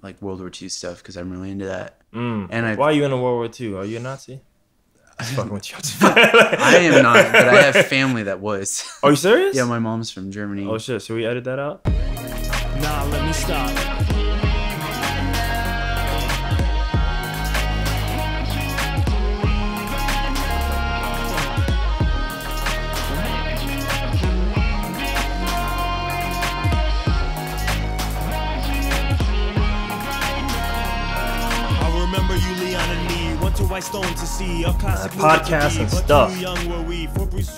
like World War II stuff because I'm really into that. And why are you into World War II? Are you a Nazi? I'm fucking with you. I am not, but I have family that was. Are you serious? Yeah, my mom's from Germany. Oh shit, should we edit that out? Nah, let me stop. Podcast and stuff.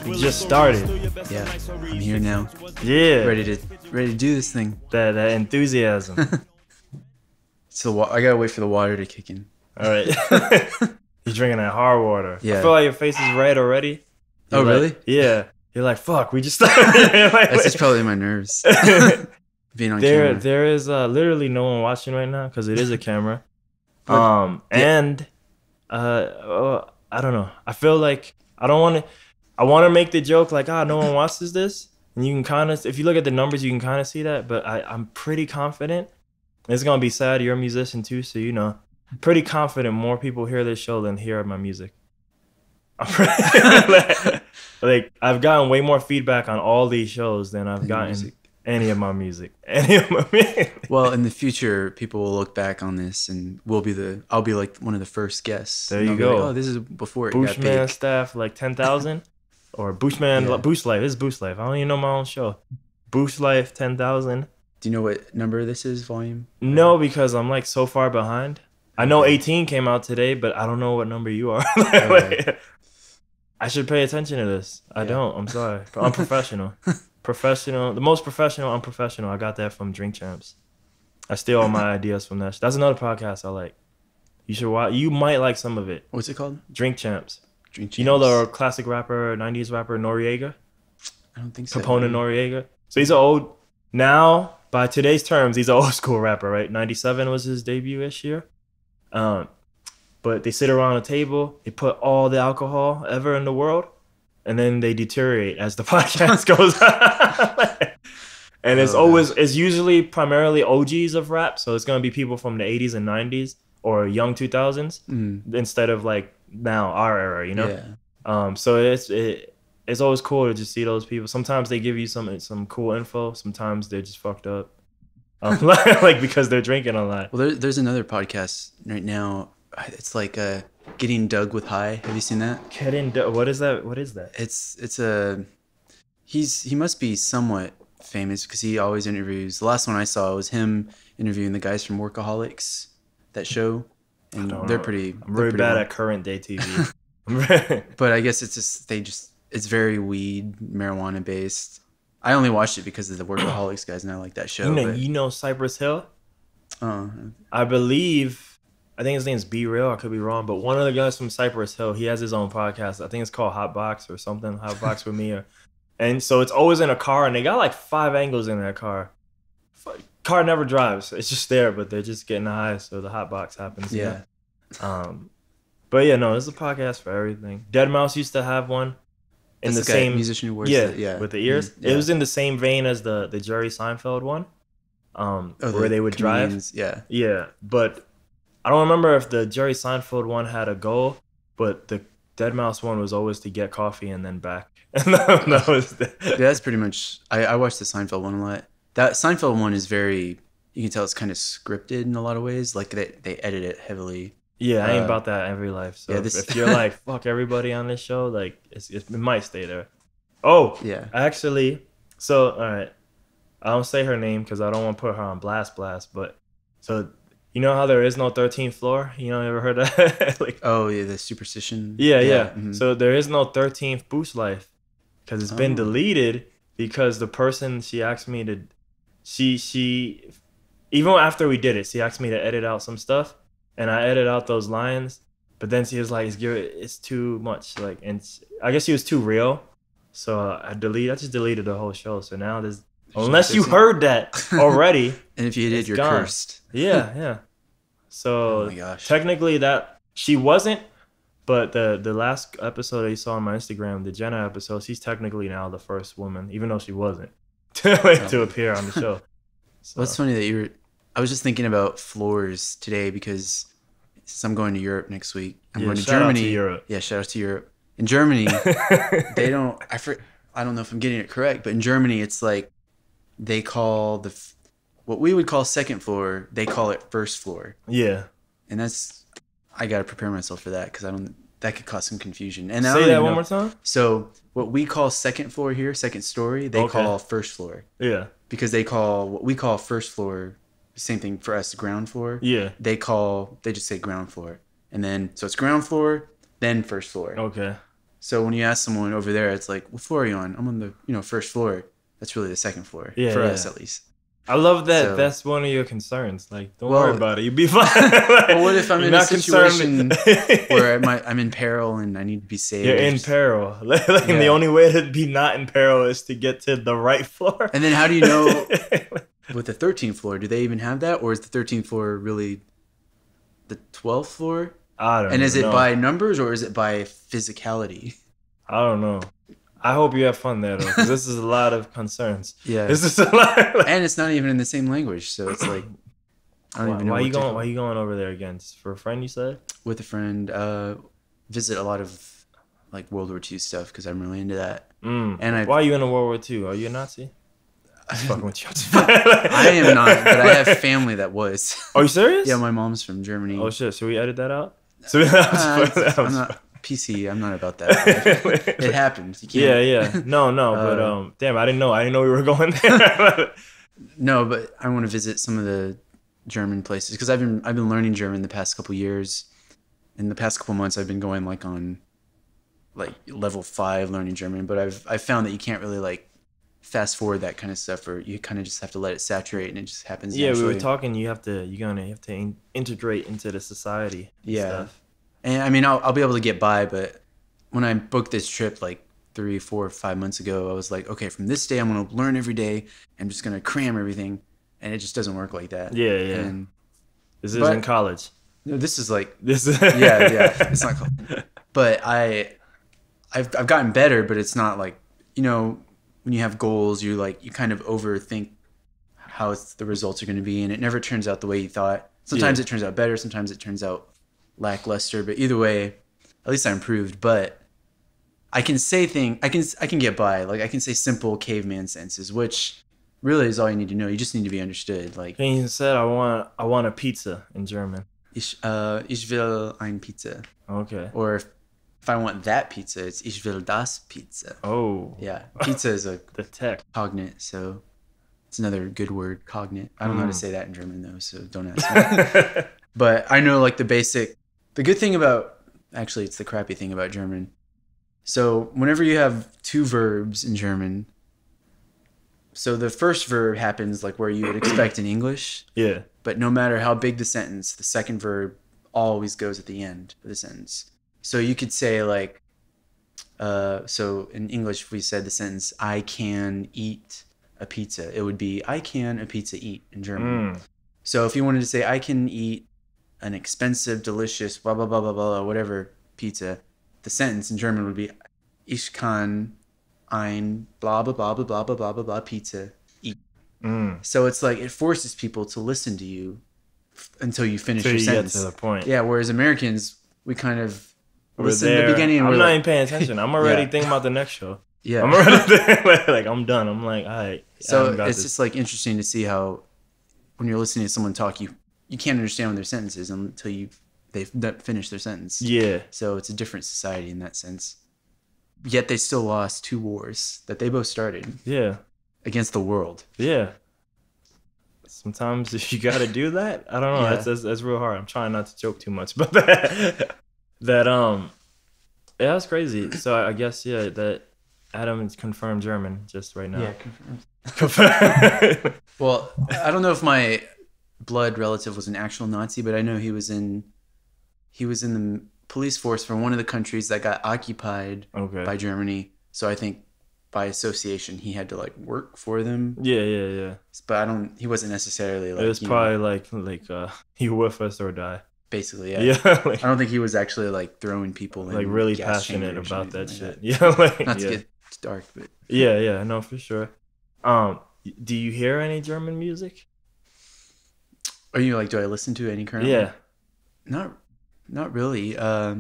We just started. Yeah, I'm here now. Yeah, Ready to do this thing. that enthusiasm. So I gotta wait for the water to kick in. All right, you're drinking that hard water. Yeah. I feel like your face is red already. Oh, really? Yeah. You're like, fuck. We just started. That's just probably my nerves. Being on camera. There is literally no one watching right now because it is a camera. And I don't know. I feel like I want to make the joke like, no one watches this. And you can kind of, if you look at the numbers, you can kind of see that. But I'm pretty confident. It's going to be sad. You're a musician too. So, you know, pretty confident more people hear this show than hear my music. I'm pretty, like, I've gotten way more feedback on all these shows than I've gotten any of my music. Well, in the future, people will look back on this and I'll be like one of the first guests. There you go. Like, oh, this is before it got big. Booshmanstaff, like 10,000, or Boosh Life. This is Boosh Life. I don't even know my own show. Boosh Life 10,000. Do you know what number this is? Volume? No, because I'm like so far behind. I know 18 came out today, but I don't know what number you are. I should pay attention to this. I don't. I'm sorry. I'm professional. Professional. The most professional, unprofessional. I got that from Drink Champs. I steal all my ideas from that. That's another podcast I like. You should watch. You might like some of it. What's it called? Drink Champs. Drink Champs. You know the classic rapper, 90s rapper Noriega? I don't think so. Capone Noriega. So he's an old, now, by today's terms, he's an old school rapper, right? 97 was his debut-ish year. But they sit around a table, they put all the alcohol ever in the world, and then they deteriorate as the podcast goes on. And it's usually primarily OGs of rap, so it's gonna be people from the 80s and 90s or young 2000s instead of like now our era, you know. Yeah. So it's always cool to just see those people. Sometimes they give you some cool info. Sometimes they're just fucked up, like because they're drinking a lot. Well, there's another podcast right now. It's like Getting Dug with High. Have you seen that? What is that? What is that? He must be somewhat famous because he always interviews. The last one I saw was him interviewing the guys from Workaholics, that show, and they're pretty. I'm very bad at current day TV. But I guess it's very marijuana based. I only watched it because of the Workaholics guys, and I like that show. You know Cypress Hill? I think his name's Be Real. I could be wrong, but one of the guys from Cypress Hill, he has his own podcast. I think it's called Hotbox or something. Hotbox with me, and so it's always in a car, and they got like 5 angles in that car. Car never drives; it's just there, but they're just getting high, so the Hotbox happens. Yeah. But yeah, no, this is a podcast for everything. Deadmau5 used to have one in the same musician who wears with the ears. It was in the same vein as the Jerry Seinfeld one, where they would drive. Yeah, but I don't remember if the Jerry Seinfeld one had a goal, but the Deadmau5 one was always to get coffee and then back. That's pretty much. I watched the Seinfeld one a lot. That Seinfeld one is very. You can tell it's kind of scripted in a lot of ways. Like they edit it heavily. Yeah, I ain't about that every life. So if you're like fuck everybody on this show, like it might stay there. Oh yeah, actually. So all right, I don't say her name because I don't want to put her on blast. But so. You know how there is no 13th floor? You know, you ever heard that? Like, oh, yeah, the superstition. Yeah. Mm-hmm. So there is no 13th Boosh Life because it's been deleted because the person she asked me to, she even after we did it, she asked me to edit out some stuff, and I edited out those lines. But then she was like, "It's too much." Like, and I guess she was too real, so I just deleted the whole show. So now there's. Unless you heard that already. And if you did, you're gone. cursed. Yeah. So oh my gosh. Technically that she wasn't, but the last episode that you saw on my Instagram, the Jenna episode, she's technically now the first woman, even though she wasn't, to appear on the show. So. Well, it's funny that I was just thinking about floors today because since I'm going to Europe next week, I'm going to shout out Germany. to Europe. Yeah, shout out to Europe. In Germany, they don't. I don't know if I'm getting it correct, but in Germany, it's like they call what we would call second floor. They call it first floor. Yeah. And I gotta prepare myself for that because that could cause some confusion. And Say that one more time. So what we call second floor here, second story, they call first floor. Yeah. Because they call what we call first floor, same thing for us, ground floor. Yeah. They just say ground floor. And then, so it's ground floor, then first floor. Okay. So when you ask someone over there, it's like, what floor are you on? I'm on the, first floor. That's really the second floor. Yeah, for us, at least. I love that. So, that's one of your concerns. Like, don't worry about it. You'll be fine. Like, well, what if I'm in a situation where I'm in peril and I need to be saved? You're in peril. And the only way to be not in peril is to get to the right floor. And then how do you know with the 13th floor, do they even have that? Or is the 13th floor really the 12th floor? I don't know. And is it by numbers or is it by physicality? I don't know. I hope you have fun there, though, because this is a lot of concerns. Yeah. This is a lot. And it's not even in the same language, so it's like, I don't even know. Why are you going over there again? Just for a friend, you said? With a friend. Visit a lot of like World War II stuff because I'm really into that. And why are you in World War II? Are you a Nazi? I'm fucking with you. I am not, but I have family that was. Are you serious? Yeah, my mom's from Germany. Oh shit! Should we edit that out? I'm not PC. I'm not about that. It happens. You can't. Yeah. No. But damn, I didn't know. I didn't know we were going there. No, but I want to visit some of the German places because I've been learning German the past couple years. In the past couple months, I've been going on level 5 learning German. But I've found that you can't really fast forward that kind of stuff, or you kind of just have to let it saturate and it just happens. Yeah, naturally. we were talking. You have to integrate into the society. Yeah, stuff. And I mean, I'll be able to get by, but when I booked this trip 3, 4, 5 months ago, I was like, okay, from this day I'm gonna learn every day. I'm just gonna cram everything, and it just doesn't work like that. Yeah. And this is in college. No, this is this. yeah. It's not college. But I've gotten better, but it's not when you have goals, you kind of overthink how the results are going to be, and it never turns out the way you thought. Sometimes it turns out better, sometimes it turns out lackluster, but either way, at least I improved. But I can say I can get by. I can say simple caveman sentences, which really is all you need to know. You just need to be understood. He said, I want a pizza in German. Ich will ein Pizza. Okay. Or if I want that pizza, it's ich will das Pizza. Oh. Yeah. Pizza is the tech. Cognate, so it's another good word, cognate. I don't know how to say that in German, though, so don't ask me. But I know, the good thing about, actually, it's the crappy thing about German. So whenever you have 2 verbs in German, so the first verb happens where you would expect in English. Yeah. But no matter how big the sentence, the second verb always goes at the end of the sentence. So you could say so in English, if we said the sentence, I can eat a pizza, it would be, I can a pizza eat in German. So if you wanted to say, I can eat an expensive, delicious, blah, blah, blah, blah, blah, whatever pizza, the sentence in German would be, ich kann ein blah, blah, blah, blah, blah, blah, blah, blah, blah, pizza eat. So it's it forces people to listen to you until you finish your sentence. Get to the point. Yeah, whereas Americans, we kind of listen to the beginning. And I'm not even paying attention. I'm already thinking about the next show. Yeah. I'm already I'm done. I'm all right. So it's just interesting to see how when you're listening to someone talk, you can't understand what their sentence is until they've finished their sentence. Yeah. So it's a different society in that sense. Yet they still lost 2 wars that they both started. Yeah. Against the world. Yeah. Sometimes if you got to do that, I don't know. Yeah. That's real hard. I'm trying not to joke too much, but yeah, that's crazy. So I guess that Adam is confirmed German just right now. Yeah, confirmed. Well, I don't know if my blood relative was an actual Nazi, but I know he was in the police force for one of the countries that got occupied by Germany. So I think by association he had to work for them. Yeah. But he wasn't necessarily it was probably you with us or die. Basically, yeah. Yeah. I don't think he was actually throwing people in really passionate about that shit. That. Yeah, not to get dark, but yeah, no, for sure. Do you hear any German music? Are you like, do I listen to any currently? Yeah. Not really. I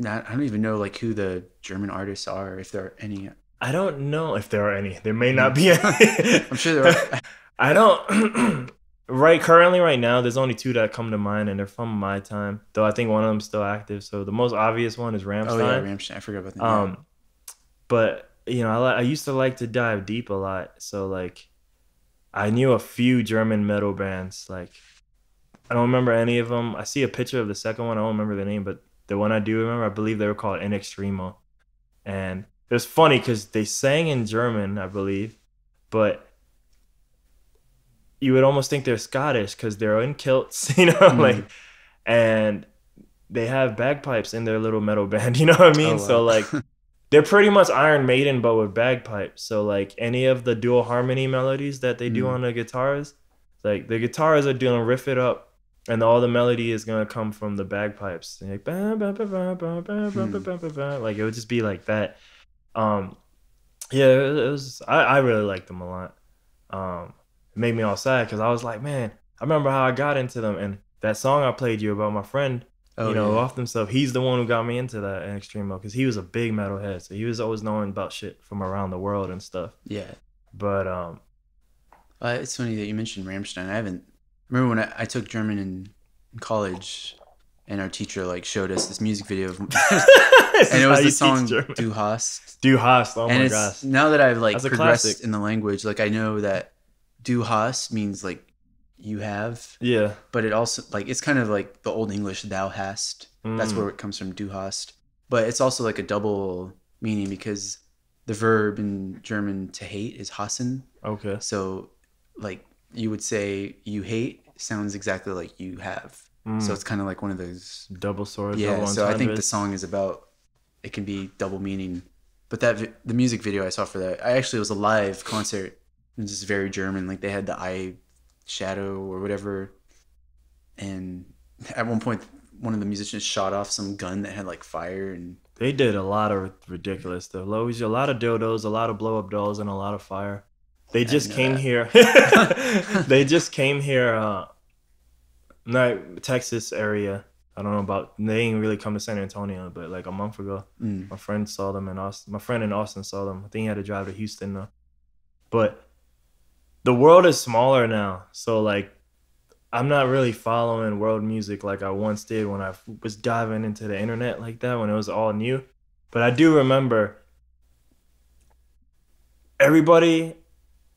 don't even know like who the German artists are, if there are any. I don't know if there are any. There may not be any. I'm sure there are. I don't. Currently right now, there's only two that come to mind, and they're from my time. Though I think one of them's still active. So the most obvious one is Rammstein. Oh yeah, Rammstein. I forgot about that. But you know, I used to like to dive deep a lot. So like, I knew a few German metal bands. Like, I don't remember any of them. I see a picture of the second one. I don't remember the name, but the one I do remember, I believe they were called In Extremo. And it was funny because they sang in German, I believe, but you would almost think they're Scottish because they're in kilts, you know, like, and they have bagpipes in their little metal band, you know what I mean? Oh, wow. So like, they're pretty much Iron Maiden, but with bagpipes. So like, any of the dual harmony melodies that they do on the guitars, like the guitars are doing riff it up, and all the melody is gonna come from the bagpipes. Like, like it would just be like that. Yeah, it was. I really liked them a lot. It made me all sad because I was like, man, I remember how I got into them, and that song I played you about my friend, off himself. He's the one who got me into that in Extremo because he was a big metalhead, so he was always knowing about shit from around the world and stuff. Yeah, but it's funny that you mentioned Rammstein. I remember when I took German in college, and our teacher like showed us this music video of, and it was the song Du Hast. Du Hast, oh and my gosh. Now that I've like That's progressed in the language, like I know that Du Hast means like you have. Yeah. But it also like it's kind of like the old English thou hast. That's where it comes from, Du Hast. But it's also like a double meaning because the verb in German to hate is hassen. Okay. So like you would say you hate sounds exactly like you have. So it's kind of like one of those double sword. Yeah. Double So I think the song is about, it can be double meaning. But the music video I saw for that, it was a live concert. It was just very German. Like they had the eye shadow or whatever. And at one point, one of the musicians shot off some gun that had like fire, and they did a lot of ridiculous stuff. A lot of dildos, a lot of blow up dolls, and a lot of fire. They just came here. They just came here. Texas area. I don't know about. They ain't really come to San Antonio, but like a month ago, my friend saw them in Austin. My friend in Austin saw them. I think he had to drive to Houston though. But the world is smaller now, so like I'm not really following world music like I once did when I was diving into the internet like that when it was all new. But I do remember everybody,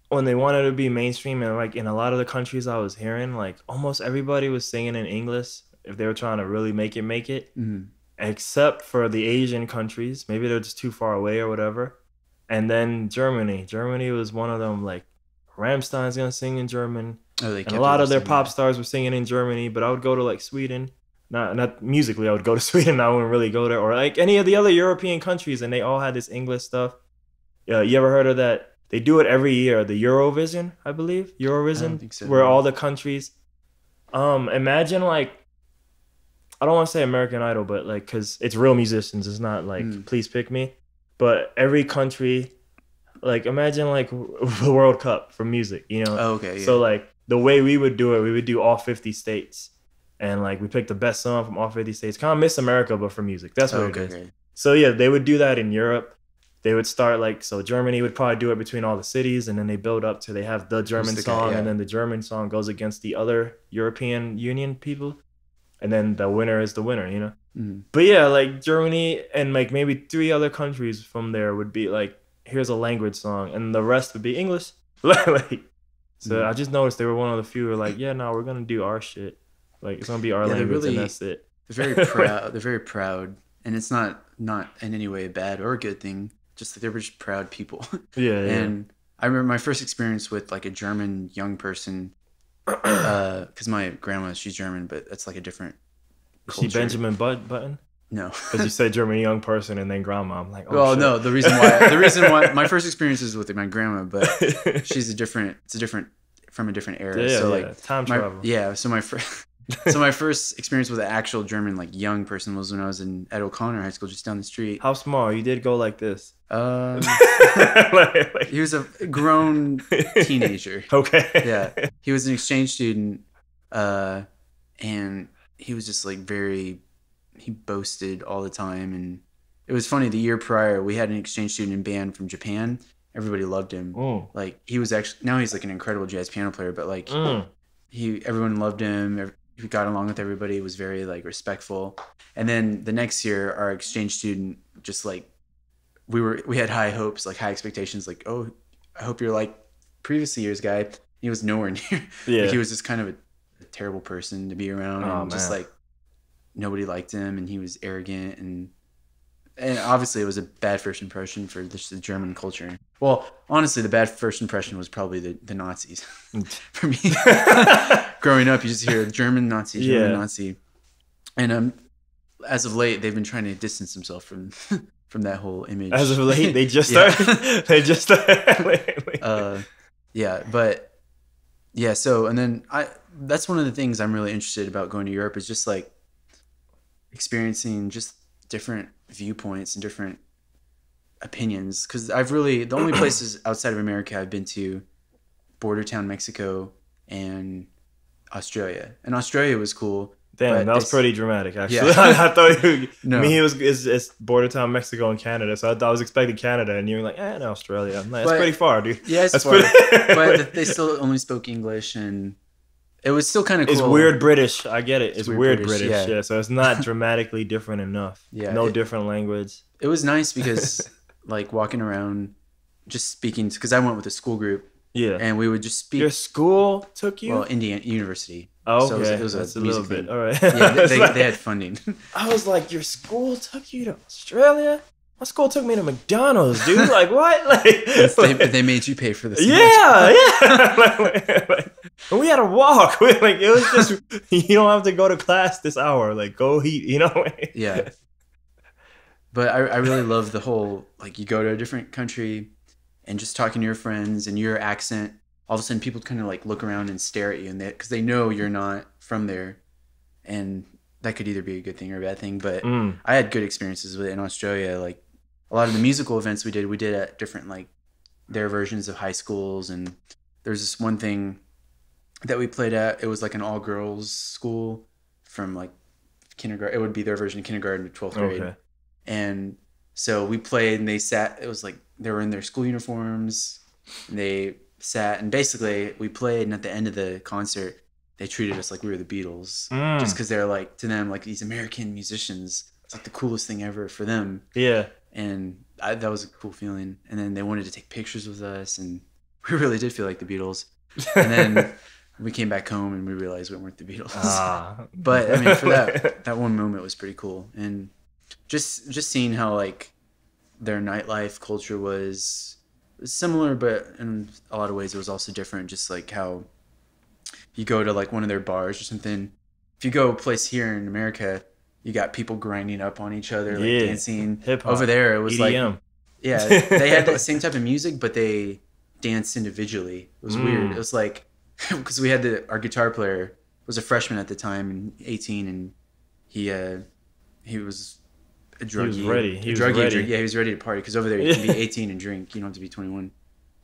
when they wanted to be mainstream, and like in a lot of the countries I was hearing, like almost everybody was singing in English if they were trying to really make it, except for the Asian countries. Maybe they're just too far away or whatever. And then Germany was one of them. Like Rammstein's gonna sing in German. And a lot of their pop stars were singing in Germany, but I would go to like Sweden. Not musically, I would go to Sweden. I wouldn't really go there, or like any of the other European countries, and they all had this English stuff. You ever heard of that? They do it every year, the Eurovision, I believe. Eurovision, I don't think so, where all the countries. Imagine like, I don't want to say American Idol, but like, because it's real musicians. It's not like Please Pick Me, but every country, like imagine like the World Cup for music, you know? Oh, okay. Yeah. So like the way we would do it, we would do all 50 states, and like we picked the best song from all 50 states. Kind of Miss America, but for music. That's what it is. Okay. So yeah, they would do that in Europe. They would start like, so Germany would probably do it between all the cities, and then they build up to they have the German song, and then the German song goes against the other European Union people, and then the winner is the winner, you know? But yeah, like Germany and like maybe 3 other countries from there would be like, here's a language song, and the rest would be English. So I just noticed they were one of the few who were like, yeah, no, we're going to do our shit. Like it's going to be our language, and that's it. They're very proud. They're very proud. And it's not in any way a bad or a good thing. Just that they were just proud people. Yeah. And I remember my first experience with like a German young person, because my grandma, she's German, but that's like a different culture. Is she Benjamin Button? No. Because you said German young person and then grandma. I'm like, oh, well, shit. No, the reason why my first experience is with my grandma, but it's a different from a different era. Yeah, so like time travel. So my So my first experience with an actual German, like young person, was when I was at O'Connor High School, just down the street. How small? You did go like this. He was a grown teenager. Okay. Yeah, he was an exchange student, and he was just like he boasted all the time. And it was funny, the year prior we had an exchange student in band from Japan. Everybody loved him. Like he was actually, now he's like an incredible jazz piano player, but like everyone loved him. He got along with everybody, was very like respectful. And then the next year our exchange student just like, we had high hopes, like high expectations, like, oh, I hope you're like previous year's guy. He was nowhere near. Yeah. Like, he was just kind of a terrible person to be around, and just like nobody liked him, and he was arrogant, and obviously it was a bad first impression for the German culture. Well, honestly, the bad first impression was probably the Nazis. For me, growing up, you just hear German Nazi, German Nazi, and as of late, they've been trying to distance themselves from that whole image. As of late, they just started. They just started. Yeah, but yeah. So, and then that's one of the things I'm really interested about going to Europe, is just like experiencing just different viewpoints and different opinions. Because the only places outside of America I've been to, border town Mexico and Australia. And Australia was cool. Damn, that was pretty dramatic, actually. Yeah. I thought it's border town Mexico and Canada, so I was expecting Canada, and you were like, no, Australia. I'm like, that's pretty far, dude. Yeah, it's far. But they still only spoke English, and it was still kind of cool. It's weird British. I get it. It's weird British. Yeah, so it's not dramatically different enough. Yeah, no different language. It was nice because, like, walking around, just speaking, because I went with a school group. Yeah. And we would just speak. Your school took you? Well, Indiana University. Oh, okay. So it was that's a little bit. All right. Yeah, they had funding. I was like, your school took you to Australia? My school took me to McDonald's, dude. Like, what? Like, they made you pay for this. Yeah. And we had to walk. It was just, you don't have to go to class this hour. Like, go eat, Yeah. But I really love the whole, like, you go to a different country and just talking to your friends and your accent, all of a sudden people kind of like look around and stare at you, and because they know you're not from there, and that could either be a good thing or a bad thing. But I had good experiences with it in Australia. Like a lot of the musical events we did at different, like, their versions of high schools. And there's this one thing that we played at. It was like an all girls school from like kindergarten. It would be their version of kindergarten to 12th grade. Okay. And so we played, and they sat. It was like they were in their school uniforms, and they sat, and basically we played, and at the end of the concert they treated us like we were the Beatles, just because they're like, to them, like, these American musicians, it's like the coolest thing ever for them. Yeah. And that was a cool feeling. And then they wanted to take pictures with us, and we really did feel like the Beatles. And then we came back home and we realized we weren't the Beatles. But I mean, for that one moment was pretty cool. And just seeing how, like, their nightlife culture was similar, but in a lot of ways it was also different. Just like how you go to like one of their bars or something. If you go a place here in America, you got people grinding up on each other, like dancing. Hip-hop. Over there, it was EDM. Like, yeah, they had the same type of music, but they danced individually. It was weird. It was like, because we had our guitar player was a freshman at the time, 18, and he was a druggie. He was ready. He was ready to party, because over there you can be 18 and drink. You don't have to be 21.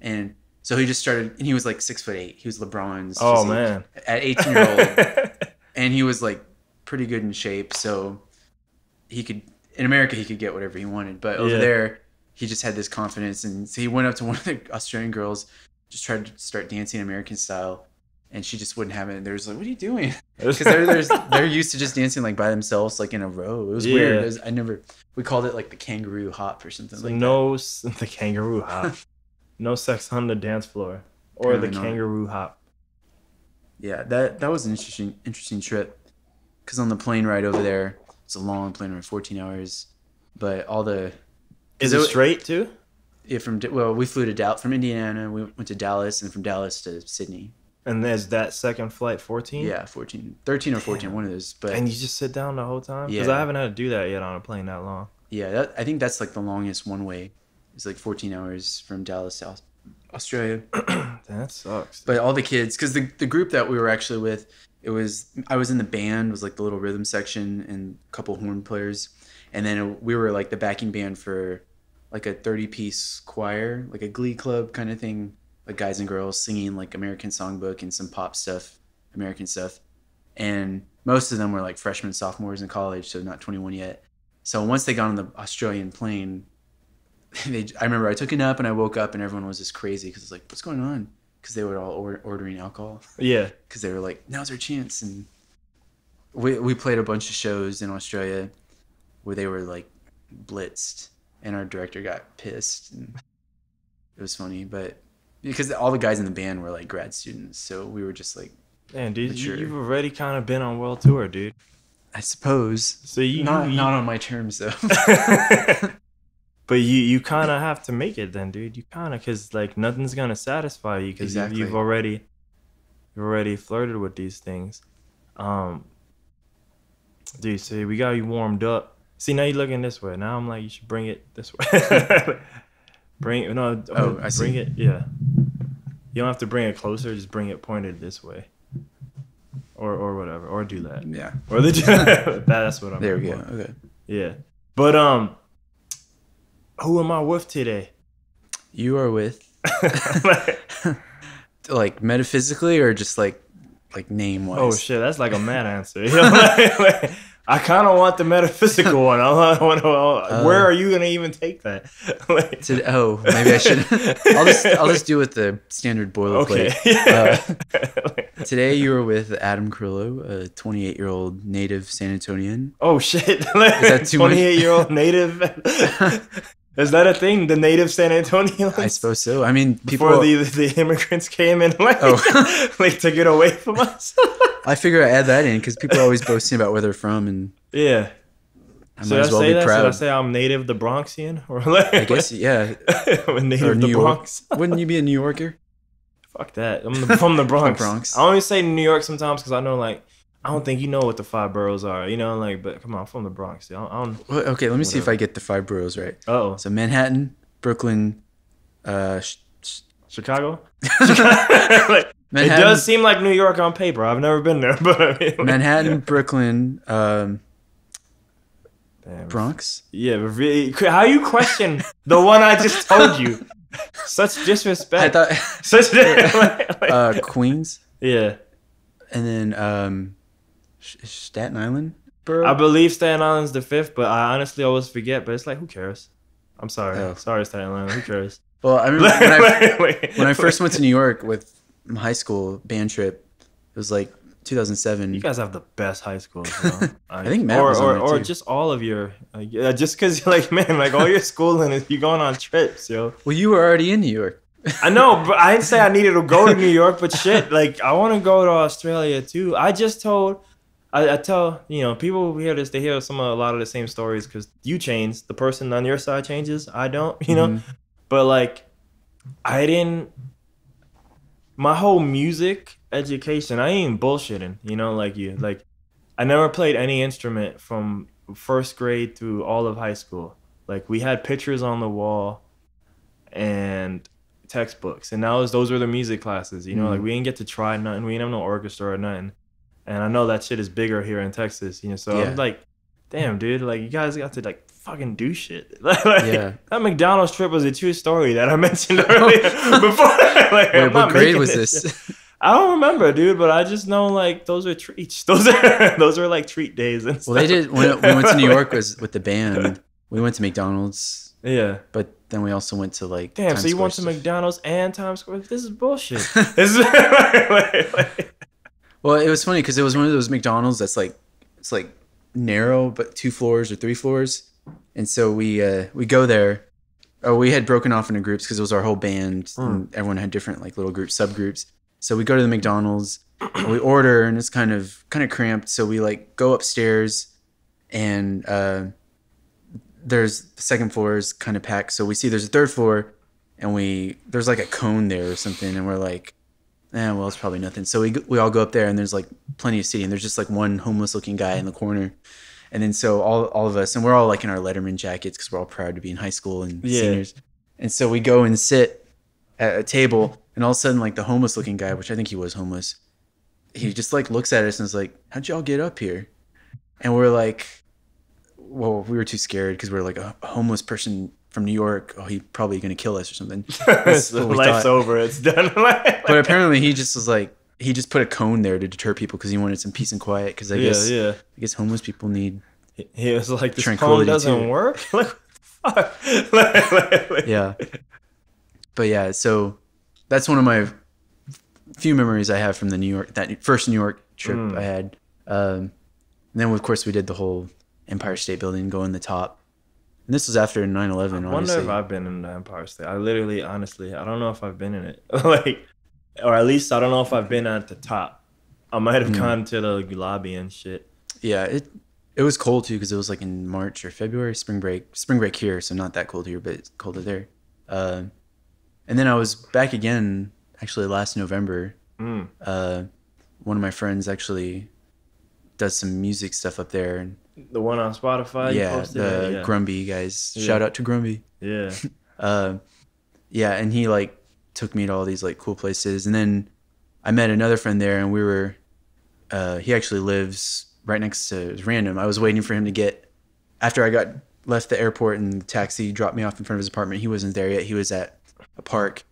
And so he just started, and he was like 6'8". He was LeBron's. Oh man! At 18-year-old, and he was like pretty good in shape. So he could, in America, he could get whatever he wanted, but over there, he just had this confidence. And so he went up to one of the Australian girls, just tried to start dancing American style, and she just wouldn't have it. And they was like, "What are you doing?" Because they're used to just dancing like by themselves, like in a row. It was weird. We called it like the kangaroo hop or something. Like the kangaroo hop. No sex on the dance floor, or apparently the kangaroo hop. Yeah, that was an interesting trip, because on the plane ride over there, it's a long plane ride, 14 hours, but all the. Is it straight too? Yeah, we flew from Indiana. We went to Dallas, and from Dallas to Sydney. And there's that second flight, 14? Yeah, 14. 13 or 14, one of those. But and you just sit down the whole time? Because I haven't had to do that yet on a plane that long. Yeah, I think that's like the longest one way. It's like 14 hours from Dallas to Australia. That sucks. But all the kids, because the group that we were actually with, I was in the band, was like the little rhythm section and a couple horn players, and then we were like the backing band for like a 30-piece choir, like a glee club kind of thing, like guys and girls singing like American Songbook and some pop stuff, American stuff. And most of them were like freshmen, sophomores in college, so not 21 yet. So once they got on the Australian plane, I remember I took a nap and I woke up and everyone was just crazy because it's like, what's going on? Because they were all ordering alcohol. Yeah. Because they were like, now's our chance. And we played a bunch of shows in Australia where they were like blitzed and our director got pissed. And it was funny, but because all the guys in the band were like grad students, so we were just like, man, dude, mature. you've already kind of been on world tour, dude. I suppose. So not on my terms though. But you kind of have to make it then, dude. You kind of, because like nothing's gonna satisfy you because Exactly. you've already flirted with these things. Dude, see, we got you warmed up. See, now you're looking this way. Now I'm like, you should bring it this way. Bring it. No. I see. Bring it. Yeah. You don't have to bring it closer. Just bring it pointed this way. Or whatever. Or do that. Yeah. Or that's what I'm. There we go. for. Okay. Yeah. But who am I with today? You are with like metaphysically or just like name wise? Oh shit, that's like a mad answer. You know, I kind of want the metaphysical one. Where are you gonna even take that? Maybe I should. I'll just do it the standard boilerplate. Okay. Today you were with Adam Carrillo, a 28-year-old native San Antonian. Oh shit! Is that too much? 28-year-old native. Is that a thing? The native San Antonians? I suppose so. I mean, before the immigrants came in, like took it away from us. I figure I add that in because people are always boasting about where they're from, and yeah, I might as well be proud. Should I say I'm native the Bronxian, or like? I guess yeah. Native or New the Bronx. Wouldn't you be a New Yorker? Fuck that. I'm from the Bronx. The Bronx. I only say New York sometimes because I know like. I don't think you know what the 5 boroughs are, you know, like, but come on, I'm from the Bronx. I don't well, okay, let me see if I get the 5 boroughs right. Oh. So Manhattan, Brooklyn, Chicago? Like, it does seem like New York on paper. I've never been there, but I mean, like, Manhattan, Brooklyn, Bronx? Yeah, but really, how you question the one I just told you? Such disrespect. I thought Such Queens. Yeah. And then Staten Island borough? I believe Staten Island's the 5th, but I honestly always forget. But it's like, who cares? I'm sorry. Oh. Sorry, Staten Island. Who cares? Well, I remember when I first went to New York with my high school band trip, it was like 2007. You guys have the best high schools, bro. I think Matt was on or too. just all of your, just because you're like, man, like all your schooling is you going on trips, yo. Well, you were already in New York. I know, but I didn't say I needed to go to New York, but shit, like I want to go to Australia too. I just told, I tell, you know, people hear this, they hear a lot of the same stories because you change, the person on your side changes, I don't, you know, but like my whole music education, I ain't bullshitting, you know, like you, like I never played any instrument from 1st grade through all of high school. Like we had pictures on the wall and textbooks, and those were the music classes, you know, like we didn't get to try nothing, we didn't have no orchestra or nothing, and I know that shit is bigger here in Texas, you know, so I'm like, damn dude, like you guys got to like fucking do shit. Like, that McDonald's trip was a true story that I mentioned earlier before. Like, wait, what grade was this? I don't remember, dude, but I just know like those are treats. Those are like treat days and stuff. Well, they did when we went to New York was with the band. We went to McDonald's. Yeah. But then we also went to like damn, Times so you Square went to stuff. McDonald's and Times Square? This is bullshit. Well, it was funny because it was one of those McDonald's that's like it's like narrow but 2 floors or 3 floors, and so we go there. Oh, we had broken off into groups because it was our whole band, and everyone had different like little groups, subgroups. So we go to the McDonald's, and we order, and it's kind of cramped. So we like go upstairs, and there's the 2nd floor is kind of packed. So we see there's a 3rd floor, and there's like a cone there or something, and we're like, well, it's probably nothing. So we all go up there, and there's like plenty of seating. There's just like one homeless looking guy in the corner, and then so all of us, and we're all like in our Letterman jackets because we're all proud to be in high school and seniors. And so we go and sit at a table, and all of a sudden, like the homeless looking guy, which I think he was homeless, he just like looks at us and is like, "How'd y'all get up here?" And we're like, "Well, we were too scared because we're like a homeless person from New York. Oh, he's probably gonna kill us or something." Life's over. It's done. But apparently, he just was like, he just put a cone there to deter people because he wanted some peace and quiet. Because I guess homeless people need. He was like, "This cone doesn't work." Like, fuck. Yeah. But yeah, so that's one of my few memories I have from that first New York trip I had. And then of course we did the whole Empire State Building, going the top. And this was after 9/11. I wonder if I've been in the Empire State. I literally, honestly, I don't know if I've been in it. Like, or at least I don't know if I've been at the top. I might have gone to the lobby and shit. Yeah, it was cold too because it was like in March or February, spring break here, so not that cold here, but it's colder there. And then I was back again actually last November. One of my friends actually does some music stuff up there. And the one on Spotify? Yeah, the Grumby guys. Yeah. Shout out to Grumby. Yeah. Yeah, and he like took me to all these like cool places. And then I met another friend there, and we were, he actually lives right next to, it was random. I was waiting for him to get, after I left the airport and the taxi dropped me off in front of his apartment. He wasn't there yet. He was at a park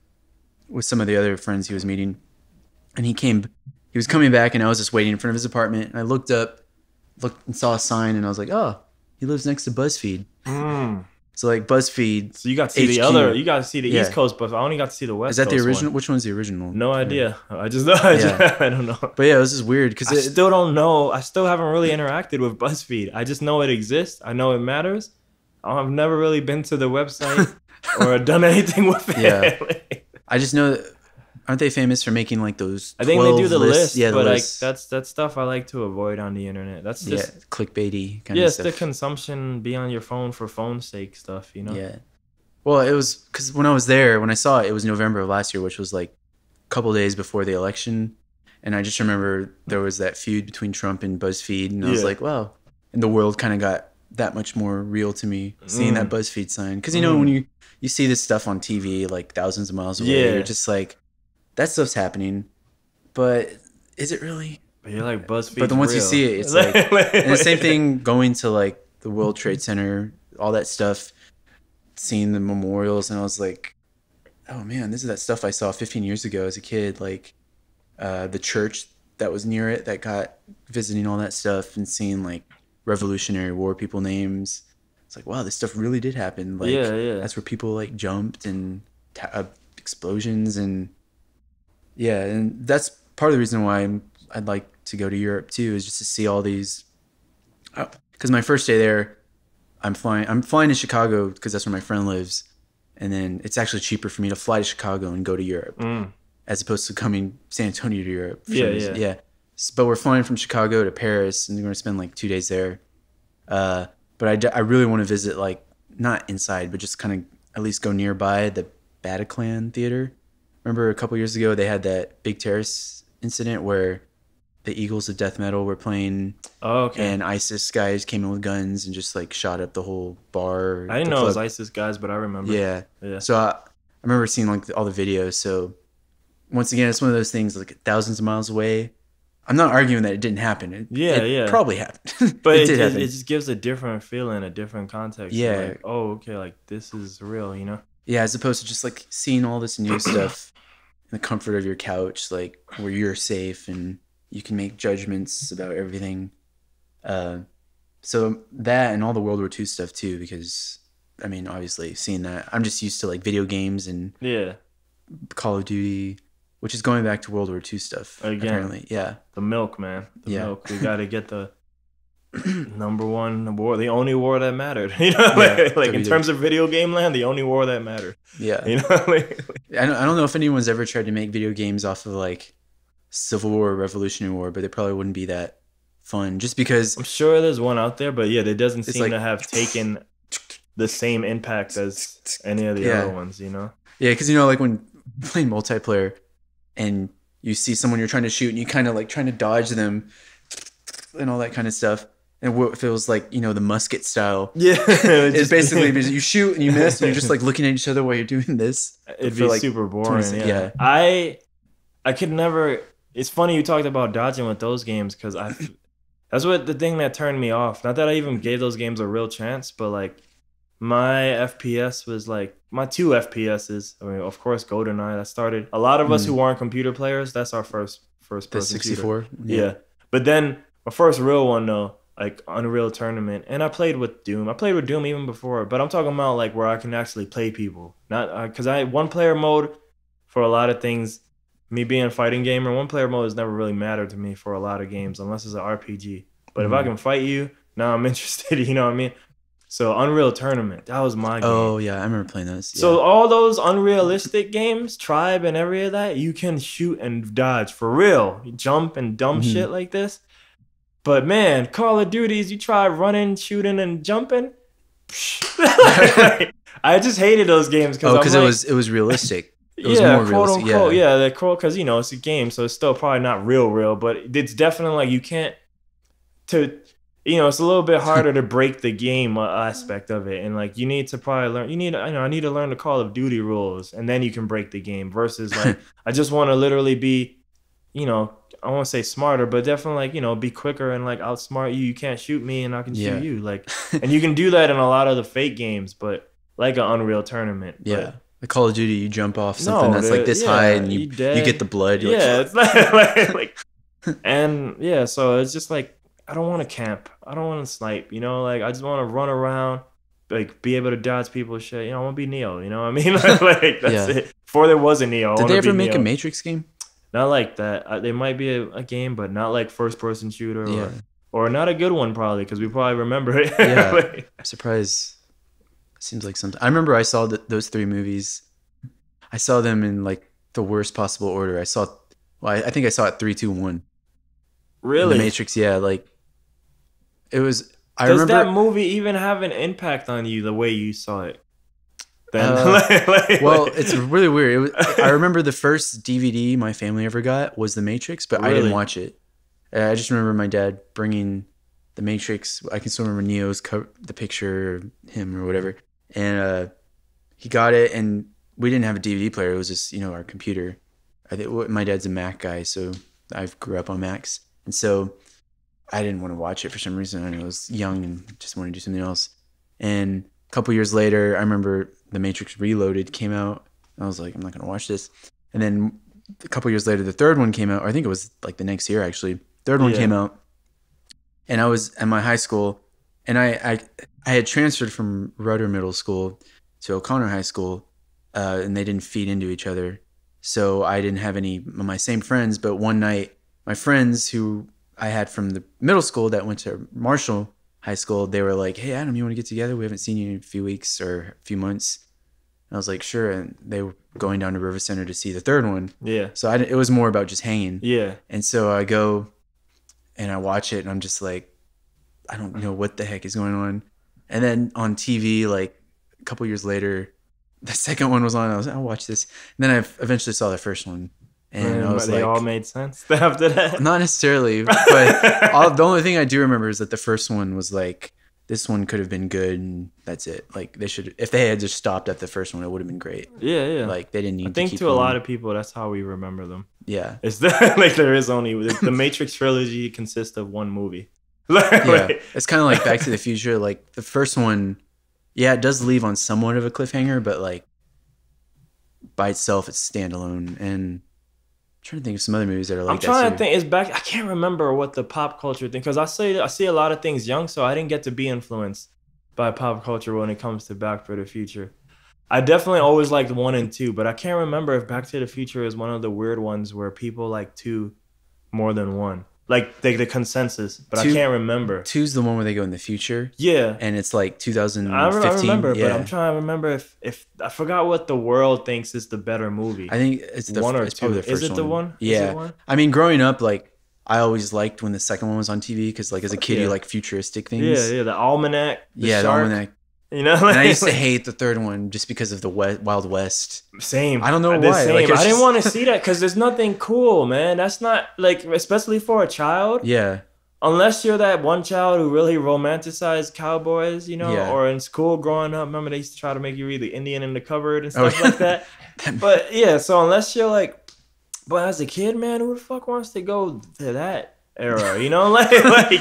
with some of the other friends he was meeting, and he was coming back, and I was just waiting in front of his apartment, and I looked and saw a sign, and I was like, oh, he lives next to BuzzFeed. So like BuzzFeed. So you got to see you got to see the East Coast, but I only got to see the West Coast. Is that the original? Which one's the original? No idea. I don't know. But yeah, it was just weird because I still don't know. I still haven't really interacted with BuzzFeed. I just know it exists. I know it matters. I've never really been to the website or done anything with it. Yeah. I just know, aren't they famous for making like those? I think they do the list, yeah, but like list. that's stuff I like to avoid on the internet. That's just clickbaity kind of stuff. Yeah, it's the consumption, be on your phone for phone's sake stuff, you know? Yeah. Well, it was because when I was there, when I saw it, it was November of last year, which was like a couple days before the election, and I just remember there was that feud between Trump and BuzzFeed, and I was like, wow, and the world kind of got that much more real to me seeing that BuzzFeed sign, because you know when you see this stuff on TV like thousands of miles away, you're just like, that stuff's happening, but is it really? But you're like, BuzzFeed. But then once you see it, it's like, and the same thing going to like the World Trade Center, all that stuff, seeing the memorials, and I was like, oh man, this is that stuff I saw 15 years ago as a kid, like the church that was near it that got visiting all that stuff and seeing like Revolutionary War people names. It's like, wow, this stuff really did happen. Like, that's where people like jumped and explosions, and and that's part of the reason why I'd like to go to Europe too, is just to see all these. Because my first day there, I'm flying to Chicago because that's where my friend lives, and then it's actually cheaper for me to fly to Chicago and go to Europe as opposed to coming San Antonio to Europe. Yeah. But we're flying from Chicago to Paris, and we're gonna spend like 2 days there. But I really want to visit, like, not inside, but just kind of at least go nearby the Bataclan Theater. Remember a couple years ago they had that big terrorist incident where the Eagles of Death Metal were playing, and ISIS guys came in with guns and just like shot up the whole bar. I didn't know it was ISIS guys, but I remember. Yeah. So I remember seeing like all the videos. So once again, it's one of those things like thousands of miles away. I'm not arguing that it didn't happen. It probably happened. But it just gives a different feeling, a different context. Yeah. Like, oh, okay, like this is real, you know? Yeah, as opposed to just like seeing all this new stuff in the comfort of your couch, like where you're safe and you can make judgments about everything. So that and all the World War II stuff too, because I mean, obviously seeing that, I'm just used to like video games and Call of Duty, which is going back to World War II stuff. Again, apparently. Yeah. The milk, man. The milk. We got to get the number one war, the only war that mattered. You know, like in terms of video game land, the only war that mattered. Yeah. You know, I don't know if anyone's ever tried to make video games off of like Civil War or Revolutionary War, but they probably wouldn't be that fun just because. I'm sure there's one out there, but it doesn't seem to have taken the same impact as any of the other ones, you know? Yeah, because, you know, like when playing multiplayer, and you see someone you're trying to shoot and you kind of like trying to dodge them and all that kind of stuff. And what feels like, you know, the musket style. Yeah. It's basically because you shoot and you miss and you're just like looking at each other while you're doing this. It'd be like super boring. Yeah. I could never it's funny you talked about dodging with those games because that's what the thing that turned me off. Not that I even gave those games a real chance, but like my FPS was like my 2 FPSs. I mean, of course, GoldenEye. That started a lot of us who weren't computer players. That's our first person 64. shooter. Yeah, but then my first real one though, like Unreal Tournament, and I played with Doom. I played with Doom even before, but I'm talking about like where I can actually play people, not because I one player mode for a lot of things. Me being a fighting gamer, one player mode has never really mattered to me for a lot of games unless it's an RPG. But if I can fight you, now I'm interested. You know what I mean? So Unreal Tournament, that was my game. Oh yeah, I remember playing those. Yeah. So all those unrealistic games, Tribe and every of that, you can shoot and dodge for real. You jump and dumb shit like this. But man, Call of Duties, you try running, shooting, and jumping. I just hated those games because it was realistic. It was more quote realistic. unquote. Yeah, they're cool because it's a game, so it's still probably not real, but it's definitely like you can't it's a little bit harder to break the game aspect of it, and like you need to probably learn. I need to learn the Call of Duty rules, and then you can break the game. Versus like I just want to literally be, I won't say smarter, but definitely like be quicker and like outsmart you. You can't shoot me, and I can shoot you. Like, and you can do that in a lot of the fake games, but like an Unreal Tournament. Yeah. The Call of Duty, you jump off something that's like this high, and you get the blood. You're it's like and so it's just like I don't want to camp. I don't want to snipe. Like I just want to run around, like be able to dodge people's shit. I want to be Neo. You know what I mean? Like that's it. Before there was a Neo. Did they ever make a Matrix game? Not like that. There might be a game, but not like first person shooter or not a good one probably because we probably remember it. Yeah, I'm surprised. Seems like something. I remember I saw those 3 movies. I saw them in like the worst possible order. I think I saw it 3, 2, 1. Really? The Matrix, yeah. Like it was. Does that movie even have an impact on you the way you saw it? Then, well, it's really weird. I remember the first DVD my family ever got was The Matrix, but I didn't watch it. I just remember my dad bringing The Matrix. I can still remember Neo's the picture of him or whatever. And he got it, and we didn't have a DVD player. It was just, our computer. My dad's a Mac guy, so I grew up on Macs. And so I didn't want to watch it for some reason. I was young and just wanted to do something else. And a couple years later, I remember The Matrix Reloaded came out. I was like, I'm not going to watch this. And then a couple years later, the third one came out. Or I think it was like the next year, actually. Third one came out. And I was at my high school, and I had transferred from Rudder Middle School to O'Connor High School, and they didn't feed into each other. So I didn't have any of my same friends. But one night, my friends who I had from the middle school that went to Marshall High School, they were like, hey, Adam, you want to get together? We haven't seen you in a few weeks or a few months. And I was like, sure. And they were going down to River Center to see the third one. Yeah. So it was more about just hanging. Yeah. And so I go and I watch it, and I'm just like, I don't know what the heck is going on. And then on TV, like a couple years later, the second one was on. I was like, I'll watch this. And then I eventually saw the first one. And I was they all made sense after that? Not necessarily. But the only thing I do remember is that the first one was like, this one could have been good, and that's it. Like if they had just stopped at the first one, it would have been great. Yeah, yeah. Like they didn't need to keep I think to a lot of people, that's how we remember them. Yeah. It's like there is only, the Matrix trilogy consists of one movie. Yeah. It's kind of like Back to the Future. Like the first one, yeah, it does leave on somewhat of a cliffhanger, but like by itself, it's standalone. And I'm trying to think of some other movies that are like I'm trying to think. It's back. I can't remember what the pop culture thing, because I see a lot of things young, so I didn't get to be influenced by pop culture when it comes to Back to the Future. I definitely always liked 1 and 2, but I can't remember if Back to the Future is one of the weird ones where people like 2 more than 1. Like the consensus, but I can't remember. 2's the one where they go in the future. Yeah. And it's like 2015. I remember, but I'm trying to remember if I forgot what the world thinks is the better movie. I think it's the 1 or it's 2. probably the first is it the one? Yeah. Is it one? I mean, growing up, like I always liked when the second one was on TV, because like as a kid, you like futuristic things. Yeah, yeah. The almanac. The shark. The almanac. You know, and I used to hate the third one just because of the Wild West. Same. I don't know why. Same. Like, I didn't want to see that because there's nothing cool, man. That's not like, especially for a child. Yeah. Unless you're that one child who really romanticized cowboys, you know, or in school growing up. Remember they used to try to make you read The Indian in the Cupboard and stuff like that. But yeah, so unless you're like But as a kid, man, who the fuck wants to go to that era? You know, like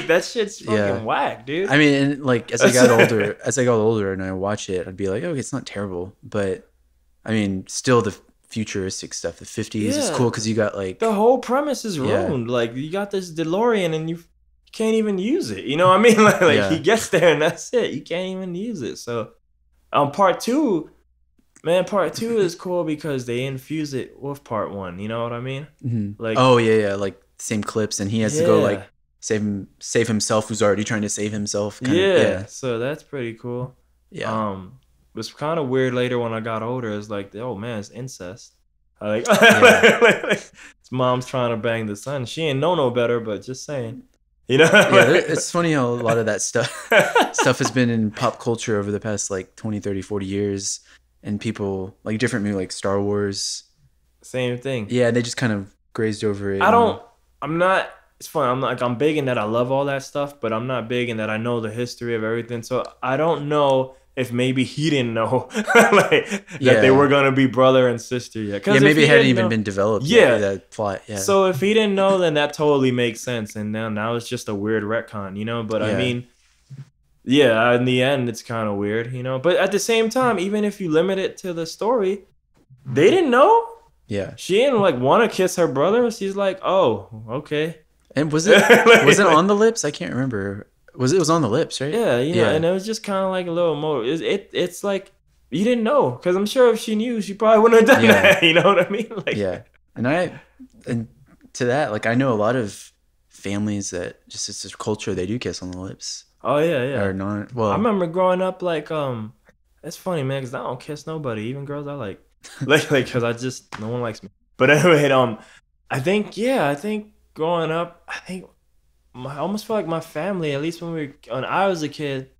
that shit's fucking whack, dude. I mean, and like as I got older and I watch it, I'd be like, okay, it's not terrible, but I mean, still the futuristic stuff, the 50s is cool because you got like the whole premise is ruined. Like you got this DeLorean and you can't even use it. You know what I mean? Like he gets there and that's it. You can't even use it. So part two is cool because they infuse it with part one. You know what I mean? Mm-hmm. Like like same clips, and he has to go like save himself, who's already trying to save himself. So that's pretty cool. It was kind of weird later when I got older. It's like, oh man, it's incest. Like his mom's trying to bang the son. She ain't know no better, but just saying. You know? It's funny how a lot of that stuff has been in pop culture over the past like 20, 30, 40 years. And people like different movies like Star Wars. Same thing. Yeah, they just kind of grazed over it. It's funny. I'm big in that I love all that stuff, but I'm not big in that I know the history of everything. So I don't know if maybe he didn't know that they were gonna be brother and sister yet. Yeah, maybe it hadn't even been developed. Yeah, that plot. Yeah. So if he didn't know, then that totally makes sense. And now it's just a weird retcon, you know. But I mean, in the end, it's kind of weird, you know. But at the same time, even if you limit it to the story, they didn't know. Yeah. She didn't like want to kiss her brother. She's like, oh, okay. And was it on the lips? I can't remember. It was on the lips, right? Yeah, you know, and it was just kind of like a little more. It's like you didn't know, because I'm sure if she knew, she probably wouldn't have done that. You know what I mean? Like, and to that, like I know a lot of families that just it's a culture they do kiss on the lips. Oh yeah. Or not? Well, I remember growing up like it's funny, man, because I don't kiss nobody, even girls I like, because no one likes me. But anyway, I think growing up, I almost feel like my family, at least when I was a kid,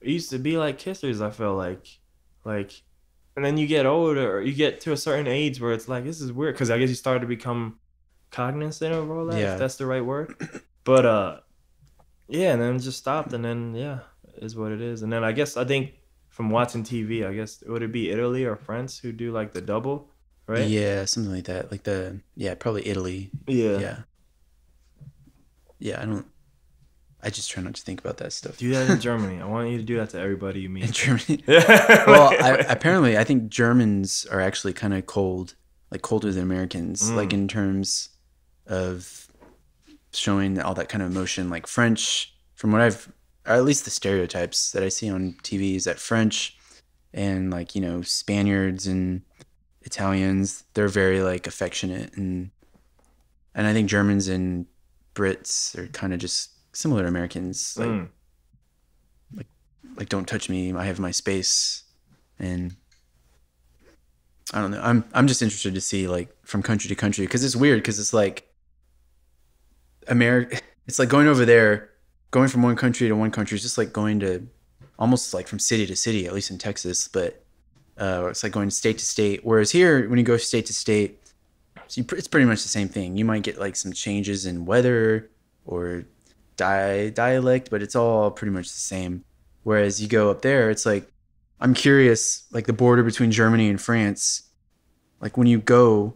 it used to be like kissers. I feel like, and then you get older, or you get to a certain age where it's like, this is weird, because I guess you start to become cognizant of all that, if that's the right word. But and then it just stopped, and then it is what it is. And then I think from watching TV, I guess would it be Italy or France who do like the double, right? Yeah, something like that. Like probably Italy. Yeah. I just try not to think about that stuff. Do that in Germany. I want you to do that to everybody you meet. In Germany? Well, I think Germans are actually kind of cold, like colder than Americans, like in terms of showing all that kind of emotion. Like French, from what or at least the stereotypes that I see on TV, is that French and like, you know, Spaniards and Italians, they're very like affectionate, and I think Germans and Brits are kind of just similar to Americans, like don't touch me, I have my space. And I don't know, I'm just interested to see like from country to country, because it's weird, because it's like it's like going over there, going from one country to one country is just like going to almost like from city to city, at least in Texas, but it's like going state to state. Whereas here, when you go state to state, it's pretty much the same thing. You might get like some changes in weather or dialect, but it's all pretty much the same. Whereas you go up there, it's like, I'm curious, like the border between Germany and France, like when you go,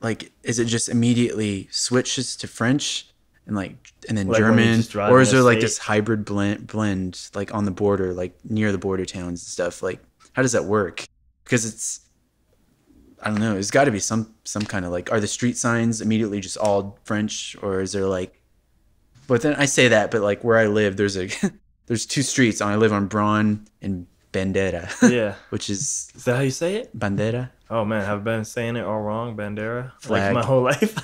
like, is it just immediately switches to French and then like German, or is there like this hybrid blend like on the border, like near the border towns and stuff? Like, how does that work? Because I don't know. There's got to be some kind of like, are the street signs immediately just all French, or is there like? But then I say that, but like where I live, there's two streets. I live on Braun and Bandera. Yeah. Which is that how you say it? Bandera. Oh man, I've been saying it all wrong. Bandera. Flag. Like my whole life.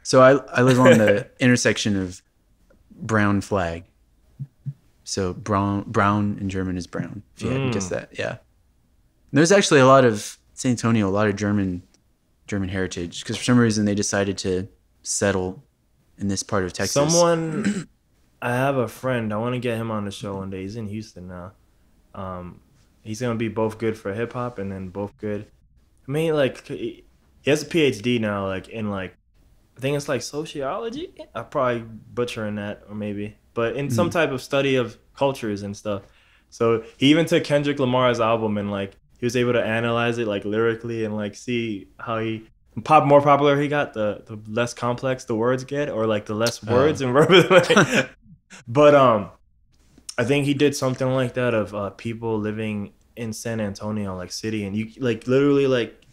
So I live on the intersection of brown flag. So brown in German is brown. If you hadn't guessed that, yeah. And there's actually a lot of San Antonio, a lot of German heritage, because for some reason they decided to settle in this part of Texas. I have a friend. I want to get him on the show one day. He's in Houston now. He's gonna be both good for hip hop and then both good. I mean, like he has a PhD now, like in like I think it's like sociology. I'm probably butchering that, or maybe, but in some type of study of cultures and stuff. So he even took Kendrick Lamar's album and like he was able to analyze it like lyrically and like see how he more popular he got, the less complex the words get, or like the less words and verbs. But I think he did something like that of people living in San Antonio, like city, and you like literally like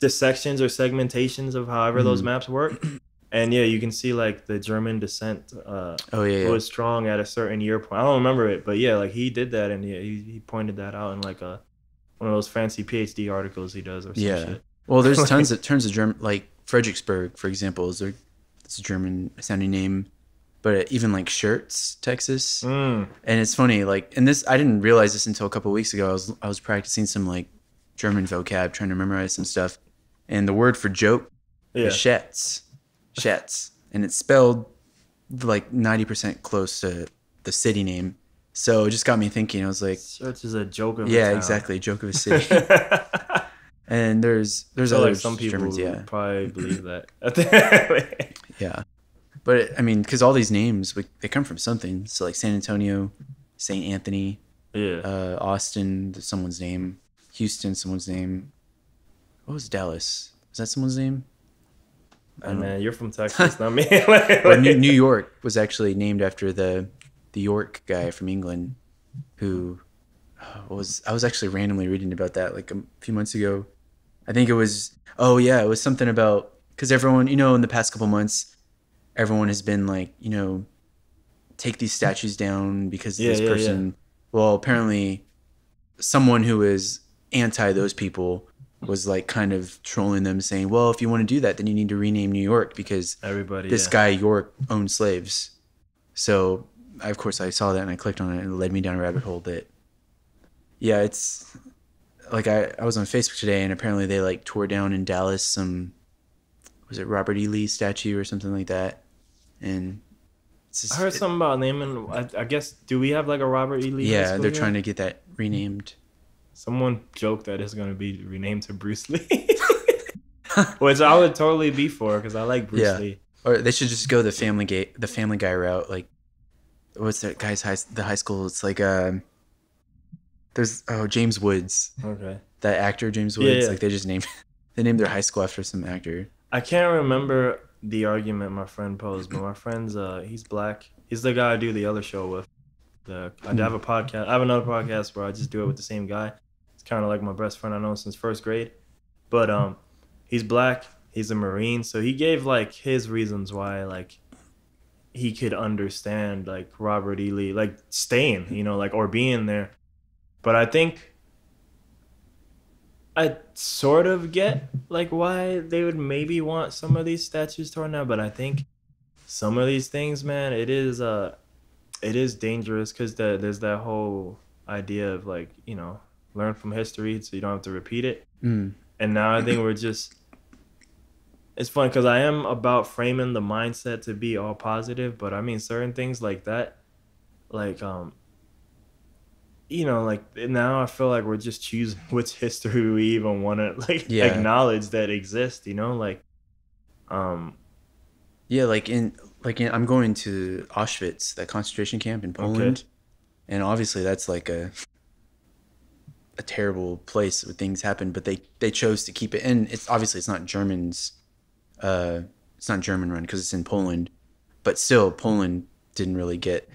the sections or segmentations of however those maps work. And yeah, you can see like the German descent was strong at a certain year point. I don't remember it, but yeah, like he did that, and yeah, he pointed that out in like one of those fancy PhD articles he does or some shit. Well, there's tons of German, like Fredericksburg, for example, it's a German sounding name, but even like Shirts, Texas, and it's funny, like, and this I didn't realize this until a couple of weeks ago. I was practicing some like German vocab, trying to memorize some stuff, and the word for joke is Schatz, and it's spelled like 90% close to the city name. So it just got me thinking. I was like, Schatz is a joke of a town. Exactly, joke of a city. And there's other like some people Germans, probably believe that. Yeah, but I mean, because all these names they come from something. So like San Antonio, St. Anthony, Austin, someone's name, Houston, someone's name. What was Dallas? Was that someone's name? Man, you're from Texas, not me. Or New York was actually named after the York guy from England, who I was actually randomly reading about that like a few months ago. I think it was it was something about, because everyone, in the past couple months, everyone has been like, take these statues down because this person. Yeah. Well, apparently, someone who is anti those people was like kind of trolling them, saying, well, if you want to do that, then you need to rename New York because this guy York owned slaves. So of course I saw that and I clicked on it, and it led me down a rabbit hole that it's like I was on Facebook today, and apparently they like tore down in Dallas some, was it Robert E. Lee statue or something like that? And I heard something about naming, I guess, do we have like a Robert E. Lee? Yeah, they're trying to get that renamed. Someone joked that it's going to be renamed to Bruce Lee. Which I would totally be for, because I like Bruce Lee. Or they should just go the Family Guy route. Like, what's that guy's high school? It's like there's James Woods. Okay. That actor James Woods. Yeah. Like they named their high school after some actor. I can't remember the argument my friend posed, but my friend's he's black. He's the guy I do the other show with. I have a podcast. I have another podcast where I just do it with the same guy. It's kind of like my best friend I know since first grade. But he's black. He's a Marine, so he gave like his reasons why like he could understand like Robert E. Lee like staying, like, or being there. But I think I sort of get like why they would maybe want some of these statues torn down. But I think some of these things, man, it is dangerous, because there's that whole idea of like, learn from history so you don't have to repeat it. And now I think it's fun because I am about framing the mindset to be all positive, but I mean certain things like that, like like now I feel like we're just choosing which history we even want to acknowledge that exists, like I'm going to Auschwitz, that concentration camp in Poland, and obviously that's like a terrible place where things happen, but they chose to keep it, and it's not Germans. It's not German run because it's in Poland, but still Poland didn't really get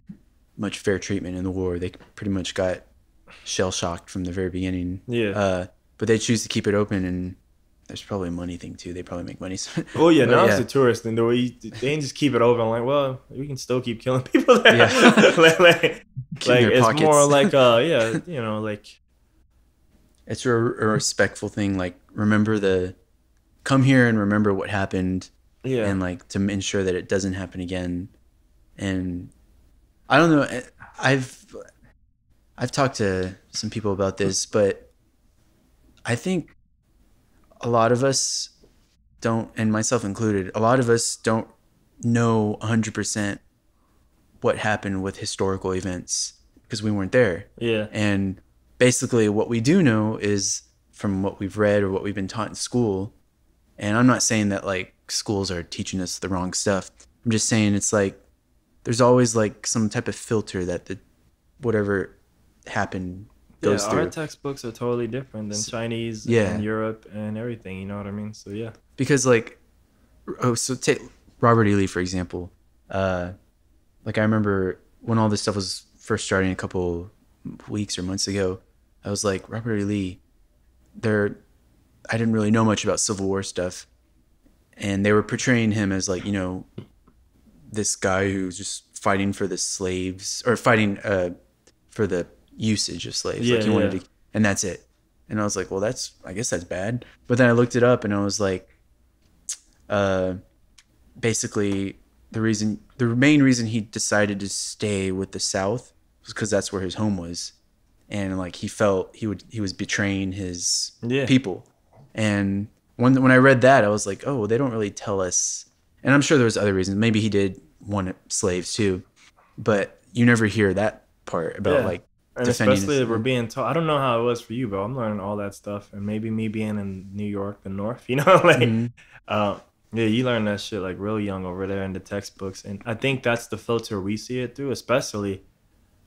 much fair treatment in the war. They pretty much got shell shocked from the very beginning. Yeah. But they choose to keep it open, and there's probably a money thing too. They probably make money. Oh yeah, now it's a tourist thing. They didn't just keep it open. I'm like, well, we can still keep killing people there. Yeah. like it's pockets. More like like it's a respectful thing. Like come here and remember what happened. Yeah. And like to ensure that it doesn't happen again. And I don't know. I've talked to some people about this, but I think a lot of us don't, and myself included, a lot of us don't know 100% what happened with historical events because we weren't there. Yeah. And basically what we do know is from what we've read or what we've been taught in school. And I'm not saying that like schools are teaching us the wrong stuff. I'm just saying it's like there's always like some type of filter that whatever happened goes through. Our textbooks are totally different than Chinese and Europe and everything, you know what I mean? So yeah. because like, so take Robert E. Lee for example. Like I remember when all this stuff was first starting a couple weeks or months ago, I was like, Robert E. Lee, I didn't really know much about Civil War stuff, and they were portraying him as like, this guy who's just fighting for the slaves, or fighting for the usage of slaves. Yeah, like he wanted to, and that's it. And I was like, well, I guess that's bad. But then I looked it up and I was like, basically the main reason he decided to stay with the South was because that's where his home was. And like he felt he was betraying his people. And when I read that, I was like, oh, well, they don't really tell us. And I'm sure there was other reasons. Maybe he did want slaves too, but you never hear that part about like and defending. Especially if we're being taught. I don't know how it was for you, but I'm learning all that stuff. And maybe me being in New York, the North, yeah, you learn that shit like real young over there in the textbooks. And I think that's the filter we see it through, especially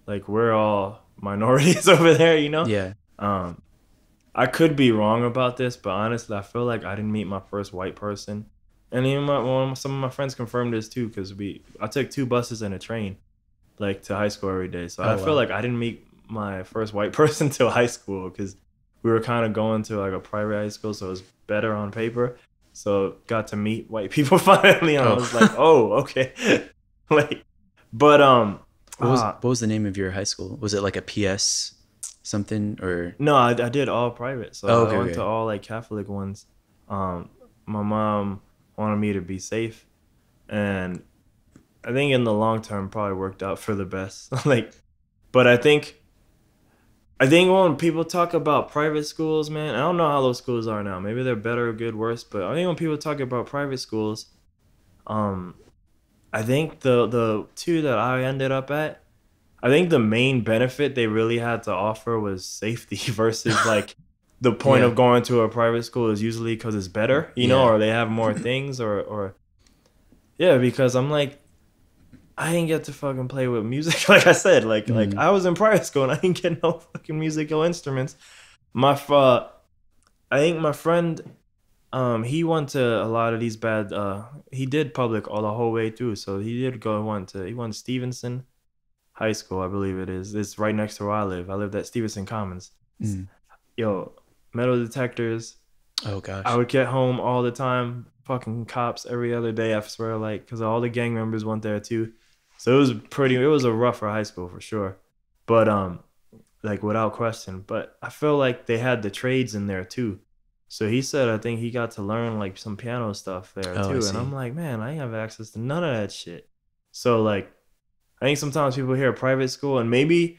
like we're all minorities over there, Yeah. I could be wrong about this, but honestly, I feel like I didn't meet my first white person. And even some of my friends confirmed this too, because I took 2 buses and a train, like to high school every day. So I feel like I didn't meet my first white person till high school, because we were kind of going to like a private high school, so it was better on paper. So got to meet white people finally, and I was like, oh, okay. Like, but what was the name of your high school? Was it like a PS something or? No, I did all private, so I went to all like Catholic ones. My mom wanted me to be safe, and I think in the long term probably worked out for the best. But I think when people talk about private schools, man, I don't know how those schools are now. Maybe they're better or good, worse. But I think when people talk about private schools, I think the 2 that I ended up at, I think the main benefit they really had to offer was safety versus like the point of going to a private school is usually because it's better, or they have more things or because I'm like, I didn't get to fucking play with music. Like I said, like I was in private school and I didn't get no fucking musical instruments. I think my friend, he went to a lot of these bad. He did public all the whole way through, so he did he went to Stevenson High School, I believe it is. It's right next to where I live. I lived at Stevenson Commons. Yo, metal detectors. Oh gosh. I would get home all the time. Fucking cops every other day, I swear, like, because all the gang members went there too. So it was a rougher high school for sure. But like without question. But I feel like they had the trades in there too. So he said I think he got to learn like some piano stuff there too. And I'm like, man, I ain't have access to none of that shit. So like I think sometimes people hear private school, and maybe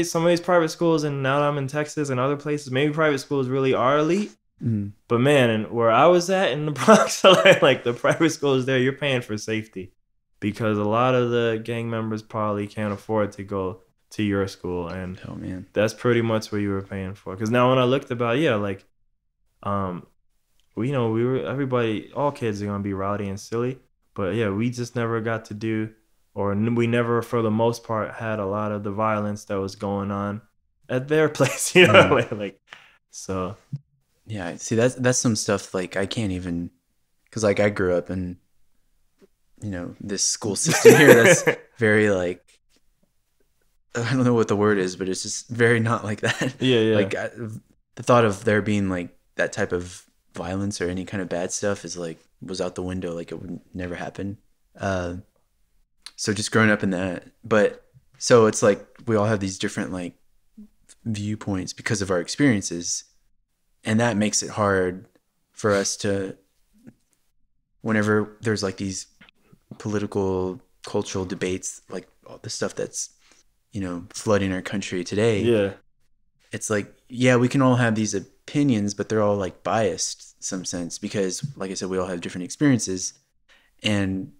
some of these private schools, and now that I'm in Texas and other places, maybe private schools really are elite. But man, and where I was at in the Bronx, like the private schools there, you're paying for safety, because a lot of the gang members probably can't afford to go to your school, and that's pretty much what you were paying for. Because now when I looked about, all kids are gonna be rowdy and silly, but yeah, we just never got to do, or we never, for the most part, had a lot of the violence that was going on at their place, so. Yeah, see, that's some stuff like I can't even, because like I grew up in, this school system here that's very like, I don't know what the word is, but it's just very not like that. Yeah. Like the thought of there being like that type of violence or any kind of bad stuff was out the window. Like it would never happen. So just growing up in that, but so it's like we all have these different like viewpoints because of our experiences. And that makes it hard for us to, whenever there's like these political, cultural debates, like all the stuff that's, flooding our country today. Yeah. It's like, yeah, we can all have these opinions, but they're all like biased in some sense because, like I said, we all have different experiences. And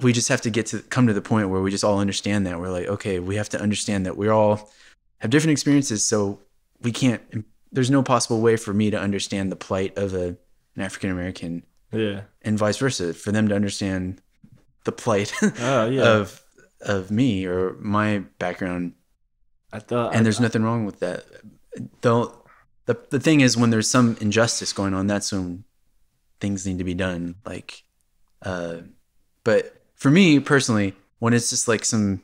we just have to come to the point where we just all understand that. We're like, okay, we have to understand that we all have different experiences, so we can't. There's no possible way for me to understand the plight of an African American, and vice versa, for them to understand the plight of me or my background. There's nothing wrong with that. The thing is, when there's some injustice going on, that's when things need to be done. Like, but for me personally, when it's just like some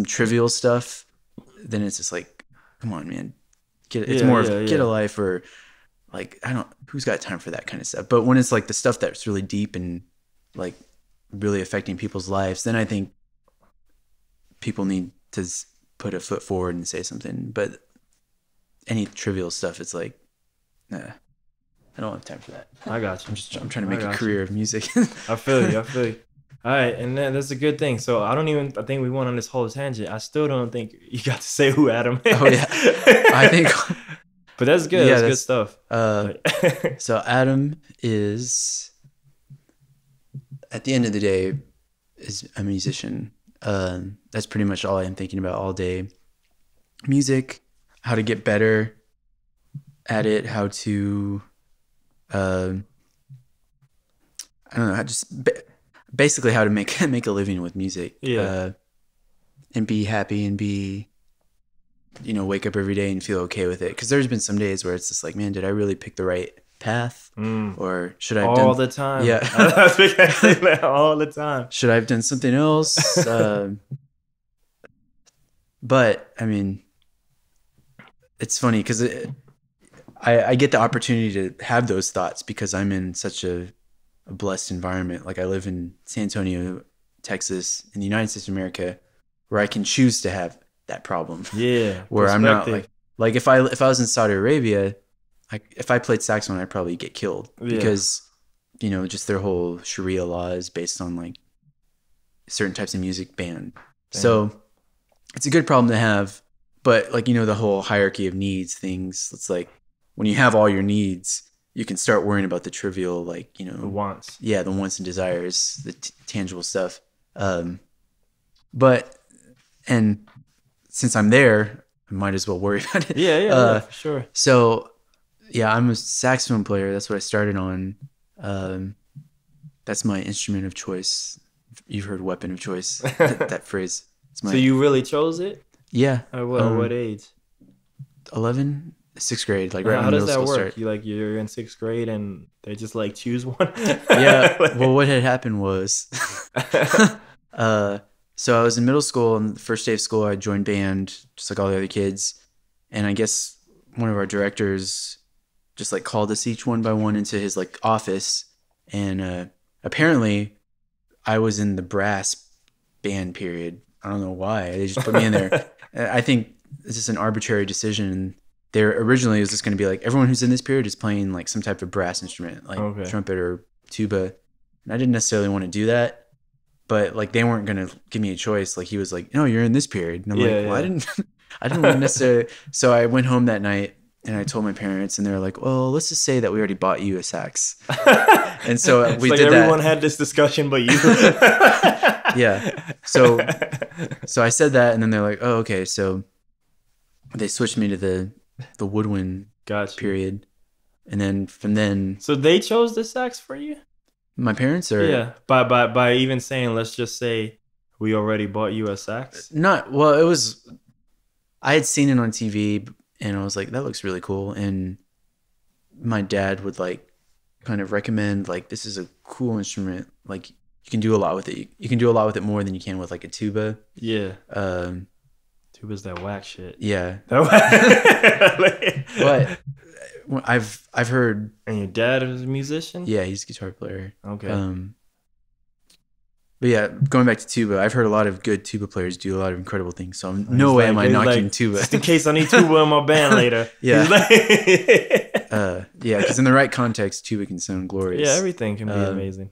trivial stuff, then it's just like, come on, man, get a life, or like, who's got time for that kind of stuff. But when it's like the stuff that's really deep and like really affecting people's lives, then I think people need to put a foot forward and say something. But any trivial stuff, it's like, nah, I don't have time for that. I got you. I'm trying to make a career of music. I feel you. All right, and then that's a good thing. So I think we went on this whole tangent. I still don't think you got to say who Adam is. Oh yeah, I think. But that's good. Yeah, that's good stuff. So Adam is, at the end of the day, is a musician. That's pretty much all I'm thinking about all day. Music, how to get better at it, how to, I don't know, basically how to make a living with music. Yeah. And be happy and be, wake up every day and feel okay with it. Because there's been some days where it's just like, man, did I really pick the right path? Or should I have all the time? Yeah. I think I say that all the time. Should I have done something else? But I mean, it's funny because I get the opportunity to have those thoughts because I'm in such a blessed environment. Like I live in San Antonio, Texas, in the United States of America, where I can choose to have that problem. Yeah. Where I'm not like if I was in Saudi Arabia, if I played saxophone, I'd probably get killed because, just their whole Sharia law is based on like certain types of music banned. So it's a good problem to have, but like, the whole hierarchy of needs things, it's like when you have all your needs, you can start worrying about the trivial, like, the wants. Yeah, the wants and desires, the tangible stuff. But since I'm there, I might as well worry about it. Yeah, for sure. So, yeah, I'm a saxophone player. That's what I started on. That's my instrument of choice. You've heard weapon of choice, that phrase. So you really chose it? Yeah. At what age? 11, 6th grade. Like right how when does that work? Start. You're in 6th grade and they just like choose one? Yeah. Well, what had happened was, so I was in middle school, and the first day of school, I joined band just like all the other kids. And I guess one of our directors just like called us each one by one into his like office. And apparently I was in the brass band period. I don't know why. They just put me in there. I think it's just an arbitrary decision. There originally was just going to be like, everyone who's in this period is playing like some type of brass instrument, like trumpet or tuba. And I didn't necessarily want to do that, but like they weren't going to give me a choice. Like he was like, no, you're in this period. And I'm well, I didn't want to necessarily. So I went home that night and I told my parents, and they were like, well, let's just say that we already bought you a sax. And so we like did everyone had this discussion, but you. Yeah. So I said that, and then they're like, oh, okay. So they switched me to the woodwind period. And then from then. So they chose the sax for you? My parents? Or yeah. By even saying, let's just say we already bought you a sax? Well, it was, I had seen it on TV and I was like, that looks really cool. And my dad would like kind of recommend like, this is a cool instrument. Like, you can do a lot with it. You can do a lot with it more than you can with like a tuba. Yeah. Tuba's that whack shit. Yeah. But I've heard. And your dad is a musician? Yeah, he's a guitar player. Okay. But yeah, going back to tuba, I've heard a lot of good tuba players do a lot of incredible things. So no way am I knocking tuba. Just in case I need tuba in my band later. Yeah. Yeah, because in the right context, tuba can sound glorious. Yeah, everything can be amazing.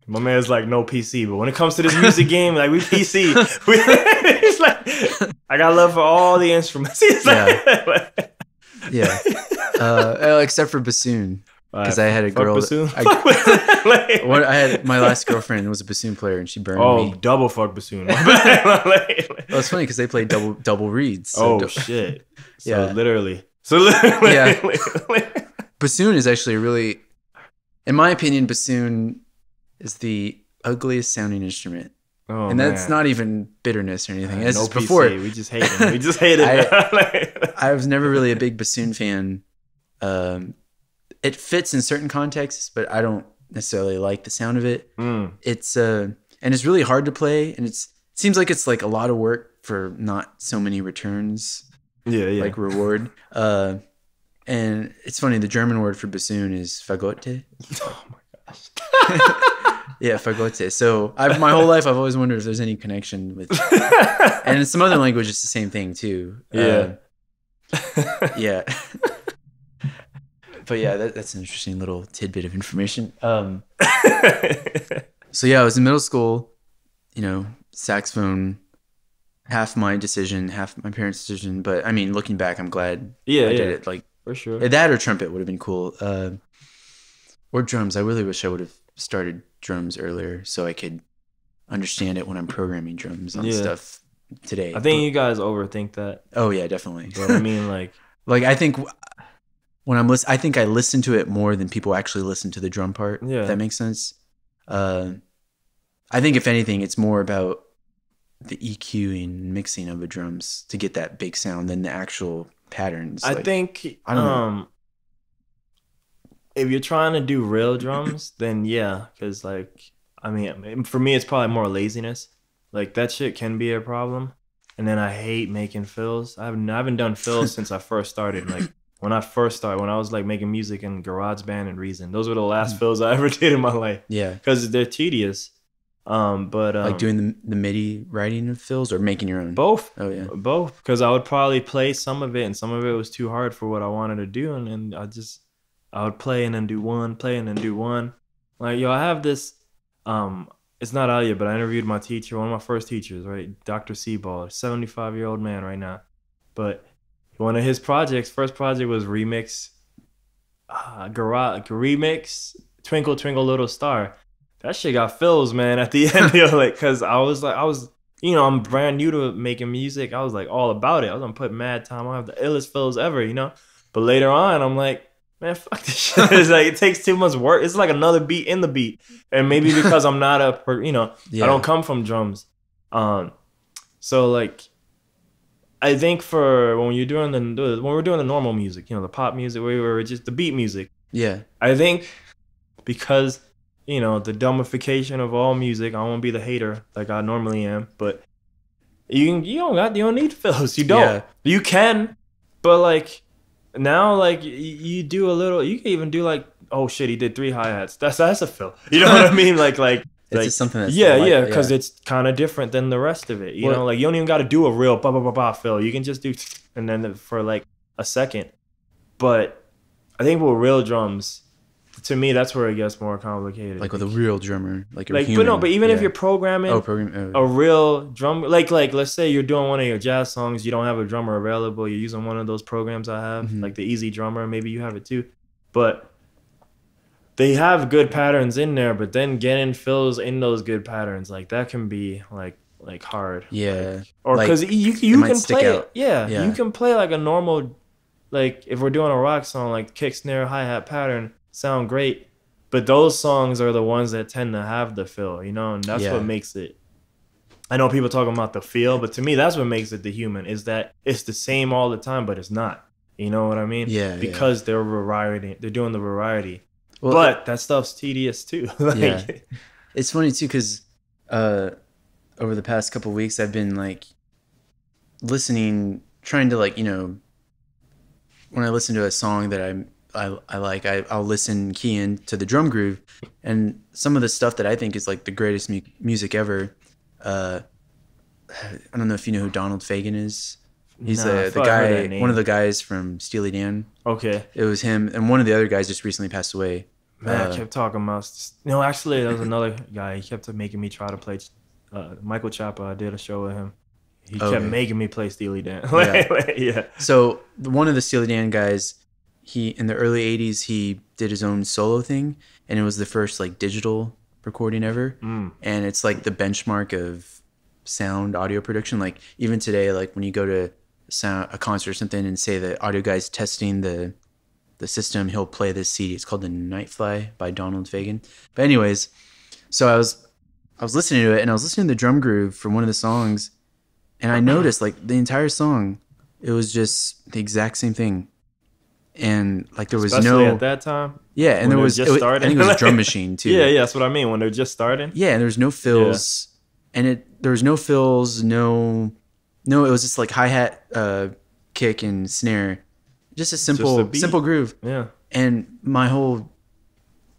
My man's like, no PC, but when it comes to this music game, like we PC. It's like, I got love for all the instruments. Yeah. Except for bassoon. Because I had a girl. Bassoon? I had my last girlfriend was a bassoon player, and she burned me. Oh, double fuck bassoon. It's funny because they played double reeds. So shit. So yeah. literally. Yeah. Bassoon is actually really, in my opinion, bassoon is the ugliest sounding instrument. Oh, and that's not even bitterness or anything. It's no just before. We just hate it. We just hate it. I was never really a big bassoon fan. it fits in certain contexts, but I don't necessarily like the sound of it. It's and it's really hard to play, and it seems like it's like a lot of work for not so many returns. Yeah, yeah. Like reward. And it's funny, the German word for bassoon is fagotte. Oh my gosh. Yeah, fagotte. So my whole life I've always wondered if there's any connection with and in some other language it's the same thing too. Yeah. Yeah. But yeah, that's an interesting little tidbit of information. So yeah, I was in middle school, you know, saxophone, half my decision, half my parents' decision. But I mean, looking back, I'm glad I did it. Like, for sure. That or trumpet would have been cool. Or drums. I really wish I would have started drums earlier so I could understand it when I'm programming drums on stuff today. I think you guys overthink that. Oh yeah, definitely. But I mean, like I think when I'm I think I listen to it more than people actually listen to the drum part. Yeah, if that makes sense. I think if anything, it's more about the EQing and mixing of the drums to get that big sound than the actual patterns. I think I don't know. If you're trying to do real drums, then yeah, because like I mean, for me, it's probably more laziness. Like that shit can be a problem, and then I hate making fills. I haven't done fills since I first started. Like when I was like making music in GarageBand and Reason. Those were the last fills I ever did in my life. Yeah, because they're tedious. But like doing the MIDI writing of fills or making your own? Both. Oh yeah, both. Because I would probably play some of it, and some of it was too hard for what I wanted to do, and I would play and then do one, play and then do one. Like yo, I have this. It's not out yet, but I interviewed my teacher, one of my first teachers, right, Dr. Seaball, 75-year-old man right now. But one of his first project was remix Twinkle Twinkle Little Star. That shit got fills, man, at the end, like, cause I was, you know, I'm brand new to making music. I was like all about it. I was gonna put mad time. I have the illest fills ever, you know. But later on, I'm like, man, fuck this shit. It's like it takes too much work. It's like another beat in the beat, and maybe because I'm not I don't come from drums. So like, I think for when you're doing when we're doing the normal music, you know, the pop music, where we were just the beat music. Yeah, I think because, you know, the dumbification of all music. I won't be the hater like I normally am, but you don't need fills. You don't. Yeah. You can, but like now, like you do a little. You can even do like, oh shit, he did 3 hi-hats. That's a fill. You know what I mean? Like it's just something that's because it's kind of different than the rest of it. You know, like you don't even got to do a real ba ba ba ba fill. You can just do and then for like a second. But I think with real drums, to me, that's where it gets more complicated. Like with a real drummer, like a human. But even if you're programming a real drum, like let's say you're doing one of your jazz songs, you don't have a drummer available, you're using one of those programs I have, like the Easy Drummer, maybe you have it too. But they have good patterns in there, but then getting fills in those good patterns, like that can be like hard. Yeah. Like, or because you can play it. Yeah. You can play like a normal, like if we're doing a rock song, like kick, snare, hi-hat pattern, sound great, but those songs are the ones that tend to have the fill, you know, and that's what makes it. I know people talking about the feel, but to me that's what makes it the human, is that it's the same all the time, but it's not, you know what I mean? Yeah. Because they're doing the variety. Well, but that stuff's tedious too. It's funny too, because over the past couple of weeks I've been like listening, trying to like, you know, when I listen to a song that I like, I'll listen, key in to the drum groove, and some of the stuff that I think is like the greatest music ever. I don't know if you know who Donald Fagen is. He's the guy, one of the guys from Steely Dan. Okay. It was him, and one of the other guys just recently passed away. Man, I kept talking about. No, actually, there was another guy. He kept making me try to play. Michael Chapa. I did a show with him. He kept making me play Steely Dan. Yeah. So one of the Steely Dan guys, he in the early '80s he did his own solo thing, and it was the first like digital recording ever. And it's like the benchmark of sound audio production. Like even today, like when you go to a concert or something and say the audio guy's testing the system, he'll play this CD. It's called The Nightfly by Donald Fagen. But anyways, so I was listening to it, and I was listening to the drum groove from one of the songs, and I noticed like the entire song, it was just the exact same thing. and like there was Especially no at that time. yeah, and there was, just I starting. think it was a drum machine too. Yeah, that's what I mean. When they're just starting. Yeah, and there was no fills, and there was no fills, it was just like hi-hat, kick and snare, just a simple groove. Yeah, and my whole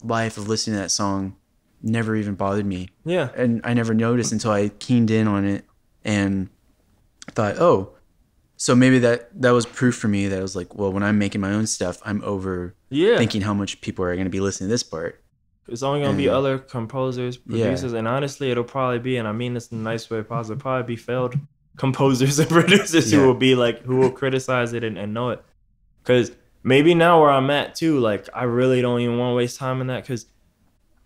life of listening to that song never even bothered me. Yeah, and I never noticed until I keyed in on it and thought, oh, so maybe that was proof for me that I was like, well, when I'm making my own stuff, I'm over thinking how much people are going to be listening to this part. It's only going to be other composers, producers, and honestly, it'll probably be, and I mean this in a nice way, possible, probably be failed composers and producers who will be like, who will criticize it and know it. Because maybe now where I'm at too, like, I really don't even want to waste time in that, because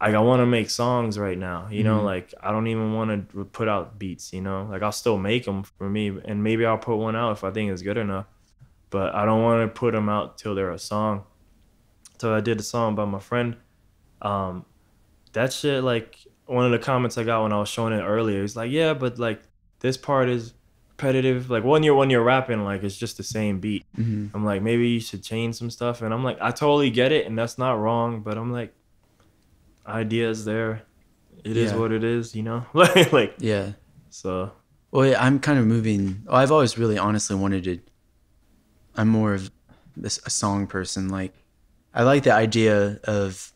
like, I want to make songs right now, you know, like, I don't even want to put out beats, you know, like, I'll still make them for me, and maybe I'll put one out if I think it's good enough, but I don't want to put them out till they're a song. So I did a song by my friend. That shit, like, one of the comments I got when I was showing it earlier, he's like, yeah, but like, this part is repetitive. Like, when you're rapping, like, it's just the same beat. I'm like, maybe you should change some stuff, and I'm like, I totally get it, and that's not wrong, but I'm like, ideas there, it is what it is, you know. like yeah. So well, yeah, I'm kind of moving. I've always really honestly wanted to. I'm more of a song person. Like, I like the idea of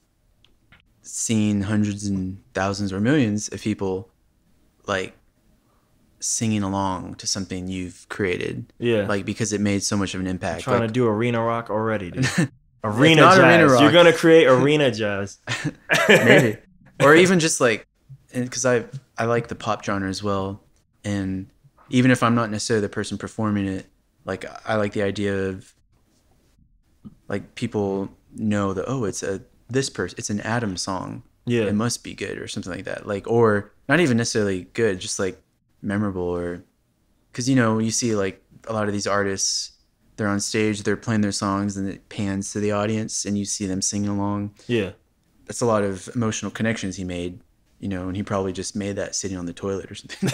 seeing hundreds and thousands or millions of people like singing along to something you've created. Yeah, like, because it made so much of an impact. I'm trying to do arena rock already, dude. Arena jazz. Arena rock. You're gonna create arena jazz. Maybe, or even just like, because I like the pop genre as well, and even if I'm not necessarily the person performing it, like, I like the idea of like people know that, oh, it's an Adam song. Yeah, it must be good or something like that. Like, or not even necessarily good, just like memorable, or because, you know, you see like a lot of these artists. They're on stage, they're playing their songs, and it pans to the audience, and you see them singing along. Yeah. That's a lot of emotional connections he made, you know, and he probably just made that sitting on the toilet or something.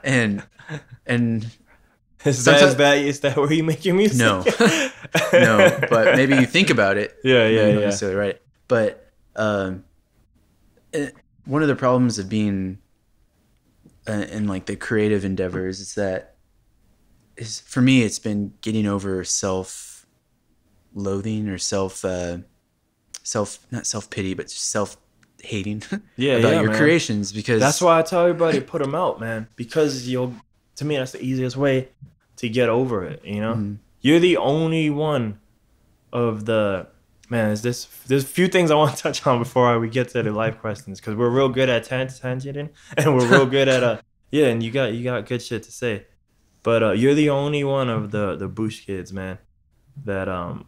and is that where you make your music? No. No, but maybe you think about it. Yeah. Not necessarily right. But one of the problems of being in like the creative endeavors is that for me, it's been getting over self-loathing or not self-pity, but just self-hating about your creations, because that's why I tell everybody, put them out, man, because to me, that's the easiest way to get over it, you know? You're the only one of the, man, there's a few things I want to touch on before we get to the life questions, because we're real good at tangenting, and we're real good at, and you got good shit to say. But you're the only one of the boosh kids, man, that and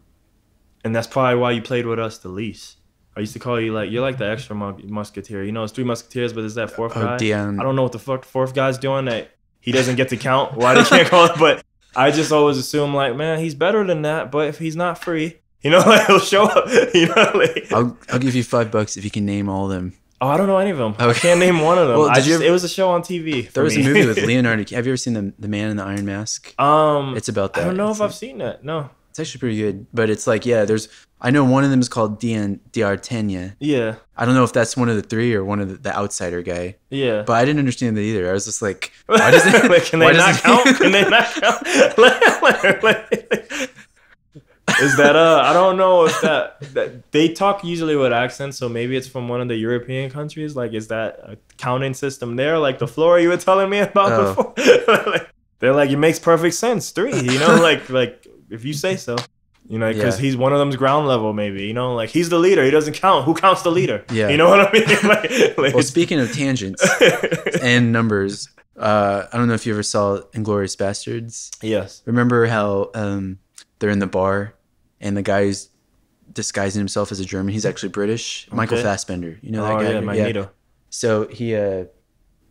that's probably why you played with us the least. I used to call you like, you're like the extra musketeer. You know, it's 3 musketeers, but there's that fourth guy. I don't know what the fuck the fourth guy's doing that he doesn't get to count. Why they can't call it? But I just always assume like, man, he's better than that. But if he's not free, you know, like, he'll show up. You know, like, I'll give you $5 if you can name all of them. Oh, I don't know any of them. Okay. I can't name one of them. Well, it was a show on TV. There was a movie with Leonardo. Have you ever seen the Man in the Iron Mask? It's about that. I don't know if I've seen that. No. It's actually pretty good. But it's like, I know one of them is called D'Artagnan. Yeah. I don't know if that's one of the three or one of the outsider guy. Yeah. But I didn't understand that either. I was just like, why does it, like, can they not count? Can they not count? Is that I don't know if that they talk usually with accents, so maybe it's from one of the European countries. Like, is that a counting system there? Like the floor you were telling me about before? They're like, it makes perfect sense. 3, you know, like if you say so, you know, because he's one of them's ground level, maybe, you know, like, he's the leader. He doesn't count. Who counts the leader? Yeah, you know what I mean? Like, well, speaking of tangents and numbers, I don't know if you ever saw Inglourious Bastards. Yes. Remember how they're in the bar? And the guy who's disguising himself as a German, he's actually British. Okay. Michael Fassbender, you know that guy? Yeah, Magneto. Yeah. So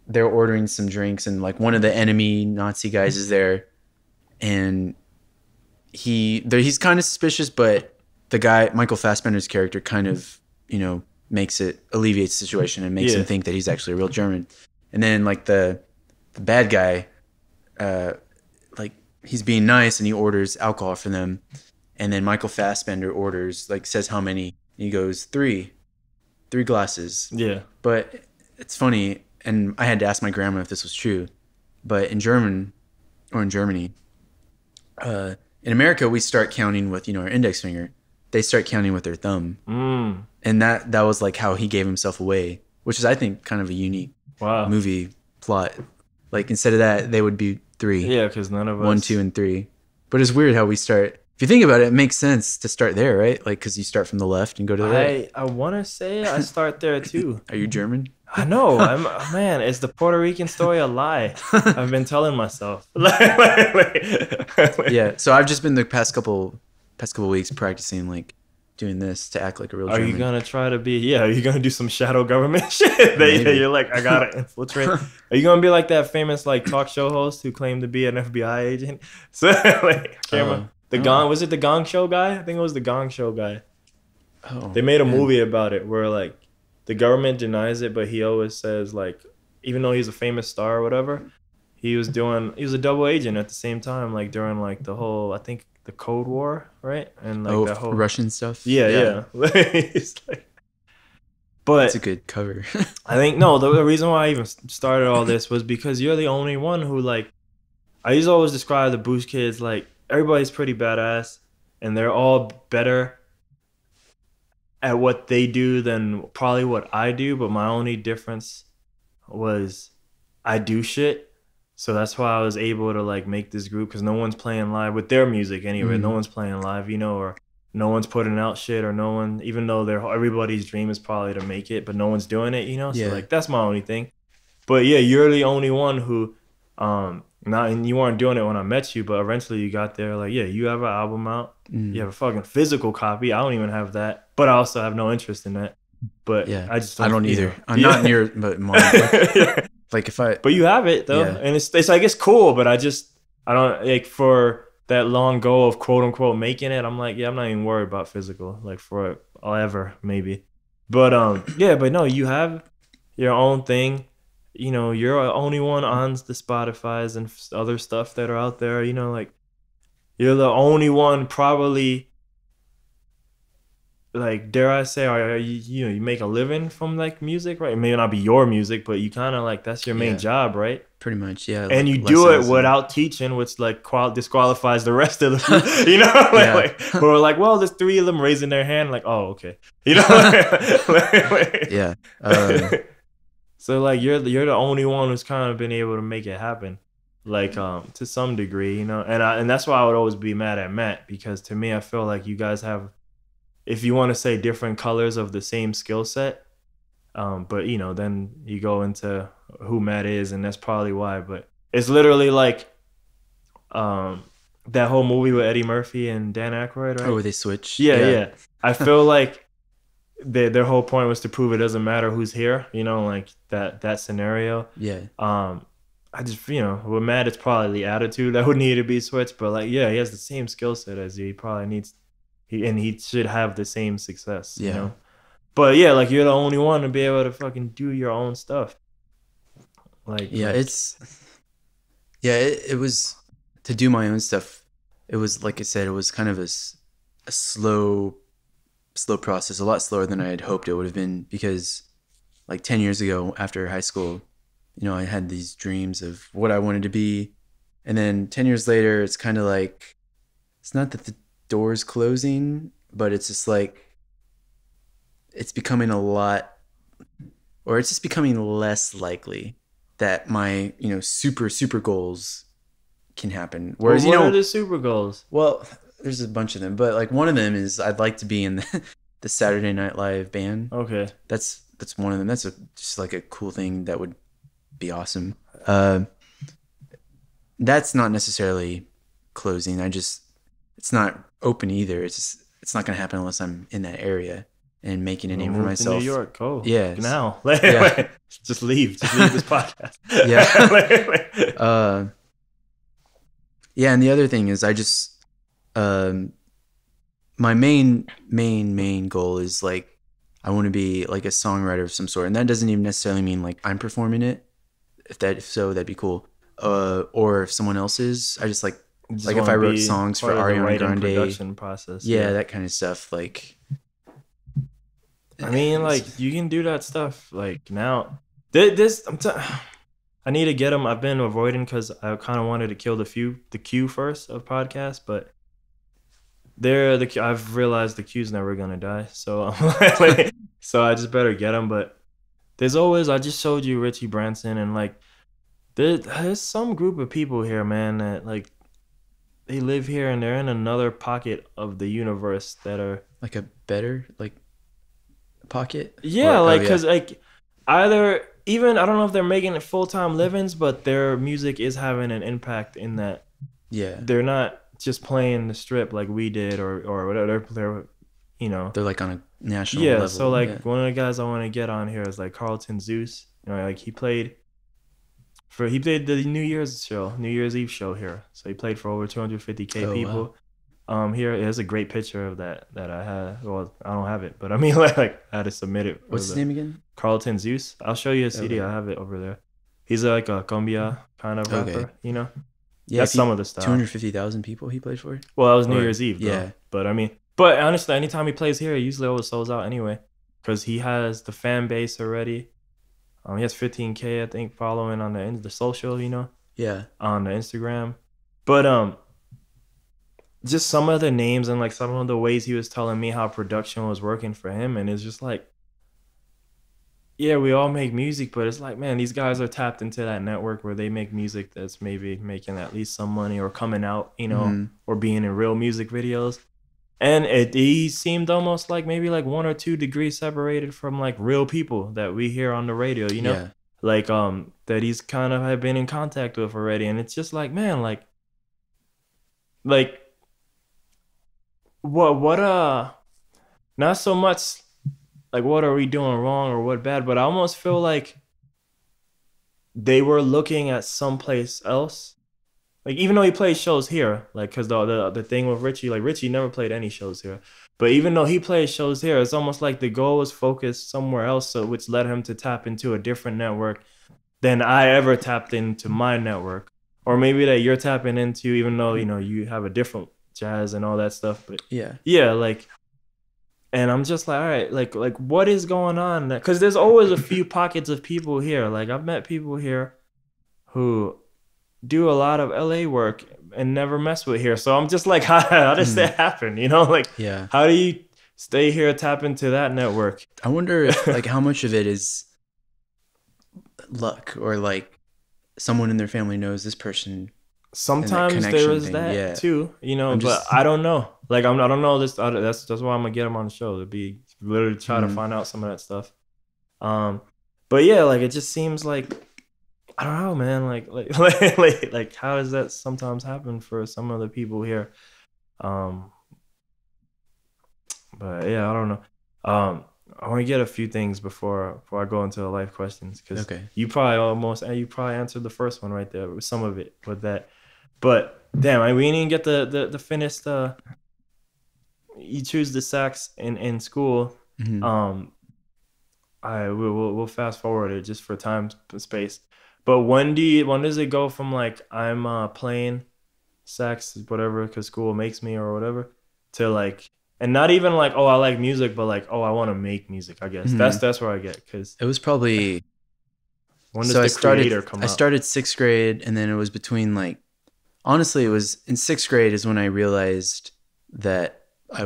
they're ordering some drinks, and like one of the enemy Nazi guys is there, and he's kind of suspicious, but the guy, Michael Fassbender's character, kind of, you know, alleviates the situation and makes him think that he's actually a real German. And then like the bad guy, like, he's being nice and he orders alcohol for them. and then Michael Fassbender orders, like, says how many. He goes, three glasses. Yeah. But it's funny, and I had to ask my grandma if this was true. But in Germany, in America, we start counting with, our index finger. They start counting with their thumb. And that was like how he gave himself away, which is, I think, kind of a unique movie plot. Like, instead of that, they would be 3. Yeah, because none of us. 1, 2, and 3. But it's weird how we start. If you think about it, it makes sense to start there, right? Like, because you start from the left and go to the right. I want to say I start there too. Are you German? I know. Man, is the Puerto Rican story a lie? I've been telling myself. Yeah. So I've just been the past couple weeks practicing, like, doing this to act like a real German. Are you gonna try to be? Yeah. Are you gonna do some shadow government shit? You're like, I gotta infiltrate. Are you gonna be like that famous like talk show host who claimed to be an FBI agent? So like, camera. Was it the Gong Show guy? I think it was the Gong Show guy. Oh. They made a movie about it where like the government denies it, but he always says like, even though he's a famous star or whatever, he was a double agent at the same time, like during like the whole, I think, the Cold War, right? And like that whole Russian stuff. Yeah. It's like, but it's a good cover. I think the reason why I even started all this was because you're the only one who, like, I used to always describe the Boosh kids like everybody's pretty badass and they're all better at what they do than probably what I do, but my only difference was I do shit. So that's why I was able to like make this group, because no one's playing live with their music anyway. No one's playing live, or no one's putting out shit, or no one, even though everybody's dream is probably to make it, but no one's doing it, So like that's my only thing. But yeah, you're the only one who and you weren't doing it when I met you, but eventually you got there. Like, yeah, you have an album out. You have a fucking physical copy. I don't even have that, but I also have no interest in that. But yeah, I don't either. I'm not near, but mine. Like but you have it though, and it's like it's cool. But I don't like for that long goal of quote unquote making it. I'm like, I'm not even worried about physical, like for ever maybe. But but no, you have your own thing. You're the only one on the Spotify's and other stuff that are out there. Like you're the only one probably. Like, dare I say, are you make a living from like music, right? It may not be your music, but you kind of like that's your main job, right? Pretty much, yeah. And you do it without teaching, which like disqualifies the rest of the, but we're like, well, there's 3 of them raising their hand, like, oh, okay, yeah. So like you're the only one who's kind of been able to make it happen, like to some degree, and that's why I would always be mad at Matt, because to me I feel like you guys have, if you want to say, different colors of the same skill set, but then you go into who Matt is, and that's probably why. But it's literally like that whole movie with Eddie Murphy and Dan Aykroyd, right? Oh, where they switch. Yeah. I feel like their whole point was to prove it doesn't matter who's here, like that scenario. Yeah. I just, with Matt, it's probably the attitude that would need to be switched. But like, yeah, he has the same skill set as you. He probably needs. He should have the same success, But yeah, like you're the only one to be able to fucking do your own stuff. Like it was to do my own stuff. It was, like I said, it was kind of a slow process, a lot slower than I had hoped it would have been, because like 10 years ago after high school, I had these dreams of what I wanted to be, and then 10 years later, it's kind of like, it's not that the doors closing, but it's just like it's becoming less likely that my super goals can happen. Whereas what are the super goals? Well, there's a bunch of them, but like one of them is I'd like to be in the Saturday Night Live band. Okay, that's one of them. That's just like a cool thing that would be awesome. That's not necessarily closing. It's not open either. It's not going to happen unless I'm in that area and making a name for myself. To New York, go. Yeah. Now. Just leave this podcast. Yeah. Yeah, and the other thing is I just my main goal is like I want to be like a songwriter of some sort, and that doesn't even necessarily mean like I'm performing it. If so, that'd be cool. Or if someone else is, I just like Just like if wanna I wrote be songs for part of the Ariana writing Grande, production process. yeah, that kind of stuff. Like, I mean, like you can do that stuff. Like now, this I need to get them. I've been avoiding because I kind of wanted to kill the queue first of podcasts, but I've realized the queue's never gonna die. So like, so I just better get them. But there's always, I just showed you Richie Branson, and like there's some group of people here, man, that like they live here and they're in another pocket of the universe that are like a better like pocket. yeah, Or, like because like either even I don't know if they're making it full-time livings, but their music is having an impact in that yeah, they're not just playing the strip like we did or whatever. They're you know they're like on a national yeah. level. So like one of the guys I want to get on here is like Carlton Zeus. You know, like he played the New Year's Eve show here. So he played for over 250K people. Wow. Here there's a great picture of that I had. Well, I don't have it, but I mean like I had to submit it. What's his name again? Carlton Zeus. I'll show you a CD. Okay. I have it over there. He's like a cumbia kind of rapper, Okay. you know? Yeah, That's some of the stuff. 250,000 people he played for. Well, that was New Or- Year's Eve, though. yeah. But I mean, but honestly, anytime he plays here, he usually always sells out anyway, because he has the fan base already. He has 15K, I think, following on the social, you know, Yeah. on the Instagram. But just some of the names and like some of the ways he was telling me how production was working for him, and it's just like, yeah, we all make music, but it's like, man, these guys are tapped into that network where they make music that's maybe making at least some money or coming out, you know, Mhm. or being in real music videos. And he seemed almost like maybe like 1 or 2 degrees separated from like real people that we hear on the radio, you know, Yeah. like that he's kind of have been in contact with already. And it's just like, man, like what not so much like what are we doing wrong or what bad, but I almost feel like they were looking at someplace else. Like even though he plays shows here, like because the thing with Richie, like Richie never played any shows here, but even though he plays shows here, it's almost like the goal was focused somewhere else, so which led him to tap into a different network than I ever tapped into my network, or maybe that you're tapping into, even though you know you have a different jazz and all that stuff. But yeah, like, and I'm just like, all right, like what is going on? Because there's always a few pockets of people here. Like I've met people here who do a lot of LA work and never mess with here. So I'm just like, how does that happen? You know, like, how do you stay here, tap into that network? I wonder if like how much of it is luck or like someone in their family knows this person. Sometimes there is that too, you know, but I don't know. Like I don't know this. That's why I'm gonna get him on the show to be literally try to find out some of that stuff. But yeah, like it just seems like I don't know, man. Like how does that sometimes happen for some of the people here? But yeah, I don't know. I want to get a few things before I go into the life questions, because you probably answered the first one right there with some of it with that. But damn, we didn't get the finished. You choose the sax in school. Mm-hmm. We'll fast forward it just for time and space. But when does it go from like I'm playing sax whatever because school makes me or whatever to like, and not even like, oh, I like music, but like, oh, I want to make music, I guess. That's where I get, because it was probably when does the creator come out? I started 6th grade, and then it was between like, honestly, it was in 6th grade is when I realized that I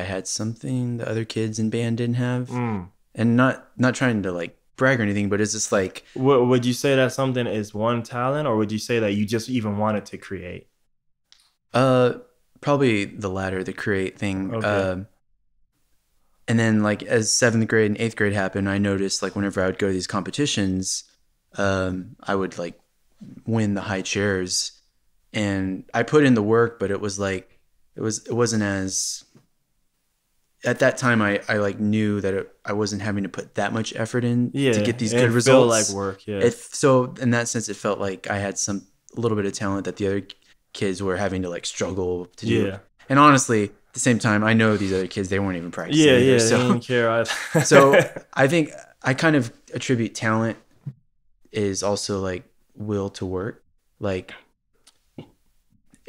had something the other kids in band didn't have. And not trying to like brag or anything, but it's just like, would you say that something is one talent, or would you say that you just even wanted to create? Probably the latter, the create thing. Okay. And then like as 7th grade and 8th grade happened, I noticed like whenever I would go to these competitions, I would like win the high chairs, and I put in the work, but it was like, it wasn't as, at that time I like knew that I wasn't having to put that much effort in to get these good results. Felt like work, So in that sense, it felt like I had a little bit of talent that the other kids were having to like struggle to do. And honestly, at the same time, I know these other kids, they weren't even practicing. So, they didn't care either. So I think I kind of attribute talent is also like will to work. Like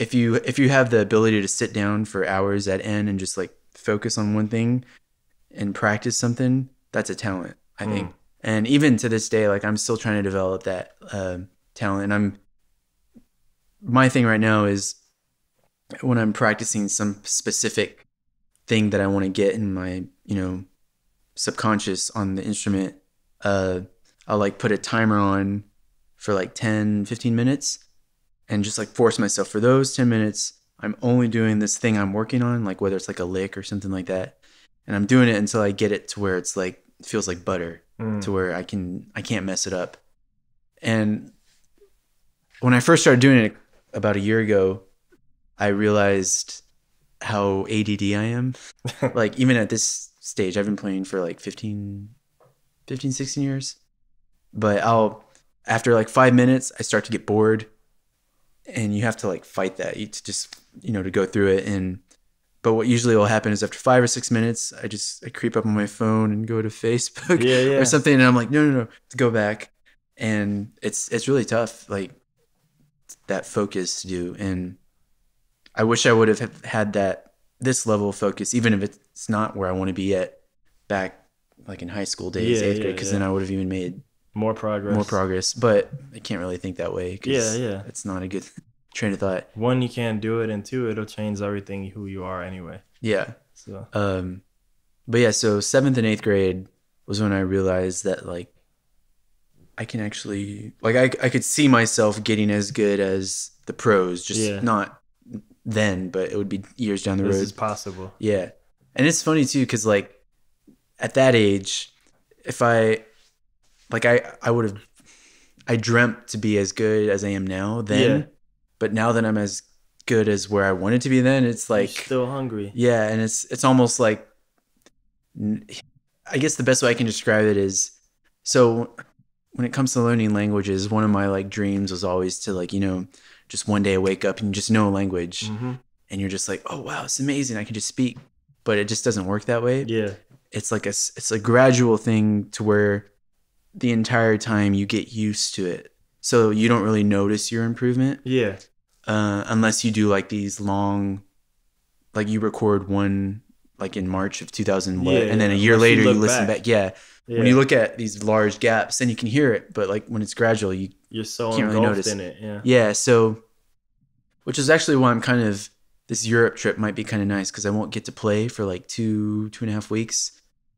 if you have the ability to sit down for hours at end and just like focus on one thing and practice something, that's a talent, I think. And even to this day, like I'm still trying to develop that talent. And my thing right now is when I'm practicing some specific thing that I want to get in my, subconscious on the instrument, I'll like put a timer on for like 10, 15 minutes and just like force myself for those 10 minutes. I'm only doing this thing I'm working on, like whether it's like a lick or something like that. And I'm doing it until I get it to where it's like, it feels like butter, to where I can't mess it up. And when I first started doing it about a year ago, I realized how ADD I am. Like even at this stage, I've been playing for like 15, 16 years. But after like 5 minutes, I start to get bored. And you have to like fight that to just, to go through it. But what usually will happen is after 5 or 6 minutes, I creep up on my phone and go to Facebook or something. And I'm like, no, to go back. And it's really tough, like that focus to do. And I wish I would have had this level of focus, even if it's not where I want to be at back like in high school days, 8th grade, because then I would have even made more progress. But I can't really think that way because yeah, it's not a good train of thought. One, you can't do it, and two, it'll change everything who you are anyway. Yeah. So but yeah, so 7th and 8th grade was when I realized that like I can actually like I could see myself getting as good as the pros, just not then, but it would be years down the road. This is possible. Yeah. And it's funny too, because like at that age, if I dreamt to be as good as I am now then, but now that I'm as good as where I wanted to be then, it's like you're still hungry. Yeah. And it's almost like, I guess the best way I can describe it is, so when it comes to learning languages, one of my like dreams was always to like, just one day I wake up and you just know a language and you're just like, oh wow, it's amazing, I can just speak. But it just doesn't work that way. Yeah. It's like it's a gradual thing to where the entire time you get used to it. So you don't really notice your improvement. Yeah. Unless you do like these long, like you record one like in March of 2000, and then a year later you listen back. Yeah. When you look at these large gaps, then you can hear it. But like when it's gradual, you're so can't really notice in it. Yeah. Yeah. So, which is actually why I'm kind of, this Europe trip might be kind of nice because I won't get to play for like 2.5 weeks.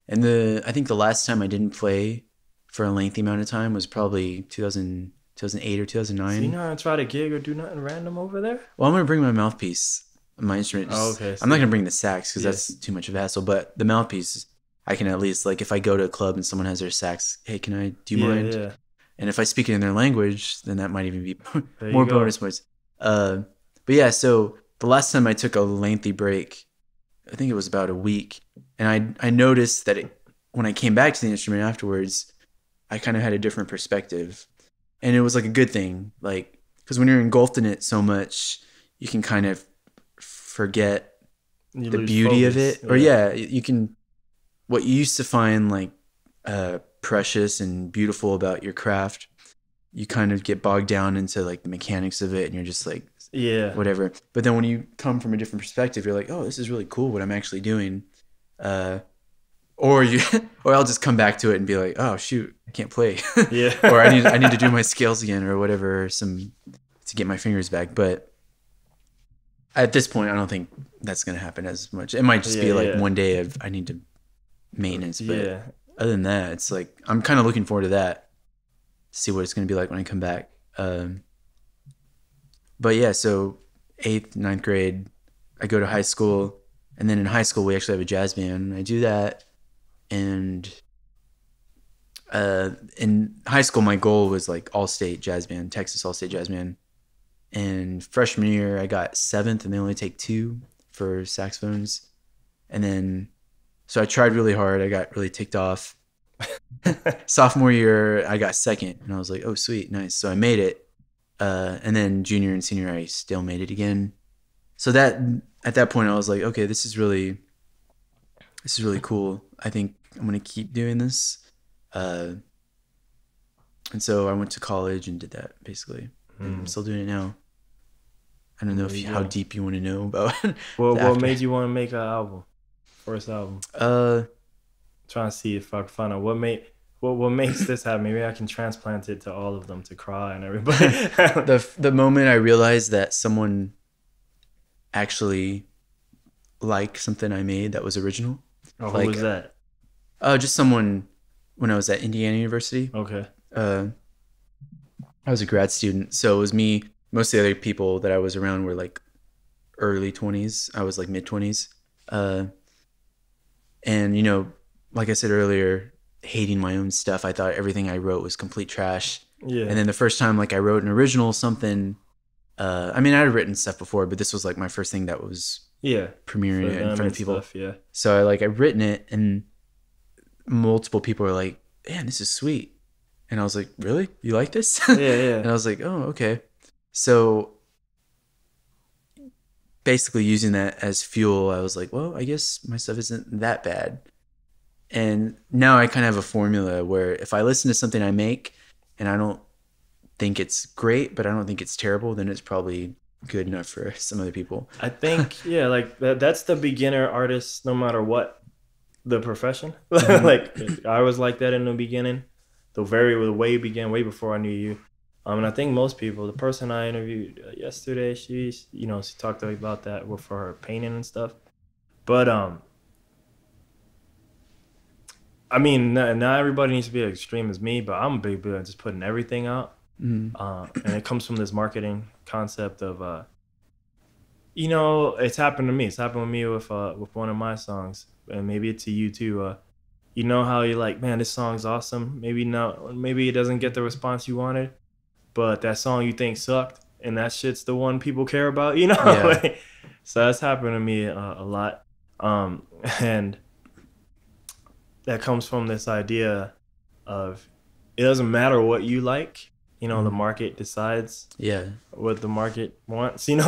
And I think the last time I didn't play for a lengthy amount of time was probably 2008 or 2009. So you're not gonna try to gig or do nothing random over there? Well, I'm gonna bring my mouthpiece, my instrument. Okay. I'm not gonna bring the sax because that's too much of a hassle. But the mouthpiece, I can at least, like if I go to a club and someone has their sax, hey, do you mind? Yeah. And if I speak it in their language, then that might even be more bonus points. But yeah, so the last time I took a lengthy break, I think it was about a week, and I noticed that when I came back to the instrument afterwards, I kind of had a different perspective, and it was like a good thing, like because when you're engulfed in it so much, you can kind of forget the beauty of it, or you can, what you used to find like precious and beautiful about your craft, you kind of get bogged down into like the mechanics of it, and you're just like, whatever. But then when you come from a different perspective, you're like, oh, this is really cool what I'm actually doing. Or I'll just come back to it and be like, oh shoot, I can't play. Or I need to do my scales again or whatever, to get my fingers back. But at this point, I don't think that's gonna happen as much. It might just be like one day of I need to maintenance. But other than that, it's like I'm kind of looking forward to that. See what it's gonna be like when I come back. But yeah, so 8th, 9th grade, I go to high school, and then in high school we actually have a jazz band. I do that, and in high school my goal was like all-state jazz band, Texas all-state jazz band. And freshman year I got 7th, and they only take 2 for saxophones. And then so I tried really hard. I got really ticked off. Sophomore year I got 2nd, and I was like, oh sweet, nice. So I made it. And then junior and senior, I still made it again. So that at that point, I was like, okay, this is really cool. I think I'm gonna keep doing this. And so I went to college and did that basically. I'm still doing it now. I don't know how deep you want to know about. What made you want to make an album? First album. Trying to see if I can find out what makes this happen. Maybe I can transplant it to all of them to cry and everybody. The moment I realized that someone actually liked something I made that was original. Oh, who was that? Just someone when I was at Indiana University. Okay. I was a grad student, so it was me. Most of the other people that I was around were like early 20s. I was like mid 20s. And, you know, like I said earlier, hating my own stuff. I thought everything I wrote was complete trash. Yeah. And then the first time like I wrote an original something, I mean, I had written stuff before, but this was like my first thing that was premiering it in front of people. Stuff, yeah. So I've written it, and multiple people were like, man, this is sweet. And I was like, really? You like this? Yeah. And I was like, oh, okay. So basically using that as fuel, I was like, well, I guess my stuff isn't that bad. And now I kind of have a formula where if I listen to something I make and I don't think it's great, but I don't think it's terrible, then it's probably good enough for some other people. I think, like that's the beginner artist, no matter what the profession. Mm-hmm. Like I was like that in the beginning. The way way before I knew you. And I think most people, the person I interviewed yesterday, she talked about that for her painting and stuff. But I mean, not everybody needs to be as extreme as me, but I'm a big believer in just putting everything out. Mm-hmm. And it comes from this marketing concept of, it's happened to me. It's happened with me with one of my songs, and maybe it's to you too. You know how you're like, man, this song's awesome. Maybe it doesn't get the response you wanted, but that song you think sucked, and that shit's the one people care about, you know? Yeah. So that's happened to me a lot. And that comes from this idea of it doesn't matter what you like, the market decides what the market wants, so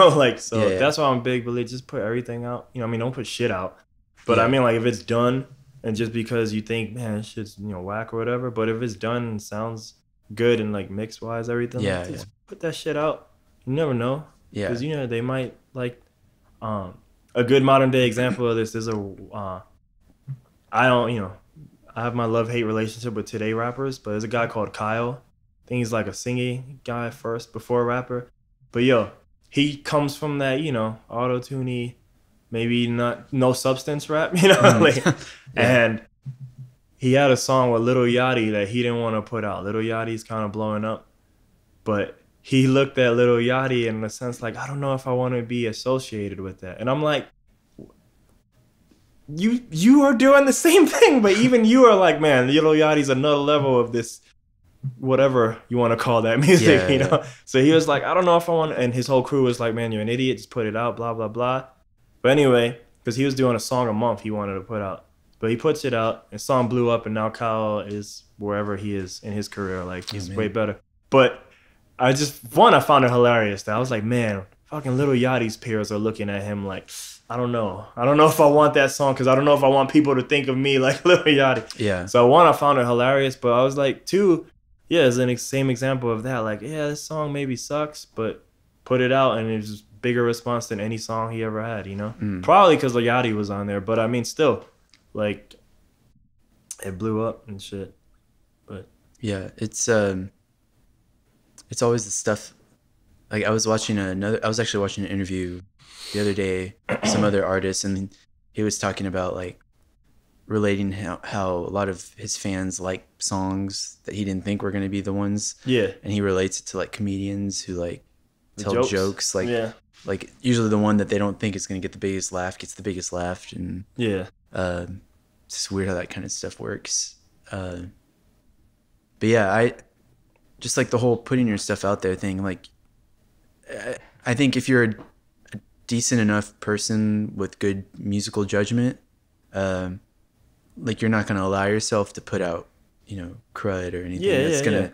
that's why I'm a big believer, just put everything out. Don't put shit out. But I mean, like, if it's done, and just because you think, man, this shit's, whack or whatever, but if it's done and sounds good and like mix wise, everything, just put that shit out. You never know. Yeah. Because, they might like, a good modern day example of this is I have my love-hate relationship with today rappers, but there's a guy called Kyle. I think he's like a singing guy first before a rapper. But he comes from that, auto-tune-y, maybe no substance rap, and he had a song with Lil Yachty that he didn't want to put out. Lil Yachty's kind of blowing up, but he looked at Lil Yachty in a sense like, I don't know if I want to be associated with that. And I'm like, you are doing the same thing, but even you are like, man, Lil Yachty's another level of this, whatever you want to call that music, Yeah. So he was like, I don't know if I want, and his whole crew was like, man, you're an idiot, just put it out, blah, blah, blah. But anyway, because he was doing a song a month he wanted to put out. But he puts it out, and the song blew up, and now Kyle is wherever he is in his career. Like, he's way better. But I found it hilarious. That I was like, man, fucking Lil Yachty's peers are looking at him like, I don't know. I don't know if I want that song, because I don't know if I want people to think of me like Lil Yachty. Yeah. So I found it hilarious, but I was like, two, it's an same example of that. Like, this song maybe sucks, but put it out, and it's just bigger response than any song he ever had, Probably because Lil Yachty was on there, but I mean, still, like, it blew up and shit. But yeah, it's always the stuff. Like, I was actually watching an interview the other day, some other artist, and he was talking about like relating how a lot of his fans like songs that he didn't think were going to be the ones. Yeah, and he relates it to like comedians who like tell jokes like. Yeah. Like, usually the one that they don't think is going to get the biggest laugh gets the biggest laugh. And it's just weird how that kind of stuff works. But yeah, I just like the whole putting your stuff out there thing. Like, I think if you're a decent enough person with good musical judgment, like, you're not going to allow yourself to put out, crud or anything that's going to,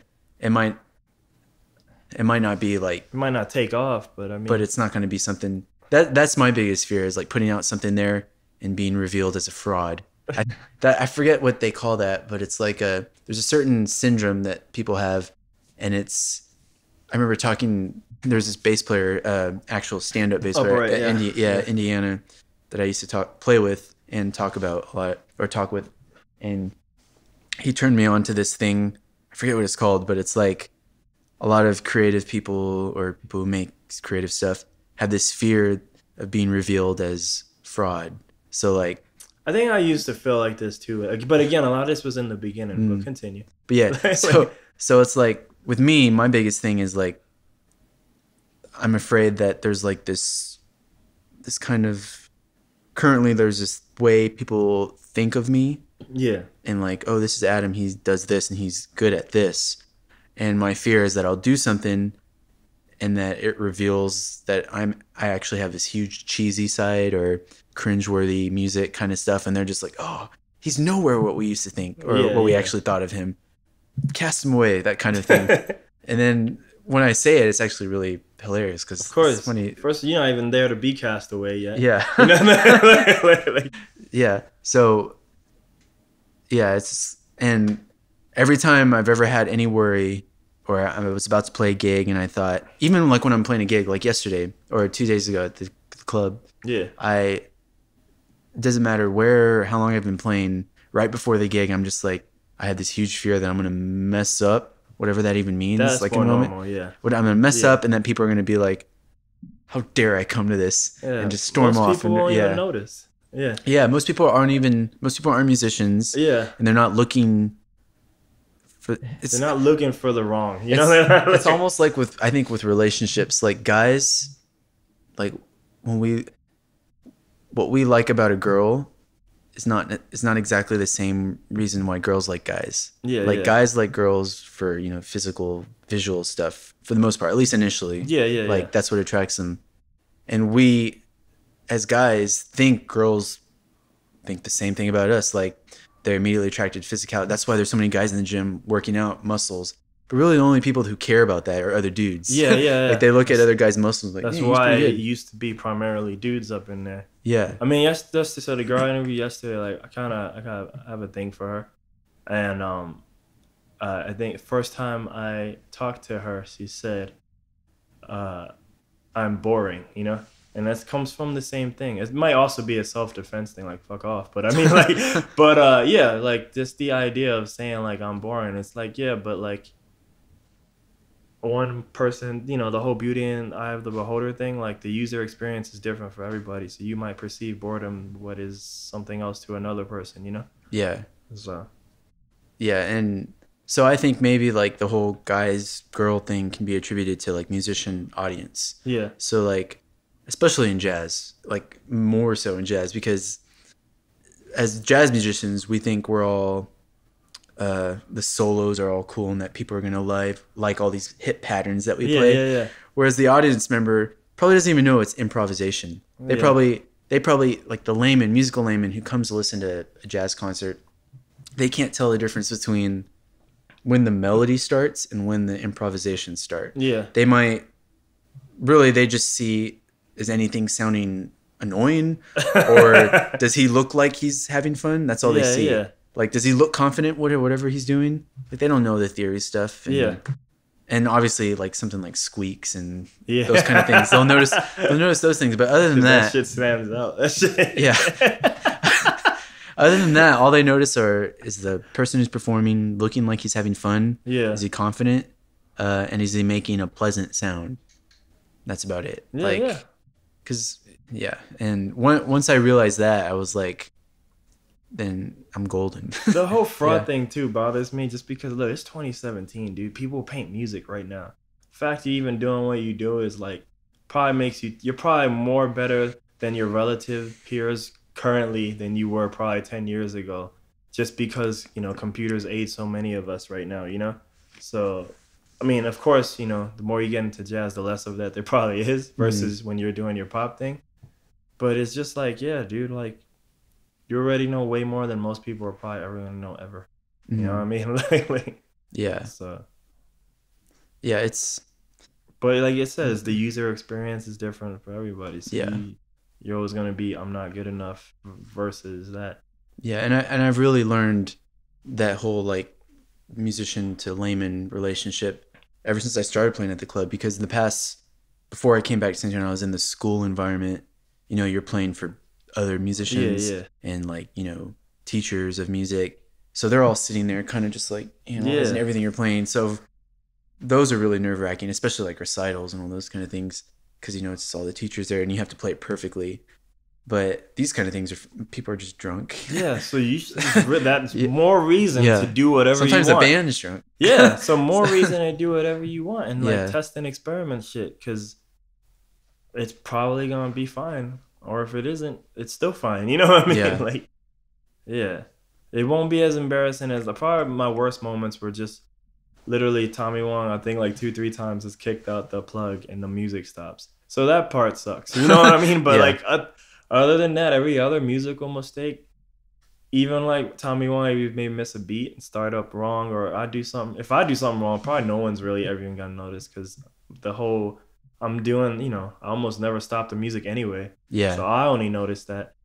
it might not be like... It might not take off, but I mean... But it's not going to be something... That's my biggest fear, is like putting out something there and being revealed as a fraud. I forget what they call that, but it's like there's a certain syndrome that people have, and it's... I remember talking there's this bass player, actual stand-up bass Oh, player, right, yeah. Indiana, that I used to play with and talk about a lot, or talk with, and he turned me on to this thing. I forget what it's called, but it's like a lot of creative people or people who make creative stuff have this fear of being revealed as fraud. So like, I think I used to feel like this too, but again, a lot of this was in the beginning. But continue. But yeah, so it's like with me, my biggest thing is like, I'm afraid that there's like this kind of, currently there's this way people think of me. Yeah. And like, oh, this is Adam, he does this and he's good at this. And my fear is that I'll do something and that it reveals that I actually have this huge cheesy side or cringeworthy music kind of stuff, and they're just like, oh, he's nowhere what we used to think or what we actually thought of him. Cast him away, that kind of thing. And then when I say it, it's actually really hilarious because, of course, it's funny. First, you're not even there to be cast away yet. Yeah. You know? Like, yeah. So, yeah, it's, and every time I've ever had any worry, or I was about to play a gig and I thought, even like when I'm playing a gig, like yesterday or 2 days ago at the club, it doesn't matter where, how long I've been playing, right before the gig, I'm just like, I had this huge fear that I'm going to mess up, whatever that even means. That's like more a moment. normal, yeah. I'm going to mess up, and then people are going to be like, how dare I come to this and just storm off. Most people won't even notice. Yeah. Yeah, most people aren't musicians. Yeah. And they're not looking for, they're not looking for the wrong. You know, it's almost like I think with relationships, like guys, like what we like about a girl is not exactly the same reason why girls like guys. Yeah. Like guys like girls for, you know, physical, visual stuff for the most part, at least initially. Yeah. Like that's what attracts them. And we, as guys, think girls think the same thing about us. Like they're immediately attracted to physicality. That's why there's so many guys in the gym working out muscles. But really the only people who care about that are other dudes. Yeah. Like they look at other guys' muscles like, that's hey, why it used to be primarily dudes up in there. Yeah. I mean, so the girl I interviewed yesterday, like I kind of have a thing for her. And I think the first time I talked to her, she said, I'm boring, you know? And that comes from the same thing. It might also be a self-defense thing, like fuck off. But I mean, like, yeah, like just the idea of saying like I'm boring. It's like, yeah, but like one person, you know, the whole beauty and eye of the beholder thing, like the user experience is different for everybody. So you might perceive boredom what is something else to another person, you know? Yeah. So. Yeah, and so I think maybe like the whole guys girl thing can be attributed to like musician audience. Yeah. So like, especially in jazz, like more so in jazz, because as jazz musicians, we think we're all, the solos are all cool and that people are going to like all these hit patterns that we play. Yeah. Whereas the audience member probably doesn't even know it's improvisation. They probably like the musical layman who comes to listen to a jazz concert, they can't tell the difference between when the melody starts and when the improvisation start. Yeah. They just see, is anything sounding annoying, or does he look like he's having fun? That's all they see. Yeah. Like, does he look confident whatever he's doing? Like, they don't know the theory stuff. And obviously, like something like squeaks and those kind of things. They'll notice those things. But other than that shit stands out. That shit. Yeah. Other than that, all they notice is the person who's performing looking like he's having fun. Yeah. Is he confident? And is he making a pleasant sound? That's about it. And once I realized that, I was like, then I'm golden. The whole fraud thing too bothers me, just because look, it's 2017, dude. People paint music right now. The fact you're even doing what you do is like probably makes you're probably more better than your relative peers currently than you were probably 10 years ago, just because, you know, computers aid so many of us right now, you know? So I mean, of course, you know, the more you get into jazz, the less of that there probably is versus when you're doing your pop thing. But it's just like, yeah, dude, like, you already know way more than most people are probably ever going to know ever. You know what I mean? like, yeah. So. Yeah, it's... But like it says, the user experience is different for everybody. So you're always going to be, I'm not good enough versus that. Yeah, and I've really learned that whole, like, musician to layman relationship ever since I started playing at the club, because in the past before I came back to San Antonio, I was in the school environment. You know, you're playing for other musicians and like, you know, teachers of music. So they're all sitting there kind of just like analyzing everything you're playing. So those are really nerve-wracking, especially like recitals and all those kind of things, because, you know, it's all the teachers there and you have to play it perfectly. But these kind of things people are just drunk. Yeah, so that's more reason to do whatever Sometimes you want. Sometimes the band is drunk. Yeah, so more reason to do whatever you want and like test and experiment shit, because it's probably gonna be fine. Or if it isn't, it's still fine. You know what I mean? Yeah. Like, yeah, it won't be as embarrassing as probably my worst moments were just literally Tommy Wong. I think like 2-3 times has kicked out the plug and the music stops. So that part sucks. You know what I mean? But like. Other than that, every other musical mistake, even like Tommy Wong maybe miss a beat and start up wrong, or I do something. If I do something wrong, probably no one's really ever even gonna notice, because the whole I'm doing, you know, I almost never stop the music anyway. Yeah. So I only notice that.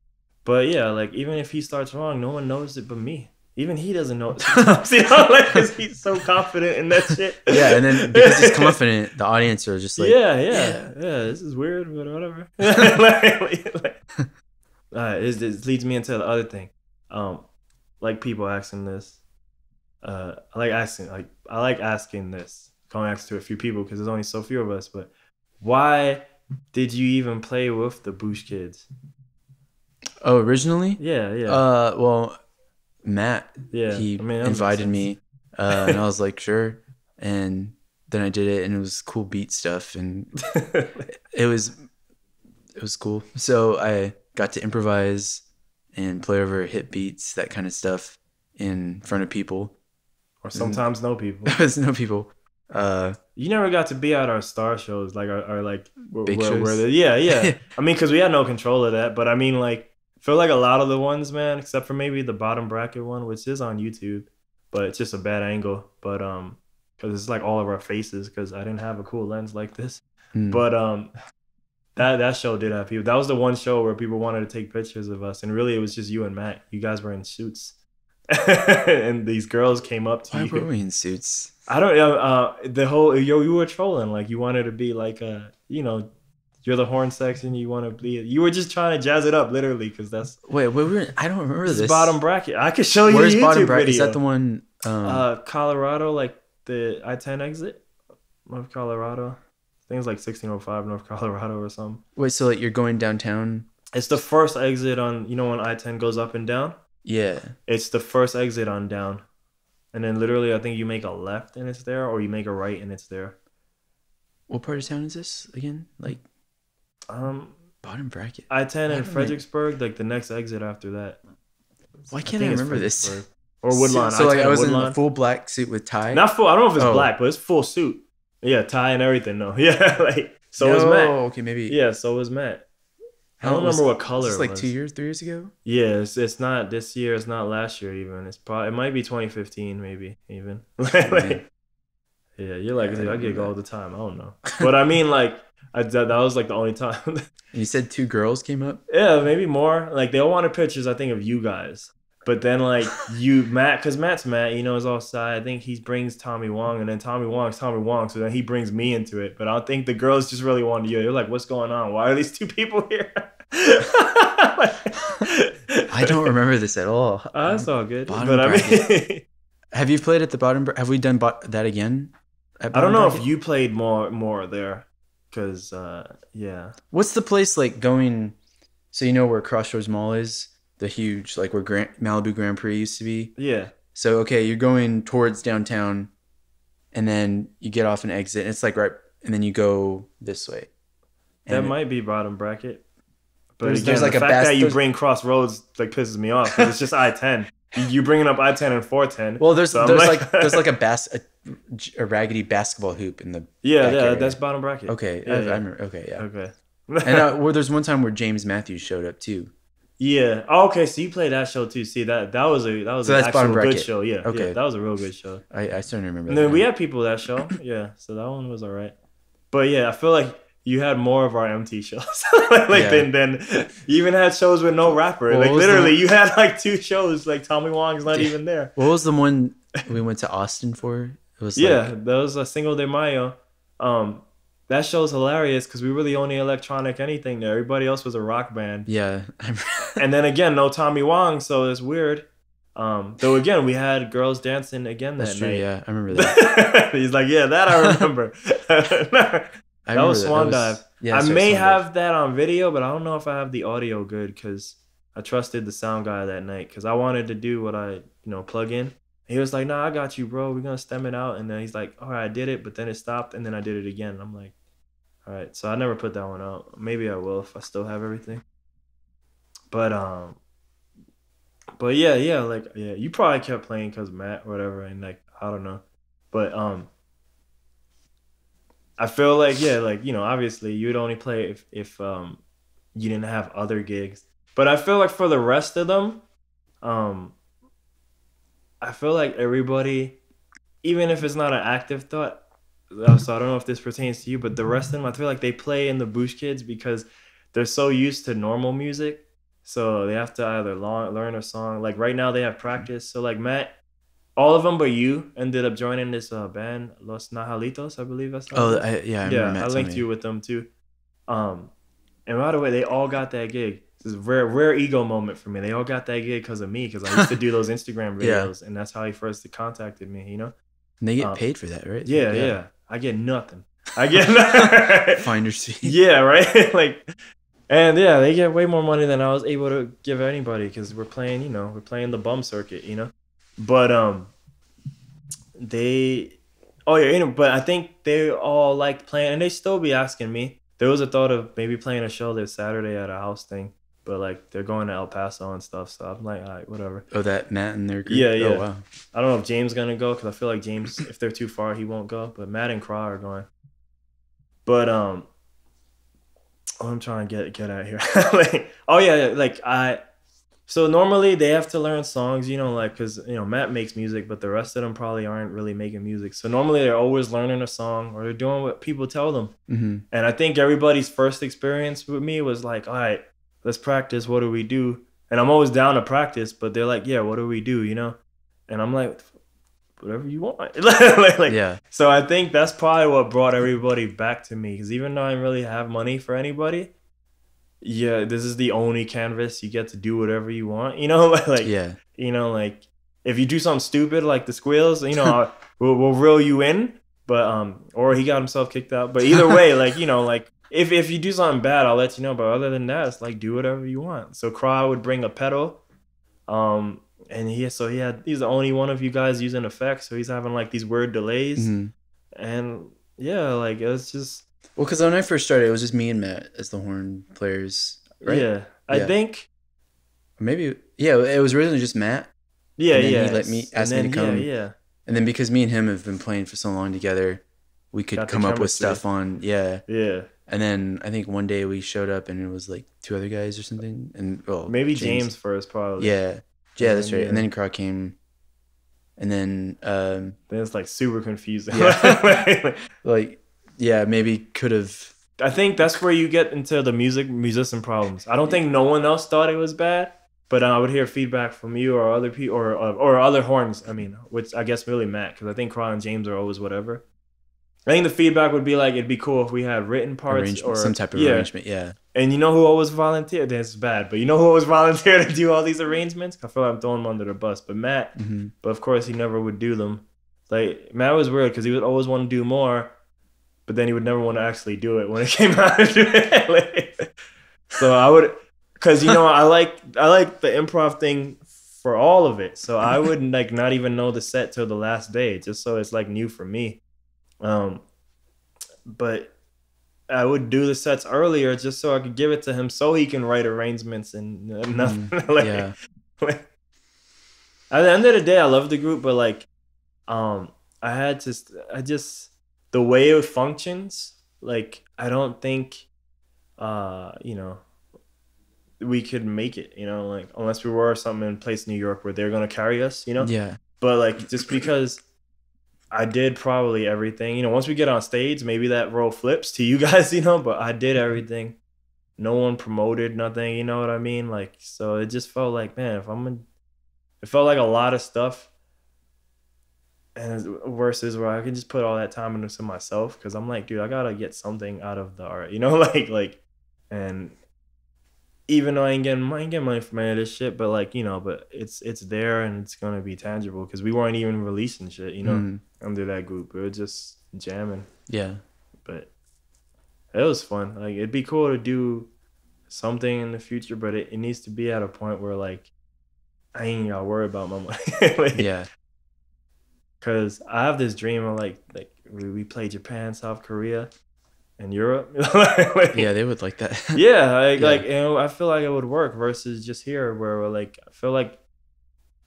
But yeah, like even if he starts wrong, no one knows it but me. Even he doesn't know it. You know, like, because he's so confident in that shit. Yeah, and then because he's confident, the audience are just like, yeah, this is weird, but whatever. It leads me into the other thing. Like people asking this. I like asking this. Going ask to a few people because there's only so few of us. But why did you even play with the Boosh Kids? Oh, originally? Yeah. Well, Matt, he invited me, and I was like, sure. And then I did it, and it was cool beat stuff, and it was cool. So I got to improvise and play over hit beats, that kind of stuff, in front of people, or sometimes no people. No people. You never got to be at our star shows, like our like big shows. Yeah. I mean, because we had no control of that, but I mean, like. I feel like a lot of the ones, man, except for maybe the bottom bracket one, which is on YouTube, but it's just a bad angle. But because it's like all of our faces, because I didn't have a cool lens like this. But that show did have people. That was the one show where people wanted to take pictures of us, and really it was just you and Matt. You guys were in suits, and these girls came up to you. Why were we in suits? I don't know. The whole you were trolling, like you wanted to be like you know. You're the horn section. You want to be. You were just trying to jazz it up, literally, because that's. Wait, I don't remember this. Bottom bracket. I could show you. Where's the YouTube bottom bracket? video. Is that the one? Colorado, like the I-10 exit, North Colorado. I think it's like 1605 North Colorado or something. Wait, so like you're going downtown? It's the first exit on. You know when I-10 goes up and down. Yeah. It's the first exit on down, and then literally I think you make a left and it's there, or you make a right and it's there. What part of town is this again? Like. Bottom bracket. I-10 in Fredericksburg, like the next exit after that. Why can't I remember this? Or Woodlawn. So like I was in a full black suit with tie. Not full. I don't know if it's black, but it's full suit. Yeah, tie and everything. No, yeah, like so was Matt. Oh, okay, maybe. Yeah, so was Matt. I don't remember what color. It's like 2 years, 3 years ago. Yeah, it's not this year. It's not last year even. It might be 2015, maybe even. Yeah, you're like I get all the time. I don't know, but I mean like. That was like the only time. And you said 2 girls came up? Yeah, maybe more. Like they all wanted pictures, I think, of you guys. But then like Matt, because Matt's Matt, you know, is all side. I think he brings Tommy Wong, and then Tommy Wong's Tommy Wong. So then he brings me into it. But I don't think the girls just really wanted you. They're like, what's going on? Why are these 2 people here? I don't remember this at all. That's all good. Bottom but bracket. I mean, have you played at the bottom? Have we done that again? I don't know if you played more there. Because, yeah. What's the place like going? So you know where Crossroads Mall is? The huge, like where Malibu Grand Prix used to be? Yeah. So, okay, you're going towards downtown, and then you get off an exit, and it's like right, and then you go this way. That might be bottom bracket. But there's again, like the fact that you bring Crossroads like pisses me off. It's just I-10. You bringing up I-10 and 410. Well, there's like a raggedy basketball hoop in the that's bottom bracket. Okay, I remember. Okay, yeah. Okay. And there's one time where James Matthews showed up too. Yeah. Oh, okay. So you played that show too. See that was an actual good show. Yeah. Okay. Yeah, that was a real good show. I certainly remember. And then we had people that show. Yeah. So that one was all right. But yeah, I feel like you had more of our MT shows. Then you even had shows with no rapper. Well, like literally, you had like 2 shows. Like Tommy Wong's not even there. What was the one we went to Austin for? It was that was a Single de Mayo. that show's hilarious because we were the only electronic anything there. Everybody else was a rock band. Yeah. And then again, no Tommy Wong, so it's weird. Though again, we had girls dancing again that That's true. night. Yeah, I remember that. He's like, yeah, that I remember. That was Swan Dive. Yeah, I may Swan Dive. have that on video, but I don't know if I have the audio good because I trusted the sound guy that night because I wanted to do what I, plug in. He was like, nah, I got you, bro. We're going to stem it out. And then he's like, all right, I did it, but then it stopped, and then I did it again. And I'm like, all right. So I never put that one out. Maybe I will if I still have everything. But yeah, you probably kept playing because Matt or whatever, and like, I don't know. But I feel like, obviously you'd only play if you didn't have other gigs. But I feel like for the rest of them, I feel like everybody, even if it's not an active thought, so I don't know if this pertains to you, but the rest of them, I feel like they play in the Boosh Kids because they're so used to normal music. So they have to either learn a song. Like right now they have practice. So like Matt, all of them but you ended up joining this band, Los Najalitos, I believe that's how Oh, it is. I remember Matt I linked you with them too. And by the way, they all got that gig. This is a rare ego moment for me. They all got that gig because of me, because I used to do those Instagram videos, and that's how he first contacted me, And they get paid for that, right? Yeah. I get nothing. I get finder's fee. Yeah, right? And yeah, they get way more money than I was able to give anybody because we're playing the bum circuit, But but I think they all liked playing, and they still be asking me. There was a thought of maybe playing a show this Saturday at a house thing, but like they're going to El Paso and stuff, so I'm like, all right, whatever. Oh, that Matt and their group? Yeah. Oh, wow. I don't know if James gonna go because I feel like James, if they're too far, he won't go. But Matt and Craw are going. But I'm trying to get at here. So normally they have to learn songs, because Matt makes music, but the rest of them probably aren't really making music. So normally they're always learning a song or they're doing what people tell them. Mm-hmm. And I think everybody's first experience with me was like, all right, let's practice. What do we do? And I'm always down to practice, but they're like, yeah, what do we do? And I'm like, whatever you want. Yeah. So I think that's probably what brought everybody back to me, because even though I didn't really have money for anybody, yeah, this is the only canvas you get to do whatever you want. If you do something stupid like the squeals, we'll reel you in. But or he got himself kicked out. But either way, if you do something bad, I'll let you know. But other than that, it's like do whatever you want. So Craw would bring a pedal, and he's the only one of you guys using effects, so he's having like these weird delays, Mm-hmm. and yeah, it was just. Well, because when I first started, it was just me and Matt as the horn players, right? Yeah, I think. Maybe, yeah, it was originally just Matt. Yeah, and then yeah. He asked me to come. Yeah. And then because me and him have been playing for so long together, we could Got the come up with chemistry. stuff on, yeah. Yeah. And then I think one day we showed up and it was like two other guys or something. And Maybe James first, probably. Yeah. Yeah, that's right. Yeah. And then Craw came. And then then it's like super confusing. Yeah. Maybe could have. I think that's where you get into the musician problems. I don't think no one else thought it was bad, but I would hear feedback from you or other people or other horns. I mean, which I guess really Matt, because I think Craw and James are always whatever. I think the feedback would be like it'd be cool if we had written parts or some type of arrangement. Yeah. And you know who always volunteered? This is bad, but you know who always volunteered to do all these arrangements? I feel like I'm throwing him under the bus, but Matt. Mm-hmm. But of course, he never would do them. Like Matt was weird because he would always want to do more, but then he would never want to actually do it when it came out to it. So I would, because I like the improv thing for all of it. So I would like not even know the set till the last day, just so it's like new for me. But I would do the sets earlier just so I could give it to him so he can write arrangements and nothing. Yeah. At the end of the day, I love the group, but the way it functions, like I don't think, we could make it, unless we were something in place in New York where they're gonna carry us, Yeah. But like just because I did probably everything, once we get on stage, maybe that role flips to you guys, but I did everything. No one promoted nothing, you know what I mean? Like, so it just felt like, man, it felt like a lot of stuff And versus where I can just put all that time into myself, because I'm like, dude, I gotta get something out of the art, you know, like, and even though I ain't getting money from any of this shit, but like, you know, but it's there and it's gonna be tangible, because we weren't even releasing shit, you know, under that group. We were just jamming. Yeah. But it was fun. Like, it'd be cool to do something in the future, but it needs to be at a point where like I ain't gotta worry about my money. Like, Yeah. Cause I have this dream of like we play Japan, South Korea, and Europe. Like, Yeah, they would like that. yeah, like you know, I feel like it would work versus just here where we're like, I feel like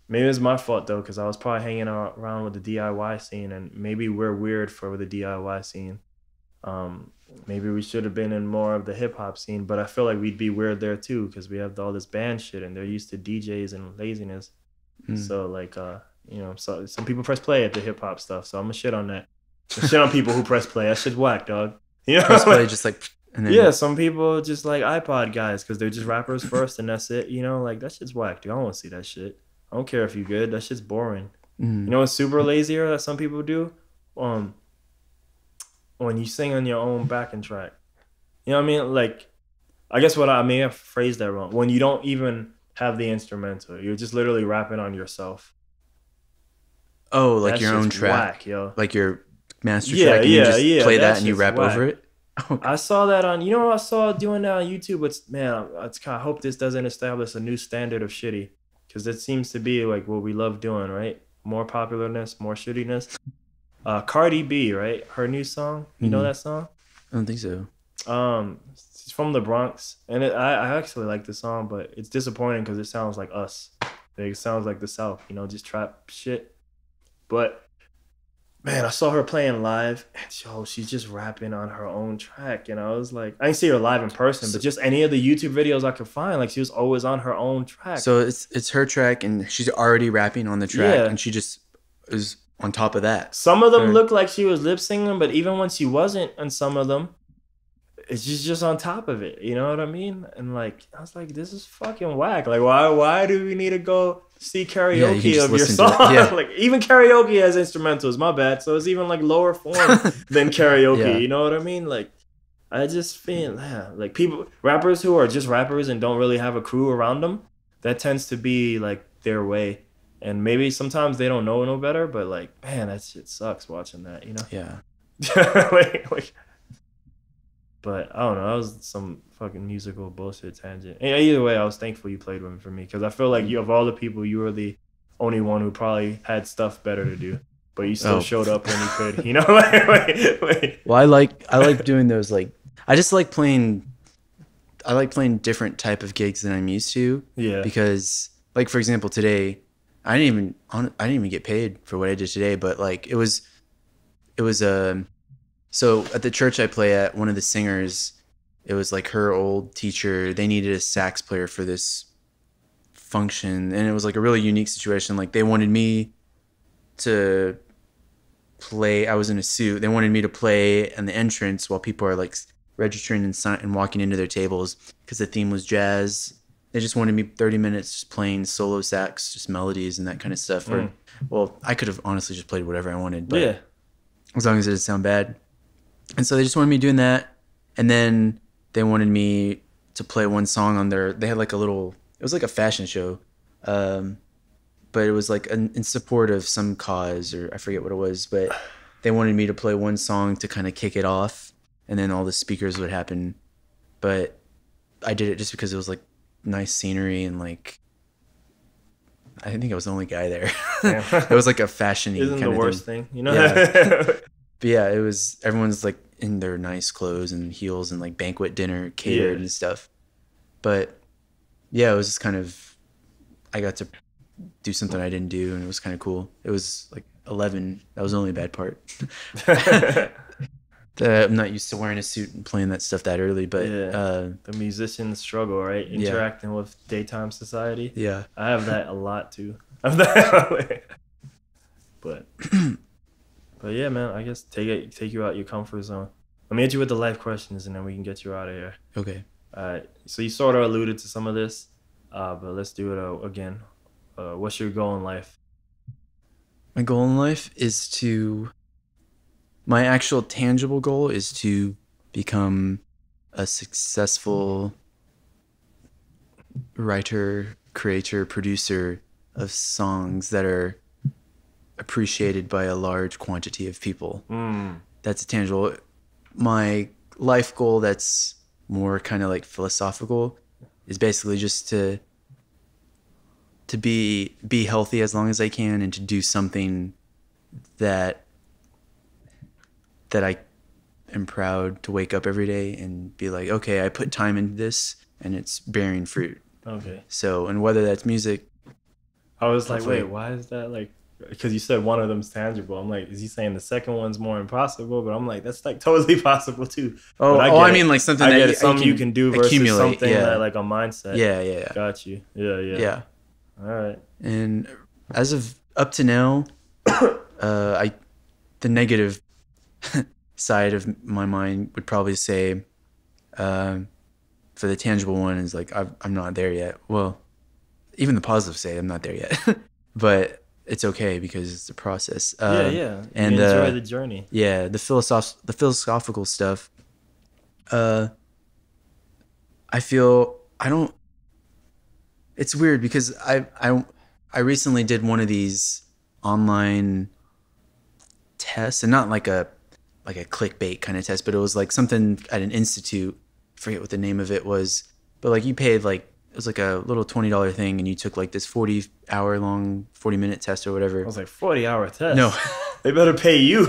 maybe it's my fault though, because I was probably hanging around with the DIY scene, and maybe we're weird for the DIY scene. Maybe we should have been in more of the hip hop scene, but I feel like we'd be weird there too, because we have all this band shit and they're used to DJs and laziness. So like you know, so some people press play at the hip hop stuff, so I'm gonna shit on that. Shit on people who press play. That shit's whack, dog. You know, Press play just like, and then, yeah, some people just like iPod guys because they're just rappers first and that's it. You know, like that shit's whack, dude. I don't want to see that shit. I don't care if you good. That shit's boring. You know what's super lazier that some people do? When you sing on your own backing track. You know what I mean? Like, I guess what I may have phrased that wrong. When you don't even have the instrumental, you're just literally rapping on yourself. Oh, like That your own shit's track, whack, yo. like your master track, and you just play that and you shit's rap whack. over it. Oh, I saw that on, you know what I saw doing that on YouTube? It's, man, I hope this doesn't establish a new standard of shitty, because it seems to be like what we love doing, right? More popularness, more shittiness. Cardi B, right? Her new song. You know that song? I don't think so. It's from the Bronx, and I actually like the song, but it's disappointing because it sounds like us. It sounds like the South, you know, just trap shit. But man, I saw her playing live, and she's just rapping on her own track, and I was like, I didn't see her live in person, but just any of the YouTube videos I could find, like she was always on her own track. So it's her track, and she's already rapping on the track, and she just is on top of that. Some of them looked like she was lip singing, but even when she wasn't on some of them, it's just on top of it. You know what I mean? And like, I was like, this is fucking whack. Like, why do we need to go see karaoke of your song? Yeah. Like, even karaoke has instrumentals. My bad. So it's even like lower form than karaoke. Yeah. You know what I mean? Like, I just feel like rappers who are just rappers and don't really have a crew around them, that tends to be like their way. And maybe sometimes they don't know no better, but like, man, that shit sucks watching that, you know? Yeah. like, but I don't know. That was some fucking musical bullshit tangent. And either way, I was thankful you played one for me, because I feel like of all the people, you were the only one who probably had stuff better to do, but you still showed up when you could. You know, Well, I like doing those. Like, I just like playing. I like playing different type of gigs than I'm used to. Yeah. Because, like, for example, today, I didn't even get paid for what I did today, but like it was so at the church I play at, one of the singers, it was like her old teacher, they needed a sax player for this function, and it was like a really unique situation. Like, they wanted me to play, I was in a suit, they wanted me to play in the entrance while people are like registering and walking into their tables, because the theme was jazz. They just wanted me 30 minutes just playing solo sax, just melodies and that kind of stuff. Or, well, I could have honestly just played whatever I wanted, but as long as it didn't sound bad. And so they just wanted me doing that. And then they wanted me to play one song on they had like it was like a fashion show. But it was like in support of some cause, or I forget what it was, but they wanted me to play one song to kind of kick it off, and then all the speakers would happen. But I did it just because it was like nice scenery, and like I think I was the only guy there. It was like a fashion-y Isn't kind the of worst thing. You know? Yeah. But yeah, it was, everyone's like in their nice clothes and heels and like banquet dinner catered and stuff. But yeah, it was just kind of, I got to do something I didn't do, and it was kind of cool. It was like 11. That was the only bad part. I'm not used to wearing a suit and playing that stuff that early, but the musician's struggle, right? Interacting with daytime society. Yeah, I have that a lot too. But yeah, man, I guess take you out your comfort zone. Let me hit you with the life questions, and then we can get you out of here. Okay. All right. So you sort of alluded to some of this, but let's do it again. What's your goal in life? My goal in life is to, my actual tangible goal is to become a successful writer, creator, producer of songs that are appreciated by a large quantity of people. That's a tangible. My life goal that's more kind of like philosophical is basically just to be healthy as long as I can, and to do something that I am proud to wake up every day and be like, okay, I put time into this and it's bearing fruit. Okay. So, and whether that's music, I was like, hopefully- wait, why is that like? Because you said one of them's tangible. I'm like, is he saying the second one's more impossible? But I'm like, that's like totally possible too. Oh, But I get mean it. like something I that get it. Something you can do versus accumulate, something yeah. that like a mindset. Yeah. Got you. Yeah. All right. And as of up to now, the negative side of my mind would probably say, for the tangible one is like, I'm not there yet. Well, even the positive say I'm not there yet, but it's okay because it's a process. Yeah. And You enjoy the journey. yeah, the philosophical stuff. I feel I don't. It's weird because I recently did one of these online tests, and not like a clickbait kind of test, but it was like something at an institute. I forget what the name of it was, but like you paid like, it was like a little $20 thing, and you took like this 40-hour long, 40-minute test or whatever. I was like 40-hour test. No. They better pay you.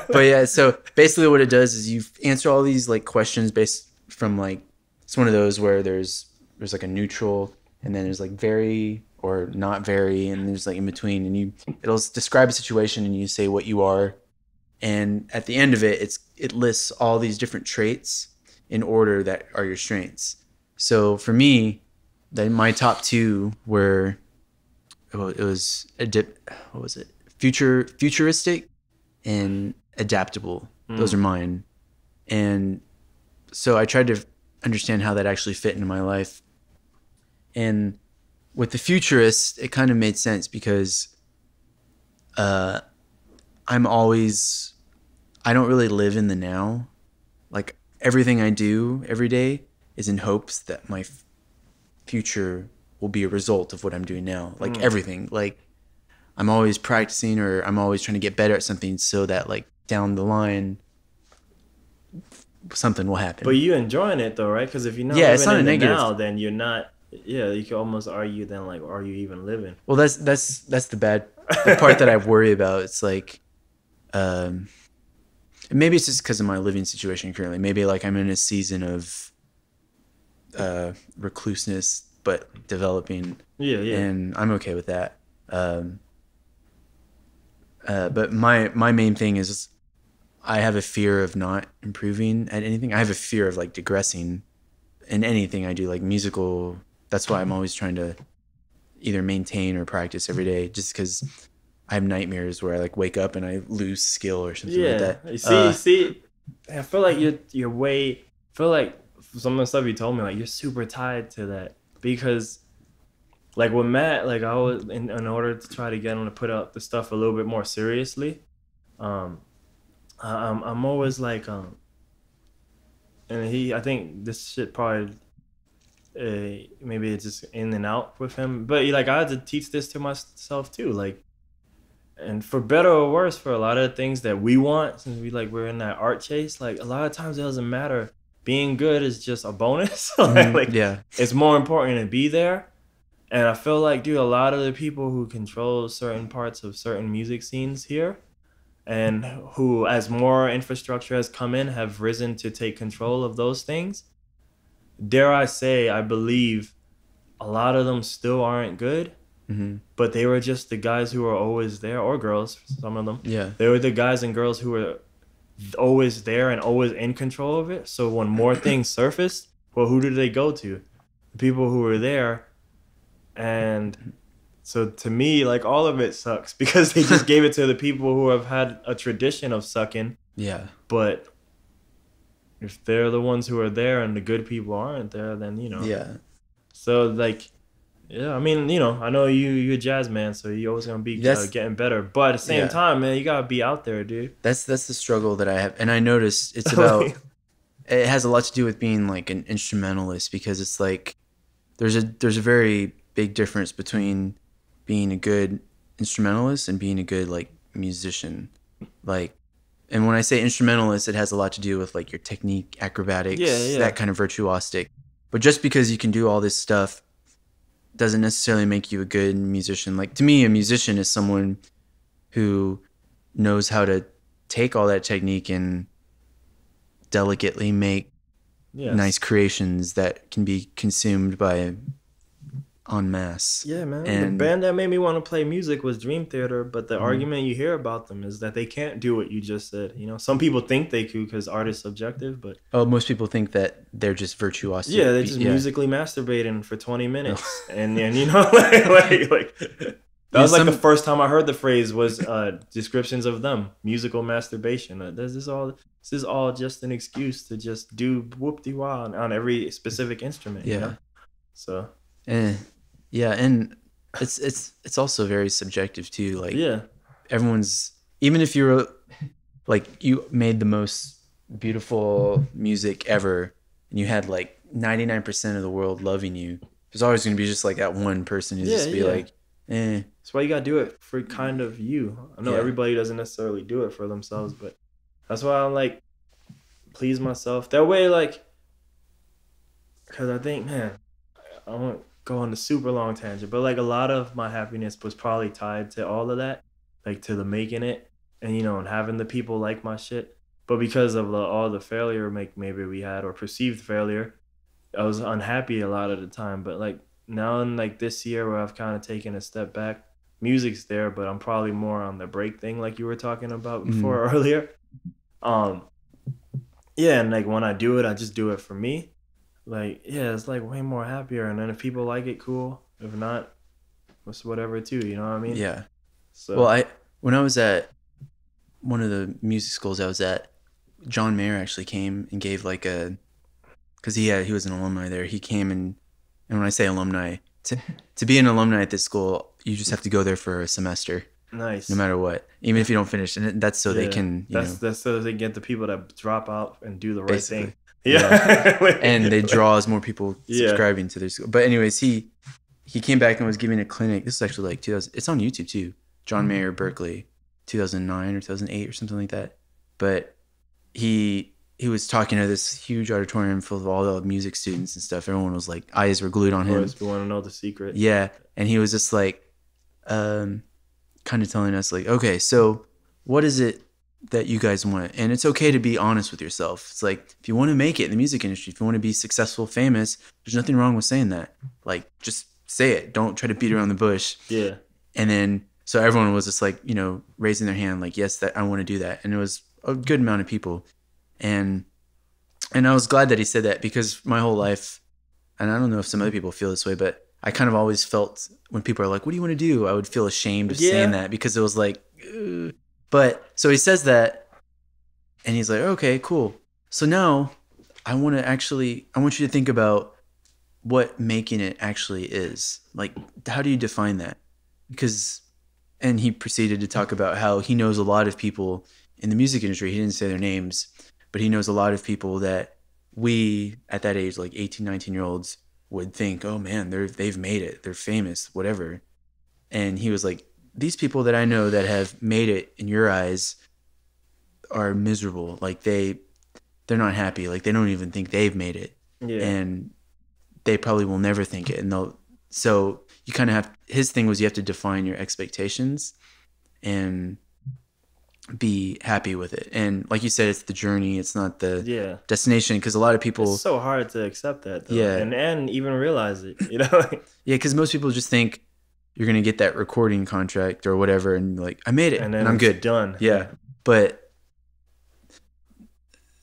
But yeah, so basically what it does is you answer all these like questions based from like, it's one of those where there's like a neutral, and then there's like very or not very, and there's like in between, and it'll describe a situation and you say what you are, and at the end of it, it lists all these different traits in order that are your strengths. So for me, then my top two were, it was what was it? Futuristic and adaptable. Those are mine. And so I tried to understand how that actually fit into my life. And with the futurist, it kind of made sense because I don't really live in the now. Like everything I do every day is in hopes that my future will be a result of what I'm doing now. Like everything. Like I'm always practicing, or I'm always trying to get better at something so that like down the line something will happen. But you enjoying it though, right? Because if you're not Yeah, living it's not in a the negative. now, then you're not. Yeah, you can almost argue then like, are you even living? Well, that's the part that I worry about. It's like, maybe it's just because of my living situation currently. Maybe like I'm in a season of recluseness, but developing. Yeah. And I'm okay with that. But my main thing is I have a fear of not improving at anything. I have a fear of like digressing in anything I do, like musical. That's why I'm always trying to either maintain or practice every day, just because I have nightmares where I like wake up and I lose skill or something like that. You see, I feel like you're way. I feel like some of the stuff you told me, like you're super tied to that because, like with Matt, like I was in order to try to get him to put out the stuff a little bit more seriously. I'm always like and I think this shit probably. Maybe it's just in and out with him, but like I had to teach this to myself too, like, and for better or worse, for a lot of things that we want, since we're in that art chase, like a lot of times it doesn't matter. Being good is just a bonus. Yeah, it's more important to be there. And I feel like, dude, a lot of the people who control certain parts of certain music scenes here, and who, as more infrastructure has come in, have risen to take control of those things. Dare I say, I believe a lot of them still aren't good, but they were just the guys who were always there, or girls, some of them. Yeah. They were the guys and girls who were always there and always in control of it. So when more things surfaced, well, who did they go to? The people who were there. And so to me, like all of it sucks because they just gave it to the people who have had a tradition of sucking. Yeah. But if they're the ones who are there and the good people aren't there, then, you know. Yeah. So, like, Yeah, I mean, you know, I know you're a jazz man, so you're always gonna be That's getting better. But at the same yeah. time, man, you gotta be out there, dude. That's the struggle that I have, and I noticed it's about. It has a lot to do with being like an instrumentalist because it's like there's a very big difference between being a good instrumentalist and being a good like musician. Like, and when I say instrumentalist, it has a lot to do with like your technique, acrobatics, Yeah. that kind of virtuosic. But just because you can do all this stuff doesn't necessarily make you a good musician. Like to me, a musician is someone who knows how to take all that technique and delicately make Yes. nice creations that can be consumed by en masse. Yeah, man. And the band that made me want to play music was Dream Theater, but the argument you hear about them is that they can't do what you just said. You know, some people think they could because art is subjective, but most people think that they're just virtuosic. yeah, they're just musically masturbating for 20 minutes, and you know, like that was like the first time I heard the phrase was descriptions of them musical masturbation. This is all just an excuse to just do whoop-de-wah on every specific instrument. Yeah. You know? So. Yeah, and it's also very subjective too. Like yeah, everyone's, even if you're like you made the most beautiful music ever and you had like 99% of the world loving you, there's always going to be just like that one person who just be like, eh. That's why you gotta do it for kind of you. I know everybody doesn't necessarily do it for themselves, but that's why I'm like please myself that way. Like, because I think, man, I won't go on a super long tangent, but like a lot of my happiness was probably tied to all of that, like to the making it and, you know, and having the people like my shit. But because of all the failure maybe we had or perceived failure, I was unhappy a lot of the time. But like now in like this year where I've kind of taken a step back, music's there, but I'm probably more on the break thing like you were talking about before earlier. Yeah, and like when I do it, I just do it for me. Like, yeah, it's like way more happier. And then if people like it, cool. If not, it's whatever too, you know what I mean? Yeah. So well, when I was at one of the music schools I was at, John Mayer actually came and gave like because he was an alumni there. He came and when I say alumni, to be an alumni at this school, you just have to go there for a semester. Nice. No matter what, even if you don't finish, and that's so they can. That's so they get the people that drop out and do the right thing. Yeah. And they draw as more people subscribing to their school. But anyways, he came back and was giving a clinic. This is actually like 2000. It's on YouTube too. John Mayer, Berkeley, 2009 or 2008 or something like that. But he was talking to this huge auditorium full of all the music students and stuff. Everyone was like, eyes were glued on him. Of course, we want to know the secret. Yeah, and he was just like, kind of telling us like, okay, so what is it that you guys want? And it's okay to be honest with yourself. It's like, if you want to make it in the music industry, if you want to be successful, famous, there's nothing wrong with saying that. Like, just say it. Don't try to beat around the bush. Yeah. And then, so everyone was just like, you know, raising their hand, like, yes, that I want to do that. And it was a good amount of people. And I was glad that he said that because my whole life, and I don't know if some other people feel this way, but I kind of always felt when people are like, what do you want to do? I would feel ashamed of saying that because it was like, ugh. But so he says that and he's like, okay, cool. So now I want you to think about what making it actually is. Like, how do you define that? And he proceeded to talk about how he knows a lot of people in the music industry. He didn't say their names, but he knows a lot of people that we at that age, like 18, 19-year-olds, would think, oh man, they've made it, they're famous, whatever. And he was like, these people that I know that have made it in your eyes are miserable. Like they're not happy. Like they don't even think they've made it. Yeah. And they probably will never think it. So you kind of his thing was you have to define your expectations and be happy with it. And like you said, it's the journey, it's not the destination, because a lot of people, it's so hard to accept that though. Yeah. And even realize it, you know. Yeah, because most people just think you're gonna get that recording contract or whatever and like, I made it and I'm good, done. Yeah. But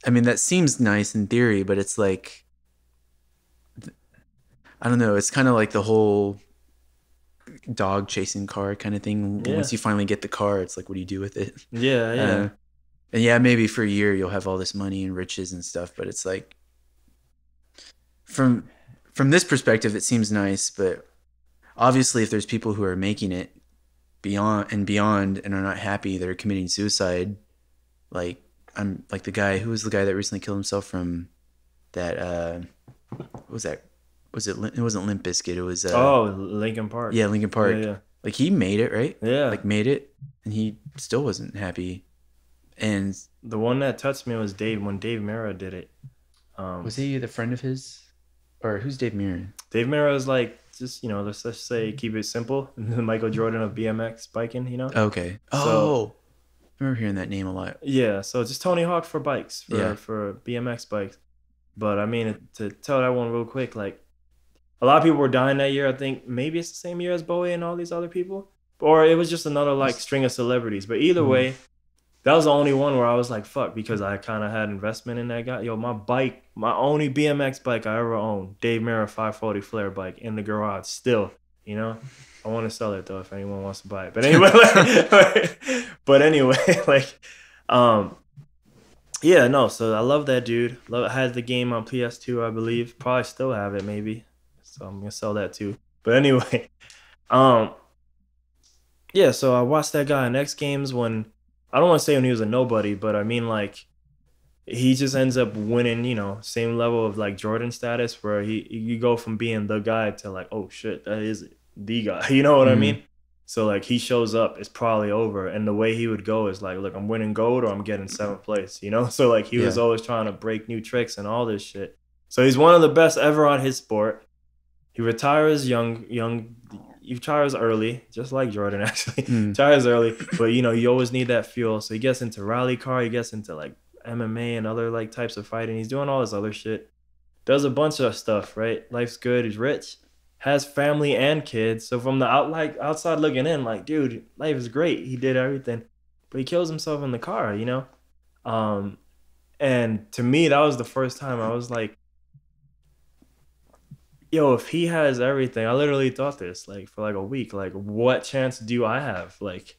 I mean, that seems nice in theory, but it's like, I don't know, it's kind of like the whole dog chasing car kind of thing. Yeah. Once you finally get the car, it's like, what do you do with it? Yeah. And yeah, maybe for a year you'll have all this money and riches and stuff, but it's like, from this perspective, it seems nice, but obviously if there's people who are making it beyond and are not happy, they're committing suicide. Like I'm like the guy who was the guy that recently killed himself from that what was that? Was it? It wasn't Limp Bizkit. It was Linkin Park. Yeah, Linkin Park. Yeah. Like he made it, right? Yeah. Like made it, and he still wasn't happy. And the one that touched me was when Dave Mirra did it. Was he the friend of his, or who's Dave Mirra? Dave Mirra is like just let's just say keep it simple. Michael Jordan of BMX biking, Okay. So, I remember hearing that name a lot. Yeah, so just Tony Hawk for bikes, for BMX bikes. But I mean, to tell that one real quick, like a lot of people were dying that year. I think maybe it's the same year as Bowie and all these other people, or it was just another like string of celebrities. But either way, that was the only one where I was like, fuck, because I kind of had investment in that guy. Yo, my bike, my only BMX bike I ever owned, Dave Mirra 540 flare bike in the garage still, I want to sell it though if anyone wants to buy it. But anyway, yeah, no, so I love that dude. I had the game on PS2, I believe. Probably still have it, maybe. So I'm gonna sell that too. But anyway, yeah, so I watched that guy in X Games when, I don't want to say when he was a nobody, but I mean like he just ends up winning, same level of like Jordan status where you go from being the guy to like, oh shit, that is the guy. You know what I mean? So like he shows up, it's probably over. And the way he would go is like, look, I'm winning gold or I'm getting 7th place, So like he was always trying to break new tricks and all this shit. So he's one of the best ever on his sport. He retires he retires early, just like Jordan actually. Retires early, but you always need that fuel. So he gets into rally car, he gets into like MMA and other like types of fighting. He's doing all this other shit. Does a bunch of stuff, right? Life's good, he's rich. Has family and kids. So from the outside looking in, like, dude, life is great. He did everything. But he kills himself in the car, And to me, that was the first time I was like, yo, if he has everything, I literally thought this, like, for like a week. Like, what chance do I have? Like,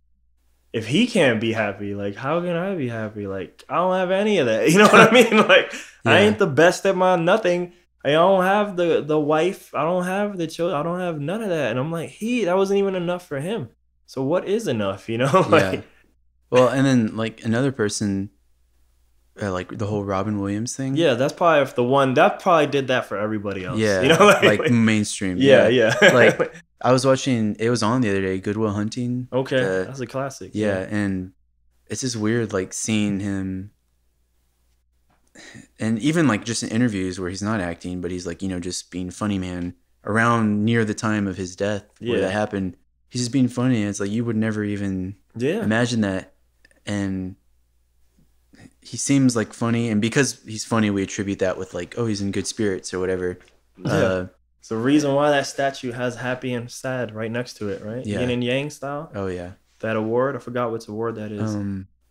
if he can't be happy, like, how can I be happy? Like, I don't have any of that. You know what I mean? Like, I ain't the best at my nothing. I don't have the wife. I don't have the children. I don't have none of that. And I'm like, that wasn't even enough for him. So what is enough, Yeah. Well, and then like another person, like the whole Robin Williams thing. Yeah, that's probably the one that probably did that for everybody else. Yeah, like mainstream. Yeah. Like I was watching, it was on the other day, Good Will Hunting. Okay, that's a classic. Yeah, and it's just weird, like seeing him. And even like just in interviews where he's not acting, but he's like, just being funny, man, around near the time of his death where that happened, he's just being funny. And it's like, you would never even imagine that. And he seems like funny. And because he's funny, we attribute that with like, oh, he's in good spirits or whatever. Yeah. It's the reason why that statue has happy and sad right next to it, right? Yeah. Yin and Yang style. Oh, yeah. That award, I forgot which award that is.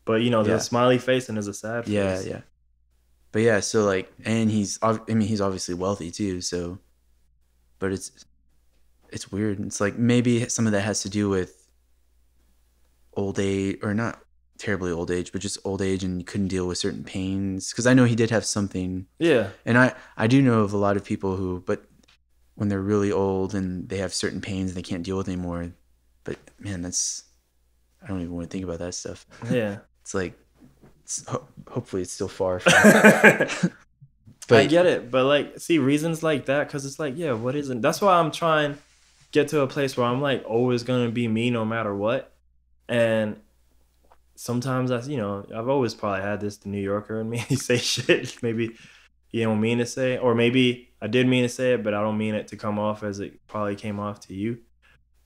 But there's a smiley face and there's a sad face. Yeah. But yeah, so like, and he's obviously wealthy too, so, but it's weird. It's like maybe some of that has to do with old age, or not terribly old age, but just old age, and you couldn't deal with certain pains. Because I know he did have something. Yeah. And I do know of a lot of people who, but when they're really old and they have certain pains and they can't deal with anymore, but man, I don't even want to think about that stuff. Yeah. It's like, hopefully it's still far from but I get it, but like, see, reasons like that, because it's like, yeah, what isn't? That's why I'm trying to get to a place where I'm like always gonna be me no matter what. And sometimes I've always probably had this, the New Yorker in me, say shit maybe you don't mean to say, or maybe I did mean to say it, but I don't mean it to come off as it probably came off to you.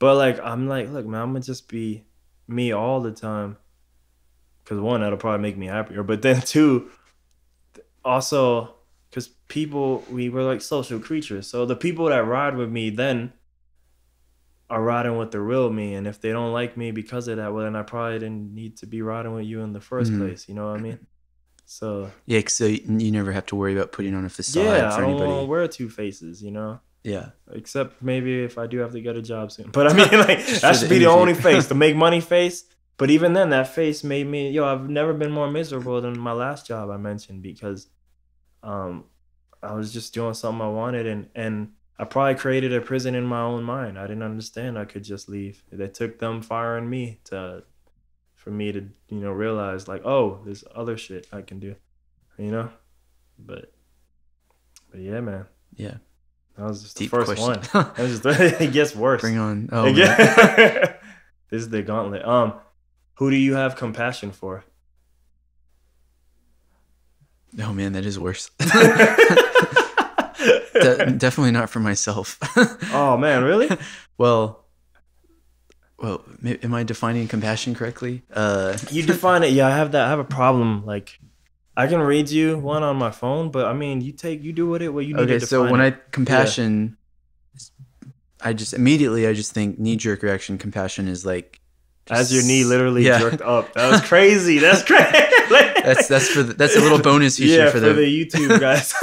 But like, I'm like, look, man, I'm gonna just be me all the time. Because one, that'll probably make me happier. But then two, also, because we're like social creatures. So the people that ride with me then are riding with the real me. And if they don't like me because of that, well, then I probably didn't need to be riding with you in the first place. You know what I mean? So yeah, so you never have to worry about putting on a facade for anybody. I don't want to wear two faces, Yeah. Except maybe if I do have to get a job soon. But I mean, like, that should be the only face, the make money face. But even then, that face made me, I've never been more miserable than my last job I mentioned, because I was just doing something I wanted, and I probably created a prison in my own mind. I didn't understand I could just leave. It took them firing me for me to, you know, realize like, oh, there's other shit I can do, you know. But yeah, man. Yeah. That was just Deep the first question. one. That was just, it gets worse. Bring on. Oh, This is the gauntlet. Who do you have compassion for? Oh man, that is worse. Definitely not for myself. Oh man, really? Well, am I defining compassion correctly? You define it. Yeah, I have a problem. Like, I can read you one on my phone, but I mean, you do with it what you need to okay. define. So when it. compassion, I just think knee-jerk reaction. Compassion is like as your knee literally jerked up. That was crazy. That's crazy. That's a little bonus feature for the YouTube guys.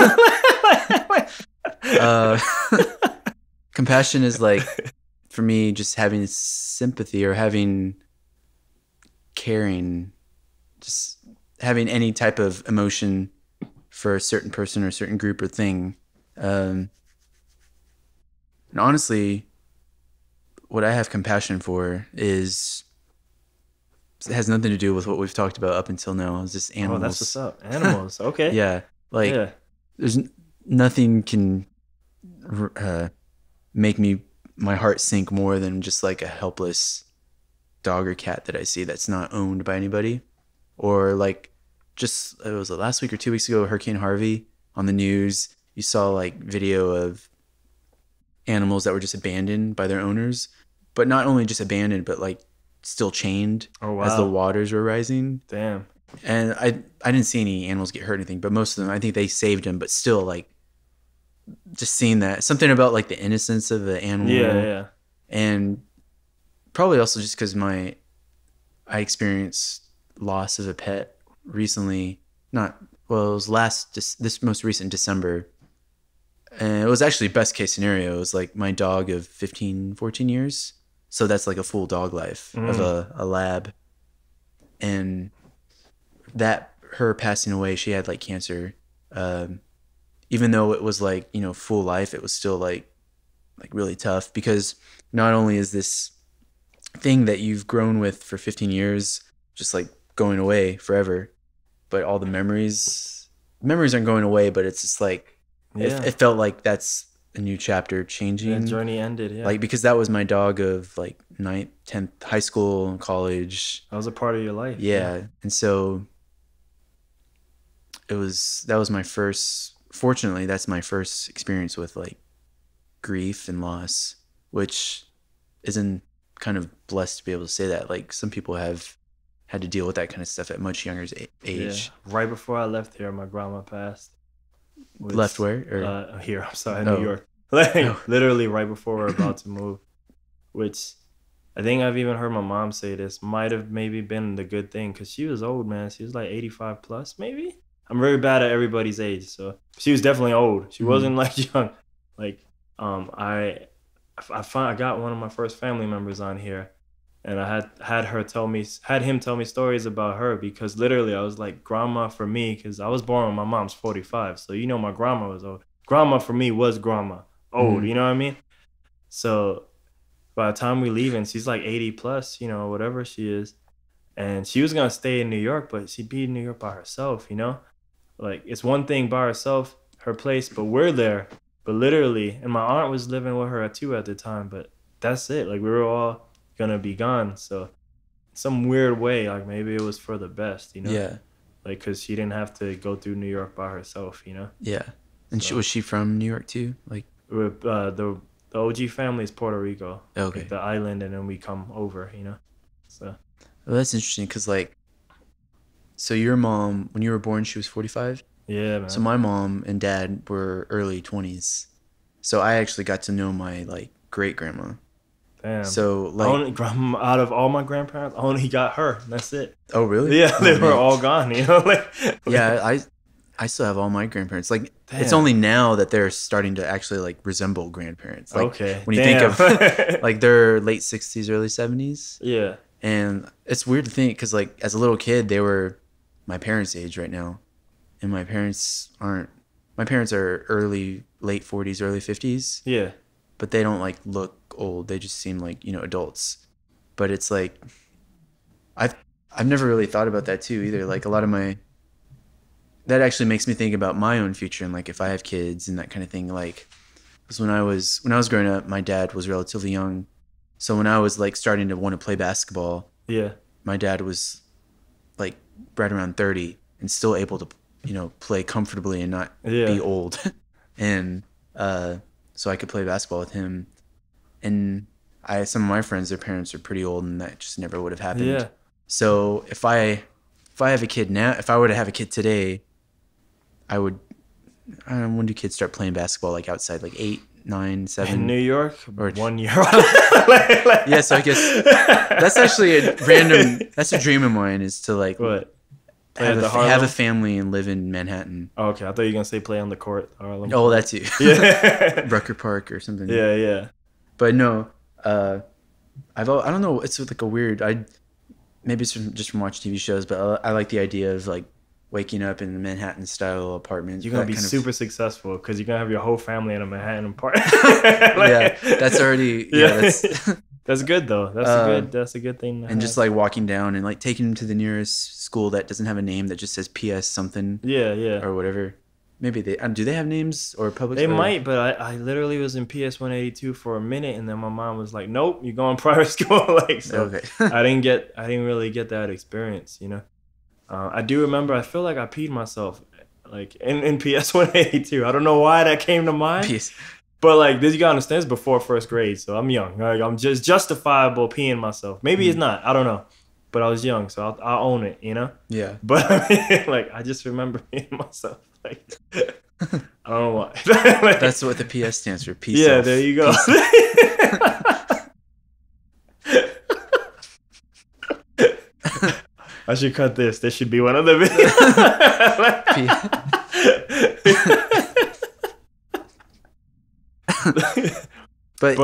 Compassion is like, for me, just having sympathy or having caring, just having any type of emotion for a certain person or a certain group or thing. And honestly, what I have compassion for it has nothing to do with what we've talked about up until now. It's just animals. Oh, that's what's up. Animals. Okay. Yeah. Like, there's nothing can make my heart sink more than just like a helpless dog or cat that I see that's not owned by anybody. Or like, it was last week or 2 weeks ago, Hurricane Harvey on the news. You saw like video of animals that were just abandoned by their owners, but not only just abandoned, but like still chained as the waters were rising. Damn. And I didn't see any animals get hurt or anything, but most of them, I think they saved them, but still like just seeing that, something about like the innocence of the animal. Yeah. And probably also just because I experienced loss of a pet recently. It was this most recent December. And it was actually best case scenario. It was like my dog of 15, 14 years. So that's like a full dog life of a lab. And her passing away, she had like cancer. Even though it was like, you know, full life, it was still like really tough, because not only is this thing that you've grown with for 15 years just like going away forever, but all the memories aren't going away, but it's just like, it felt like that's a new chapter changing. That journey ended, yeah. Like, because that was my dog of like 9th, 10th, high school, college. That was a part of your life. Yeah. And so that was my first, fortunately, that's my first experience with like grief and loss, which isn't kind of blessed to be able to say that. Like, some people have had to deal with that kind of stuff at much younger age. Yeah. Right before I left here, my grandma passed. Left where? Here, I'm sorry, New York. Like, literally right before we're about to move. Which I think I've even heard my mom say this might have maybe been the good thing, because she was old, man. She was like 85 plus, maybe. I'm very bad at everybody's age, so she was definitely old. She wasn't like young. Like, I got one of my first family members on here, and I had him tell me stories about her, because literally I was like, grandma for me, because I was born when my mom's 45, so you know my grandma was old. Grandma for me was grandma, old, you know what I mean? So by the time we leaving, she's like 80 plus, you know, whatever she is, and she was gonna stay in New York, but she'd be in New York by herself, you know? Like, it's one thing by herself, her place, but we're there. But literally, and my aunt was living with her too at the time, but that's it. Like, we were all gonna be gone. So some weird way, like, maybe it was for the best, you know? Yeah. Like, because she didn't have to go through New York by herself, you know? Yeah. And was she from New York too? Like, the OG family is Puerto Rico. Okay. Like the island, and then we come over, you know? So. Well, that's interesting, because like, so your mom, when you were born, she was 45? Yeah, man. So my mom and dad were early 20s. So I actually got to know my like great grandma. Damn. So like, out of all my grandparents, I only got her. That's it. Oh really? Yeah, they were all gone. You know, like. Yeah, I still have all my grandparents. Like, it's only now that they're starting to actually like resemble grandparents. Like, okay. When you think of like their late 60s, early 70s. Yeah. And it's weird to think, because like as a little kid, they were my parents' age right now, and my parents aren't my parents are late 40s, early 50s, Yeah. but they don't like look old. They just seem like, adults. But it's like, I've never really thought about that too either. Like that actually makes me think about my own future and like if I have kids and that kind of thing. Like, because when I was growing up, my dad was relatively young. So when I was like starting to want to play basketball, Yeah. my dad was like right around 30 and still able to, play comfortably and not be old. And so I could play basketball with him. And some of my friends, their parents are pretty old, and that just never would have happened. Yeah. So if I have a kid now, if I were to have a kid today, I don't know, when do kids start playing basketball? Like outside, like 8, 9, 7? In New York, or 1 year. Yeah, so I guess that's actually that's a dream of mine, is to like What? have a family and live in Manhattan. Oh, okay, I thought you were gonna say play on the court. Harlem. Oh, that too. Yeah. Rucker Park or something. Yeah, yeah. But no, I don't know. It's like a weird. Maybe it's just from watching TV shows, but I like the idea of like waking up in a Manhattan style apartment. You're gonna be super successful because you're gonna have your whole family in a Manhattan apartment. Yeah, that's already. Yeah, that's good though. That's a good thing. And just like walking down and like taking them to the nearest school that doesn't have a name, that just says PS something. Yeah, yeah. Or whatever. Maybe do they have names or public? They might, but I literally was in PS 182 for a minute, and then my mom was like, "Nope, you're going private school." Like, so okay. I didn't really get that experience, I do remember. I feel like I peed myself, like in PS 182. I don't know why that came to mind. Peace. But like this, you gotta understand, it's before first grade, so I'm young. Like, I'm just justifiable peeing myself. Maybe it's not. I don't know. But I was young, so I'll own it, Yeah. But I mean, like, I just remember peeing myself. Like, I don't know why. Like, that's what the PS stands for. Peace. Yeah, there you go. I should cut this. This should be one of the But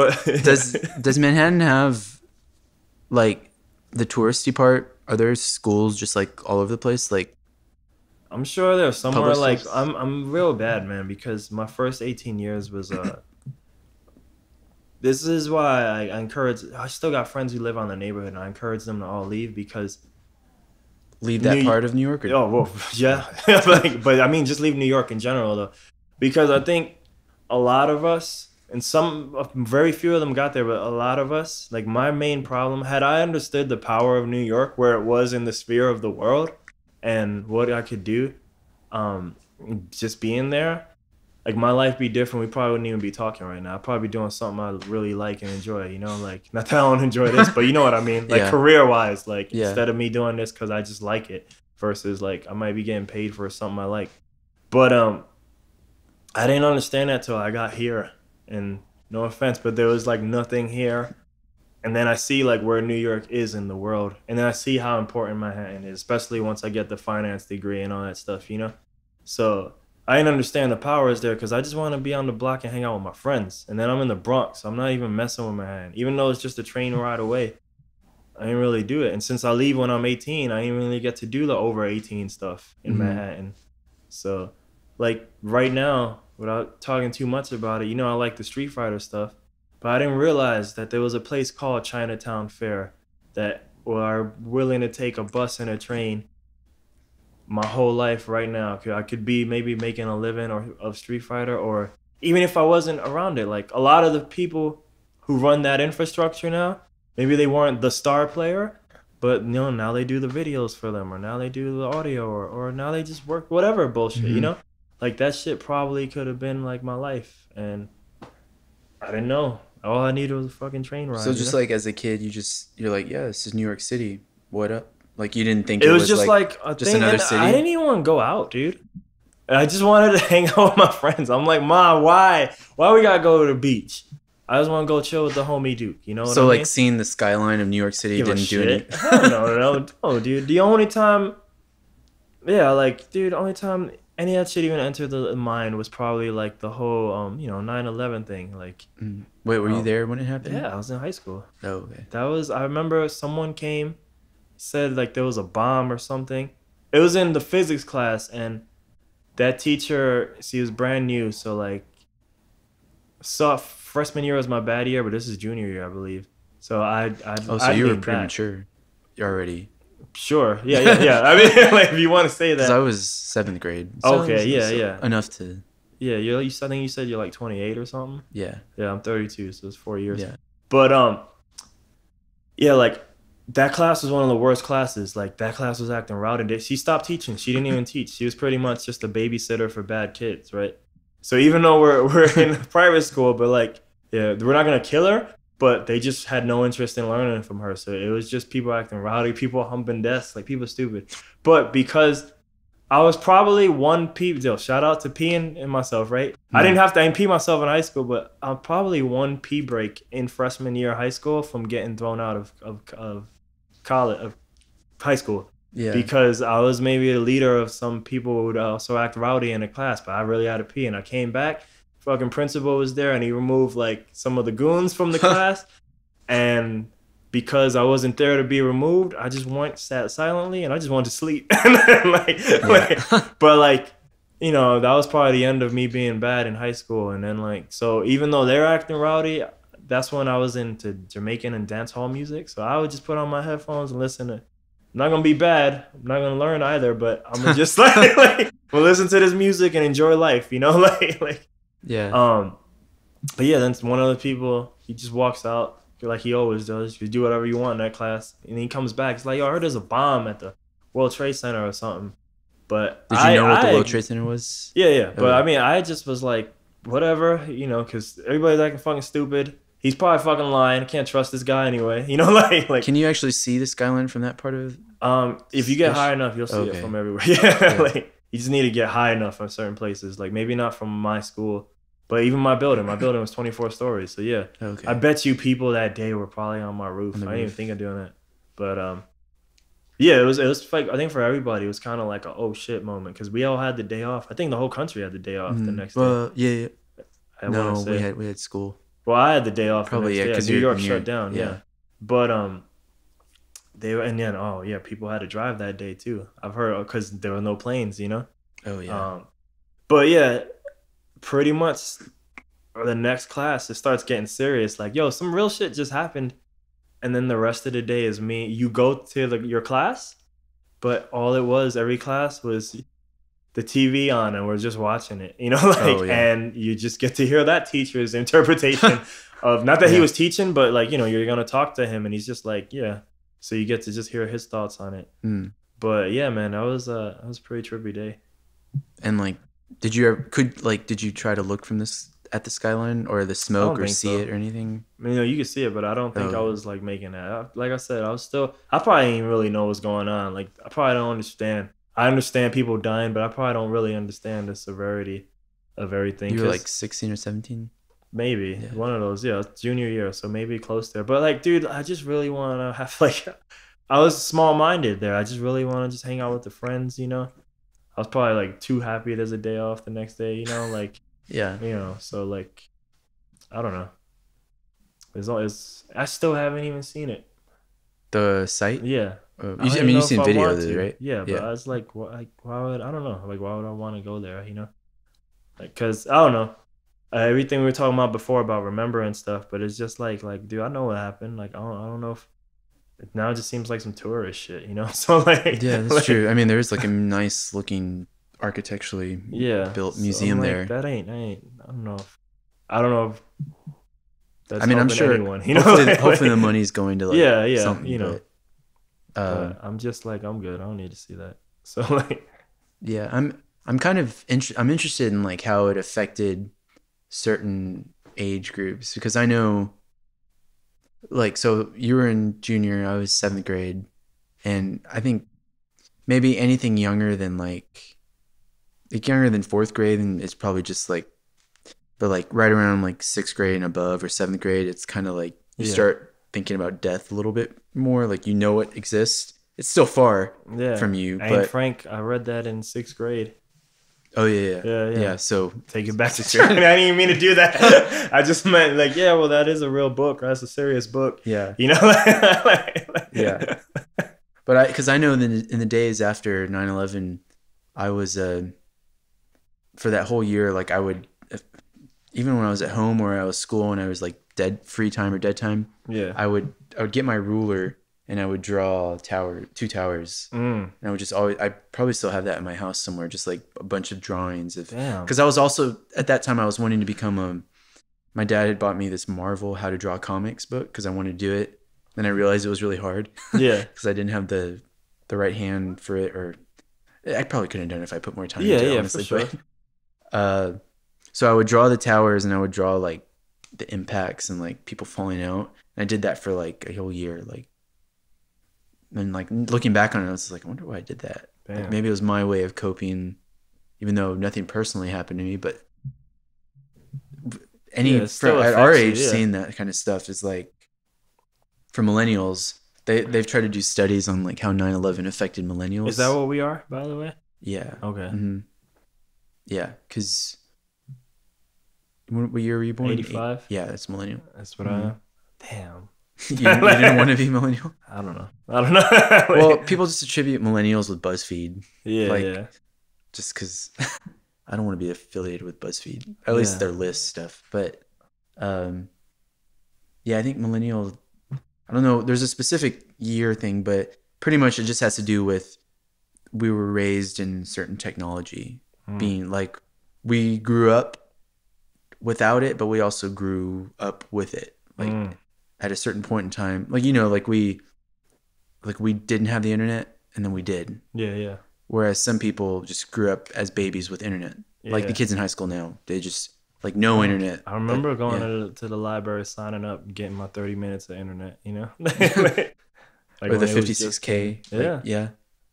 does Manhattan have like the touristy part? Are there schools just like all over the place? Like, I'm sure there's somewhere like schools? I'm real bad, man, because my first 18 years was this is why I encourage. I still got friends who live on the neighborhood, and I encourage them to all leave because leave that part of New York. Or? Oh well, yeah, but I mean, just leave New York in general though, because I think a lot of us. And very few of them got there, but a lot of us, like my main problem, had I understood the power of New York, where it was in the sphere of the world and what I could do, just being there, like my life be different. We probably wouldn't even be talking right now. I'd probably be doing something I really like and enjoy, like not that I don't enjoy this, but you know what I mean? Like career wise, like instead of me doing this because I just like it versus like I might be getting paid for something I like. But I didn't understand that till I got here. And no offense, but there was like nothing here. And then I see like where New York is in the world. And then I see how important Manhattan is, especially once I get the finance degree and all that stuff, So I didn't understand the power is there because I just want to be on the block and hang out with my friends. And then I'm in the Bronx. So I'm not even messing with Manhattan. Even though it's just a train ride away, I didn't really do it. And since I leave when I'm 18, I didn't really get to do the over 18 stuff in Manhattan. So like right now, without talking too much about it, I like the Street Fighter stuff, but I didn't realize that there was a place called Chinatown Fair that are willing to take a bus and a train my whole life right now. I could be maybe making a living of Street Fighter, or even if I wasn't around it. Like a lot of the people who run that infrastructure now, maybe they weren't the star player, but now they do the videos for them, or now they do the audio, or now they just work whatever bullshit, Like that shit probably could have been like my life, and I didn't know. All I needed was a fucking train ride. So just like as a kid, you're like, yeah, this is New York City. What up? Like you didn't think it was just like a just thing, another city. I didn't even want to go out, dude. I just wanted to hang out with my friends. I'm like, Ma, why we gotta go to the beach? I just want to go chill with the homie Duke. You know what I mean? So like seeing the skyline of New York City didn't do anything. No, dude. The only time, the only time any of that shit even entered the mind was probably like the whole 9/11 thing. Like, wait, were you there when it happened? Yeah, I was in high school. Oh, okay. I remember someone came, said like there was a bomb or something. It was in the physics class, and that teacher, she was brand new, so like, freshman year was my bad year, but this is junior year, I believe. So so you were premature already. Sure. Yeah. I mean, like, if you want to say that. Because I was 7th grade. So Okay, yeah. Enough to... Yeah, I think you said you're like 28 or something. Yeah. Yeah, I'm 32, so it's 4 years. Yeah. But, yeah, like, that class was one of the worst classes. Like, that class was acting rowdy. She stopped teaching. She didn't even teach. She was pretty much just a babysitter for bad kids, right? So even though we're in private school, but, like, yeah, we're not going to kill her. But they just had no interest in learning from her. So it was just people acting rowdy, people humping desks, like people stupid. But because I was probably one pee, shout out to peeing in myself, right? I didn't pee myself in high school, but I'm probably one pee break in freshman year of high school from getting thrown out of college, of high school. Yeah. Because I was maybe a leader of some people who would also act rowdy in the class, but I really had to pee. And I came back. Fucking principal was there and he removed like some of the goons from the class, and because I wasn't there to be removed, I just sat silently and I just wanted to sleep. But like, you know, that was probably the end of me being bad in high school. And then like, so even though they're acting rowdy, that's when I was into Jamaican and dance hall music. So I would just put on my headphones and listen to. I'm not gonna be bad. I'm not gonna learn either, but I'm gonna just like we'll listen to this music and enjoy life, you know, like. Yeah. But yeah, then one of the people, he just walks out like he always does. You do whatever you want in that class, and he comes back. He's like, "Yo, I heard there's a bomb at the World Trade Center or something." But did you know what the World Trade Center was? Yeah. But I mean, I just was like, whatever, you know, because everybody's acting fucking stupid. He's probably fucking lying. I can't trust this guy anyway. You know, like. Can you actually see the skyline from that part of? If you get high enough, you'll see it from everywhere. Yeah. Like. You just need to get high enough in certain places. Like maybe not from my school, but even my building. My building was 24 stories. So yeah, I bet you people that day were probably on my roof. I didn't even think of doing that. But yeah, it was like I think for everybody it was kind of like a oh shit moment because we all had the day off. I think the whole country had the day off the next day. Well, yeah. No, we had school. Well, I had the day off. Probably because New York shut down. Yeah. But people had to drive that day too. I've heard because there were no planes, you know. Oh yeah. But yeah, pretty much the next class it starts getting serious. Like, yo, some real shit just happened, and then the rest of the day is me. You go to your class, but all it was every class was the TV on, and we're just watching it, you know, like, and you just get to hear that teacher's interpretation of not that he was teaching, but like, you know, you're gonna talk to him, and he's just like, yeah. So you get to just hear his thoughts on it. But yeah, man, that was a pretty trippy day. And like, did you try to look from at the skyline or the smoke or see it or anything? I mean, you know, you could see it, but I don't think I was like making that. Like I said, I probably didn't even really know what's going on. Like I probably don't understand. I understand people dying, but I probably don't really understand the severity of everything. You were like 16 or 17? Maybe one of those, junior year, so maybe close there. But like, dude, I just really want to have like, I was small-minded there. I just really want to just hang out with the friends, you know. I was probably like too happy there's a day off the next day, you know, like you know. So like, I don't know. I still haven't even seen it. The site? Yeah. You've seen video of it, right? Yeah, but I was like, why would I don't know? Like, why would I want to go there? You know, like, cause I don't know. Everything we were talking about before about remembering stuff, but it's just like, dude, I know what happened. Like, I don't know if now it just seems like some tourist shit, you know? So like, yeah, that's true. I mean, there is like a nice looking architecturally built museum there. That ain't. I don't know if that's. I mean, I'm sure. Anyone, you know, hopefully the money's going to like something, you know. But I'm just like, I'm good. I don't need to see that. So like, yeah, I'm kind of I'm interested in like how it affected certain age groups because I know like, so you were in junior, I was 7th grade, and I think maybe anything younger than like younger than 4th grade and it's probably just like, but like right around like 6th grade and above or 7th grade, it's kind of like you start thinking about death a little bit more, like you know it exists. It's still far from you. But Frank, I read that in 6th grade. Oh yeah. So take it back to 6th grade. I didn't even mean to do that. I just meant like, well, that is a real book. That's a serious book. Yeah. You know. Yeah. But because I know that in the days after 9/11, I was for that whole year, like I would, even when I was at home or I was school and I was like free time or dead time, Yeah. I would get my ruler and I would draw two towers. And I would just always, I probably still have that in my house somewhere, just like a bunch of drawings of, Damn. because I was also, at that time I was wanting to become my dad had bought me this Marvel How to Draw Comics book because I wanted to do it. Then I realized it was really hard. Yeah. Because I didn't have the right hand for it, or I probably couldn't have done it if I put more time into it, honestly. For sure. But, so I would draw the towers and I would draw like the impacts and like people falling out. And I did that for like a whole year. Like, and like looking back on it, I was like, I wonder why I did that. Like, maybe it was my way of coping, even though nothing personally happened to me. But at our age, seeing that kind of stuff is like, for millennials, they've tried to do studies on like how 9/11 affected millennials. Is that what we are, by the way? Yeah. Okay. Mm-hmm. Yeah, because what year were you born? 85. Yeah, that's millennial. That's what I am. Damn. You didn't want to be millennial? I don't know. Well, people just attribute millennials with BuzzFeed. Yeah. Just because I don't want to be affiliated with BuzzFeed. At least their list stuff. But I think millennial, I don't know, there's a specific year thing, but pretty much it just has to do with we were raised in certain technology. Being like, we grew up without it, but we also grew up with it. Like at a certain point in time, like, like we didn't have the internet and then we did. Yeah. Whereas some people just grew up as babies with internet. Yeah. Like the kids in high school now, they just like no internet. I remember going to the library, signing up, getting my 30 minutes of internet, like or the 56K. Yeah.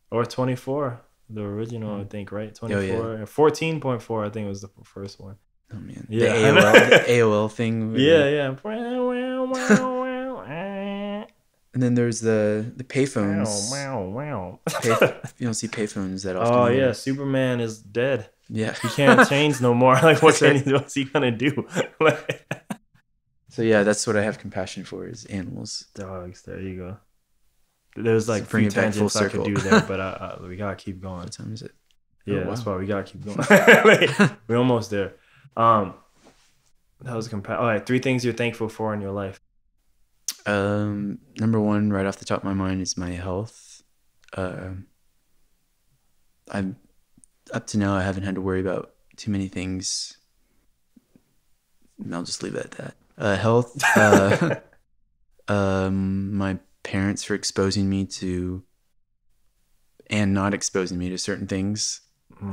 Or 24, the original, I think, right? 24. 14.4, I think was the first one. Oh man. Yeah. The AOL thing. Yeah. And then there's the payphones. Wow. You don't see payphones that often. Oh yeah, Superman is dead. Yeah. He can't change no more. Like what's he gonna do? So yeah, that's what I have compassion for is animals. Dogs. There you go. There's like bring few it back full tangents I circle. could do there, but we gotta keep going. What time is it? Yeah, Oh, wow. that's why we gotta keep going. We're almost there. That was all right, 3 things you're thankful for in your life. Number one, right off the top of my mind, is my health. I'm up to now, I haven't had to worry about too many things. I'll just leave it at that. Health. My parents for exposing me to and not exposing me to certain things.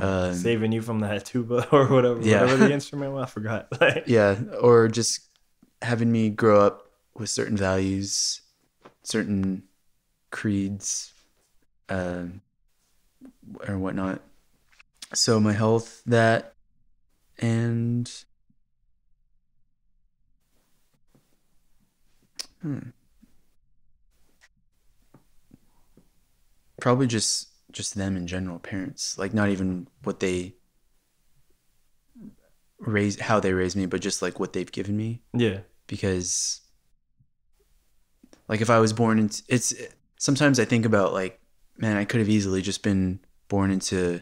Saving you from that tuba or whatever the instrument was, I forgot. Yeah, or just having me grow up with certain values, certain creeds, or whatnot. So my health, that, and probably just them in general, parents. Like not even what they how they raised me, but just like what they've given me. Yeah. Because like if I was born into sometimes I think about like, man, I could have easily just been born into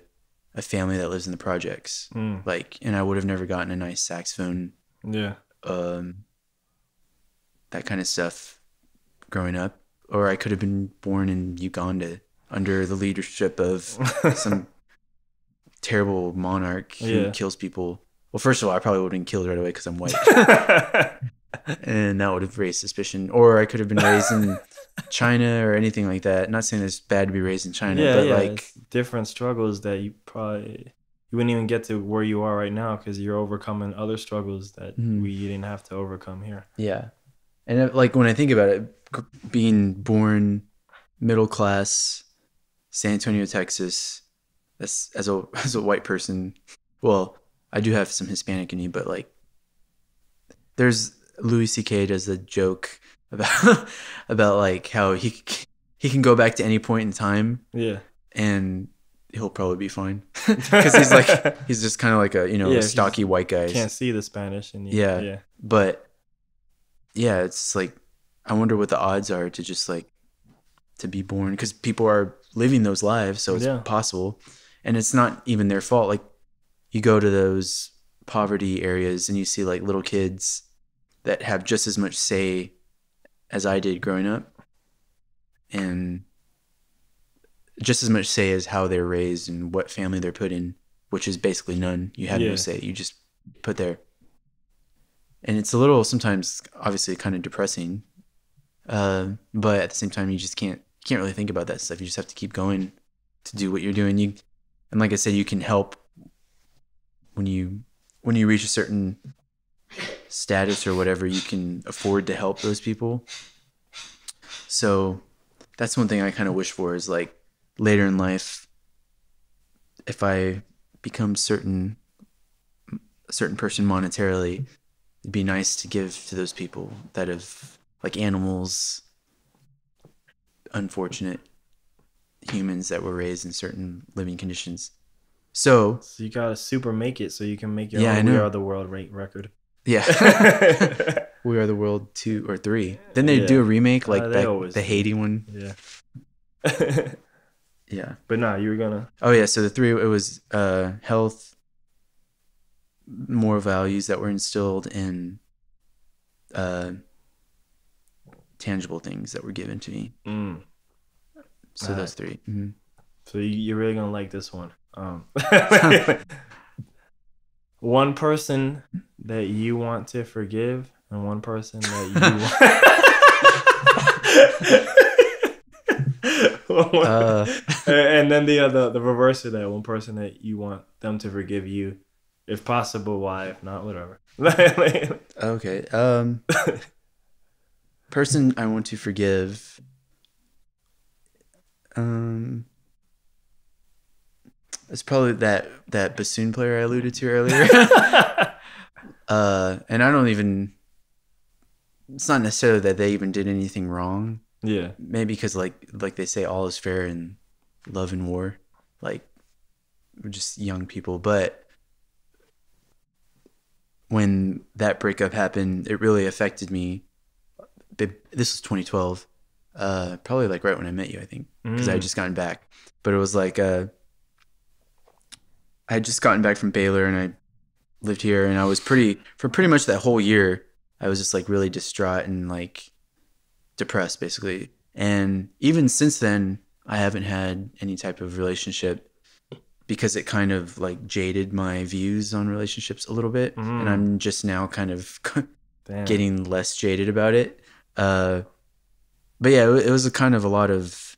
a family that lives in the projects. Like, and I would have never gotten a nice saxophone. Yeah. That kind of stuff growing up. Or I could have been born in Uganda under the leadership of some terrible monarch who kills people. Well, first of all, I probably would have been killed right away because I'm white. And that would have raised suspicion. Or I could have been raised in China or anything like that. Not saying it's bad to be raised in China, but like it's different struggles that you wouldn't even get to where you are right now because you're overcoming other struggles that we didn't have to overcome here. Yeah. And like when I think about it, being born middle class, San Antonio, Texas, as a white person, well, I do have some Hispanic in me, but like there's Louis C.K. does a joke about like how he can go back to any point in time, and he'll probably be fine because he's just kind of like a stocky white guy. Can't see the Spanish and but it's like I wonder what the odds are to just like to be born, because people are living those lives, so it's possible, and it's not even their fault. Like you go to those poverty areas and you see like little kids that have just as much say as I did growing up, and just as much say as how they're raised and what family they're put in, which is basically none. You have no say. You just put there. And it's a little, sometimes obviously kind of depressing. But at the same time, you just can't really think about that stuff. You just have to keep going to do what you're doing. And like I said, you can help when you reach a certain status or whatever, you can afford to help those people. So that's one thing I kind of wish for, is like later in life, if I become a certain person monetarily, it'd be nice to give to those people that have, like, animals, unfortunate humans that were raised in certain living conditions. So you gotta super make it so you can make your own We Are the World record. Yeah. We Are the World 2 or 3. Then they do a remake, like the Haiti one. Yeah. Yeah. But nah, you were gonna. Oh yeah, so the 3, it was health, moral values that were instilled, in tangible things that were given to me. So those 3. Mm-hmm. So you're really gonna like this one. One person that you want to forgive, and one person that you want. And then the reverse of that, one person that you want them to forgive you, if possible. Why? If not, whatever. Okay. Person I want to forgive. It's probably that bassoon player I alluded to earlier. And I don't even. It's not necessarily that they even did anything wrong. Yeah. Maybe because like they say, all is fair in love and war. Like, we're just young people, but when that breakup happened, it really affected me. This was 2012, probably like right when I met you, I think, because I had just gotten back. But it was like I had just gotten back from Baylor, and I lived here, and I was for pretty much that whole year, I was just like really distraught and like depressed, basically. And even since then, I haven't had any type of relationship, because it kind of like jaded my views on relationships a little bit. And I'm just now kind of getting less jaded about it. But yeah, it was a kind of a lot of,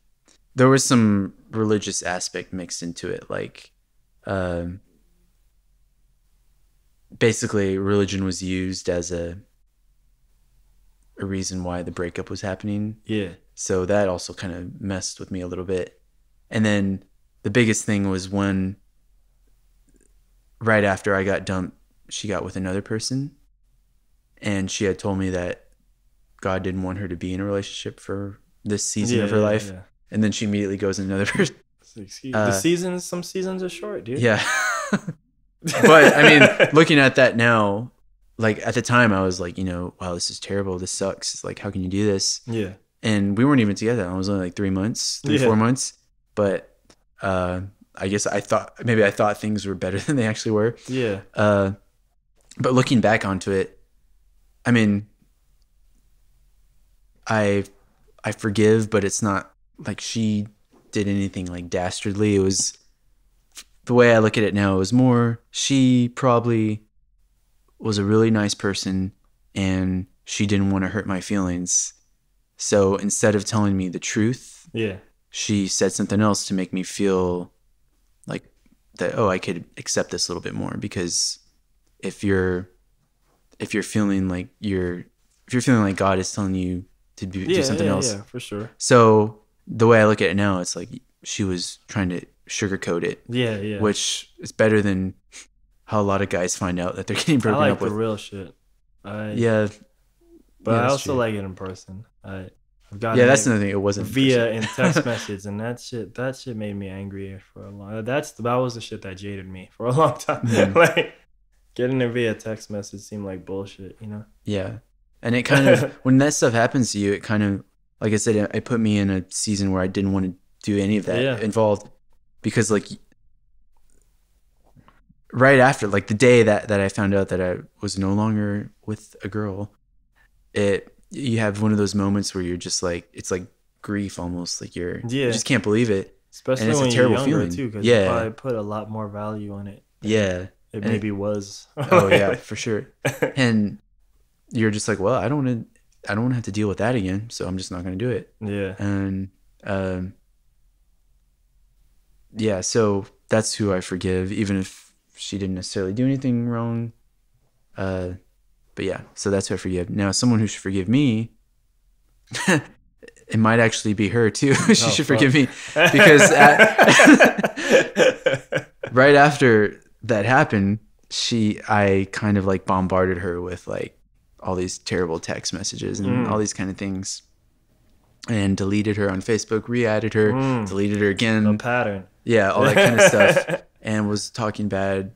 there was some religious aspect mixed into it. Like, basically religion was used as a reason why the breakup was happening. Yeah. So that also kind of messed with me a little bit. And then the biggest thing was when, right after I got dumped, she got with another person, and she had told me that God didn't want her to be in a relationship for this season of her life. Yeah. And then she immediately goes in another person. Some seasons are short, dude. Yeah. But I mean, looking at that now, like at the time I was like, wow, this is terrible. This sucks. It's like, how can you do this? Yeah. And we weren't even together. I was only like 3 months, 4 months. But I guess I thought things were better than they actually were. Yeah. But looking back onto it, I mean, I forgive, but it's not like she did anything like dastardly. It was, the way I look at it now, it was more, she probably was a really nice person and she didn't want to hurt my feelings. So instead of telling me the truth, she said something else to make me feel like that, I could accept this a little bit more. Because if you're feeling like God is telling you to do something else. Yeah, for sure. So the way I look at it now, it's like she was trying to sugarcoat it. Yeah. Which is better than how a lot of guys find out that they're getting broken up with. I like the real shit. But I also like it in person. That's another thing. It wasn't via in text message, and that shit made me angry for a long. That was the shit that jaded me for a long time. Like, getting it via text message seemed like bullshit, Yeah, and it kind of, when that stuff happens to you, it kind of, like I said, it put me in a season where I didn't want to do any of that involved, because like right after, like the day that I found out that I was no longer with a girl, you have one of those moments where you're just like, it's like grief almost, like you just can't believe it. Especially and it's when a terrible you're younger feeling too, because you probably put a lot more value on it. Yeah. It maybe was. Oh yeah, for sure. And you're just like, well, I don't want to have to deal with that again, so I'm just not going to do it. Yeah. And yeah, so that's who I forgive, even if she didn't necessarily do anything wrong. But yeah, so that's who I forgive. Now, someone who should forgive me, it might actually be her too. She should forgive me, because right after that happened, I kind of like bombarded her with like all these terrible text messages and all these kind of things, and deleted her on Facebook, re-added her, deleted her again. A pattern. Yeah, all that kind of stuff, and was talking bad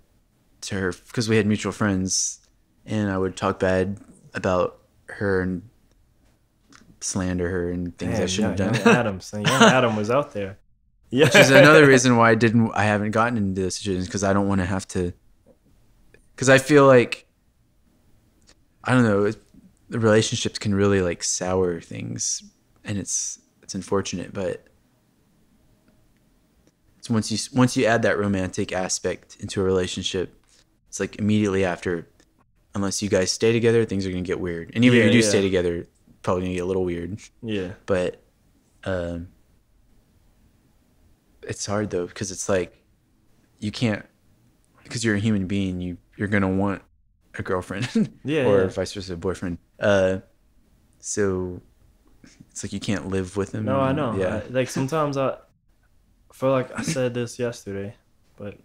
to her because we had mutual friends, and I would talk bad about her and slander her and things I shouldn't have done. Young Adam was out there. Yeah, which is another reason why I haven't gotten into those situations, because I don't want to have to. Because I feel like, I don't know, the relationships can really like sour things, and it's unfortunate, but it's once you add that romantic aspect into a relationship, it's like immediately after, unless you guys stay together, things are gonna get weird. And even if you do stay together, probably gonna get a little weird. Yeah. But it's hard though, because it's like you can't, because you're a human being, you're gonna want a girlfriend or vice versa, a boyfriend. So it's like you can't live with them. No, I know. Yeah. Like sometimes I feel like I said this yesterday, but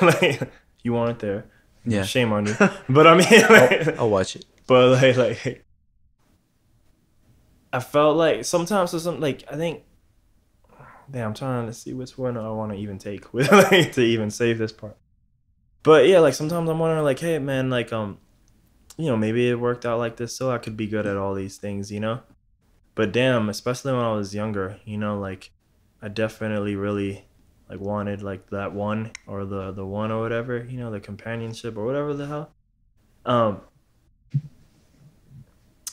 like you weren't there. Yeah. Shame on you. But I mean, like, I'll watch it. But like I felt like sometimes there's something like, I think, damn, I'm trying to see which one I want to even take with like to even save this part. But yeah, like sometimes I'm wondering like, hey man, like maybe it worked out like this so I could be good at all these things, But damn, especially when I was younger, like I definitely really like wanted like that one or the one or whatever, the companionship or whatever the hell.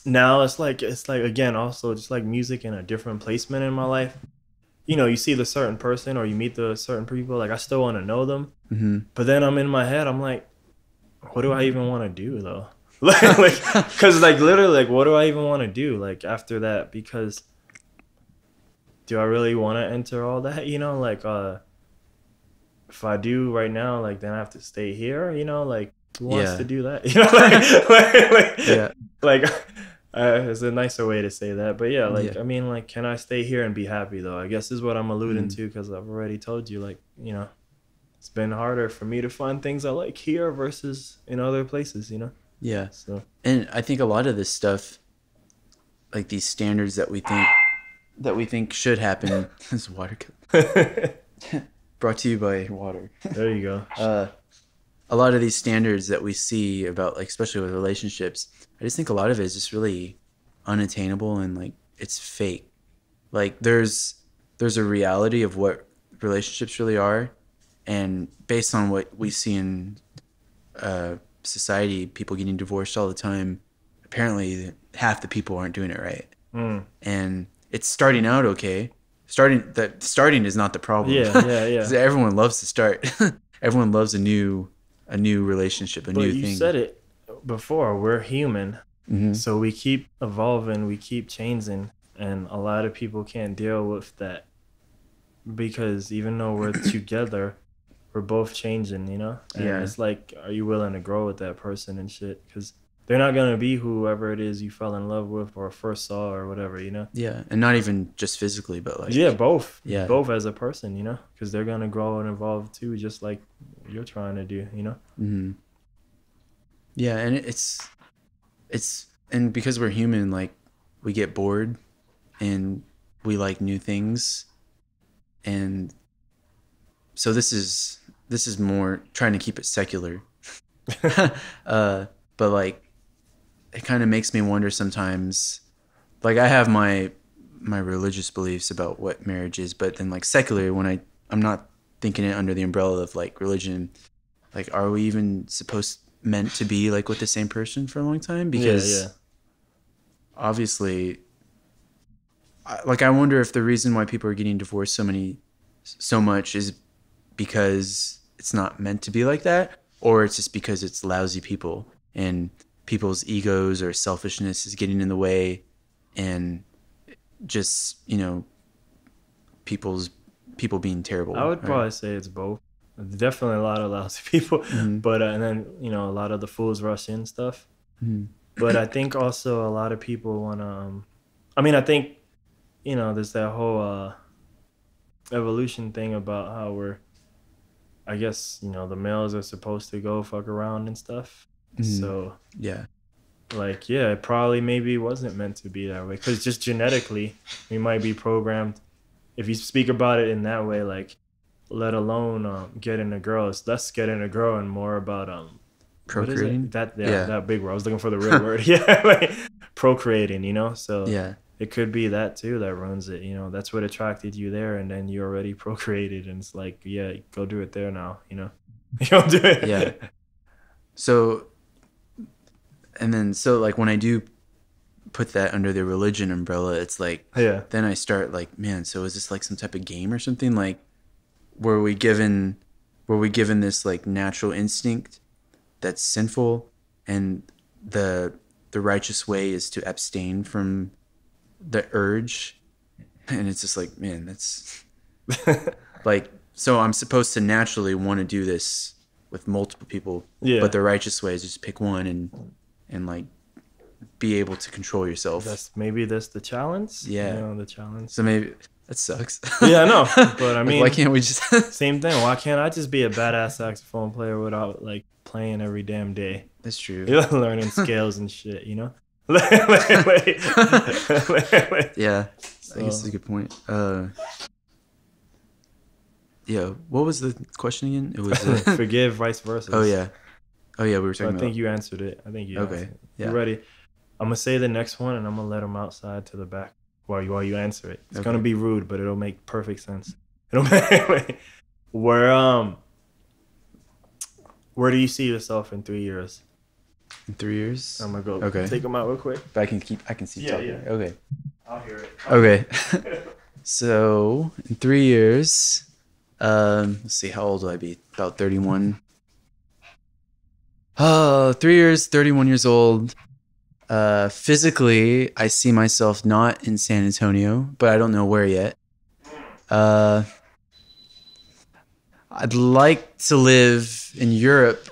Now it's like again also just like music in a different placement in my life. You see the certain person or you meet the certain people, like I still want to know them. Mm-hmm. But then I'm in my head, I'm like, what do I even want to do though? like, cause like literally, like, what do I even want to do? Like after that, because do I really want to enter all that? Like, if I do right now, like then I have to stay here. Like who wants to do that? Like, it's a nicer way to say that, but yeah, like I mean, like, can I stay here and be happy though? I guess is what I'm alluding to, because I've already told you, like, it's been harder for me to find things I like here versus in other places, Yeah. So, and I think a lot of this stuff, like these standards that we think should happen, is water. Brought to you by water. There you go. A lot of these standards that we see about, like, especially with relationships, I just think a lot of it is just really unattainable and like it's fake. Like there's a reality of what relationships really are, and based on what we see in society, people getting divorced all the time, apparently half the people aren't doing it right. And it's starting out okay. Starting is not the problem. Yeah. Everyone loves to start. Everyone loves a new relationship, new thing. But you said it before, we're human. So we keep evolving, we keep changing, and a lot of people can't deal with that, because even though we're together, we're both changing, And it's like, are you willing to grow with that person and shit? Because they're not going to be whoever it is you fell in love with or first saw or whatever, Yeah, and not even just physically, but like... Yeah, both. Yeah. Both as a person, Because they're going to grow and evolve too, just like you're trying to do, Mm-hmm. Yeah, and it's and because we're human, like, we get bored and we like new things, and so this is more trying to keep it secular. But like, it kind of makes me wonder sometimes, like, I have my religious beliefs about what marriage is, but then like secular, when I'm not thinking it under the umbrella of like religion, like, are we even meant to be like with the same person for a long time? Because obviously, I wonder if the reason why people are getting divorced so much is because it's not meant to be like that, or it's just because it's lousy people and people's egos or selfishness is getting in the way, and just, you know, people being terrible. I would probably say it's both. Definitely a lot of lousy people, but and then, you know, a lot of the fools rush in stuff. But I think also a lot of people want to. I mean, I think, you know, there's that whole evolution thing about how we're, I guess, you know, the males are supposed to go fuck around and stuff. So yeah, like, yeah, it probably maybe wasn't meant to be that way, because just genetically we might be programmed. If you speak about it in that way, like, let alone getting a girl, it's less getting a girl and more about procreating. That big word. I was looking for the real word. Yeah, like procreating, you know. So yeah, it could be that too that runs it. You know, that's what attracted you there, and then you already procreated, and it's like, yeah, go do it there now. You know, you don't do it. Yeah. So, and then like when I do put that under the religion umbrella, it's like, then I start like, man, so is this like some type of game or something? Like, were we given this like natural instinct that's sinful, and the righteous way is to abstain from the urge? And it's just like, man, that's like, so I'm supposed to naturally want to do this with multiple people, but the righteous way is just pick one and like be able to control yourself. That's the challenge. Yeah, you know, the challenge. So maybe that sucks. Yeah, I know, but I mean, why can't we just same thing? Why can't I just be a badass saxophone player without like playing every damn day? That's true. You're learning scales and shit, you know. Yeah, so. I guess that's a good point. Yeah, what was the question again? It was forgive, vice versa. Oh yeah, we were talking about. I think you answered it. Okay. Yeah. You ready? I'm gonna say the next one, and I'm gonna let them outside to the back while you answer it. It's gonna be rude, but it'll make perfect sense. Where do you see yourself in 3 years? In 3 years? I'm gonna go take them out real quick. But I can see talking. Yeah. Okay. I'll hear it. Okay. So in 3 years, let's see, how old will I be? About 31. 3 years, 31 years old. Physically, I see myself not in San Antonio, but I don't know where yet. I'd like to live in Europe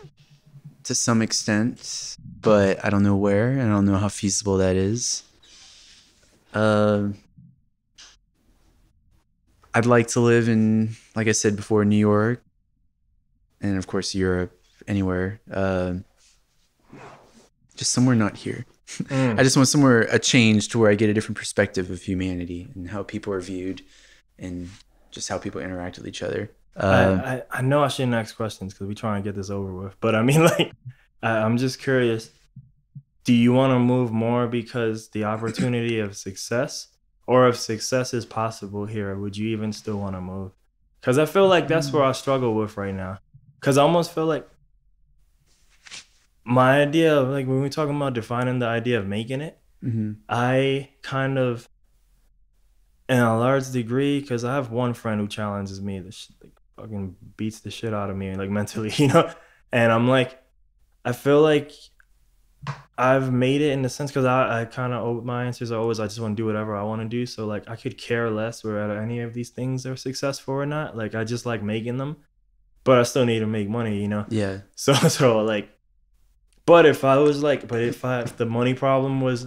to some extent, but I don't know where, and I don't know how feasible that is. I'd like to live in, like I said before, New York, and of course Europe, anywhere. Just somewhere not here. I just want a change to where I get a different perspective of humanity and how people are viewed, and just how people interact with each other. I know I shouldn't ask questions because we try and get this over with, but I mean, like, I'm just curious. Do you want to move more because the opportunity of success, or if success is possible here, would you even still want to move? Because I feel like that's where I struggle with right now. Because I almost feel like my idea of, like, when we're talking about defining the idea of making it, I kind of, in a large degree, because I have one friend who challenges me, like, fucking beats the shit out of me, like, mentally, you know? And I'm like, I feel like I've made it in the sense, because I kind of, my answers are always, I just want to do whatever I want to do. So, like, I could care less whether any of these things are successful or not. Like, I just like making them, but I still need to make money, you know? Yeah. So like, but if the money problem was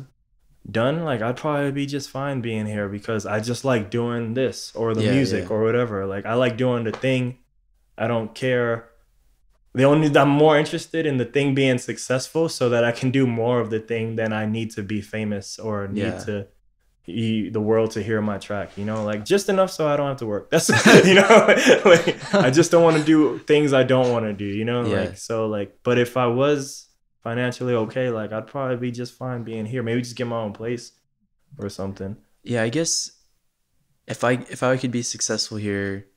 done, like, I'd probably be just fine being here, because I just like doing this or the music or whatever. Like, I like doing the thing. I don't care. I'm more interested in the thing being successful so that I can do more of the thing than I need to be famous or need to the world to hear my track, you know, like, just enough so I don't have to work. That's, you know, like, I just don't want to do things I don't want to do, you know, like, so, like, but if I was financially okay, like, I'd probably be just fine being here. Maybe just get my own place or something. Yeah, I guess if I could be successful here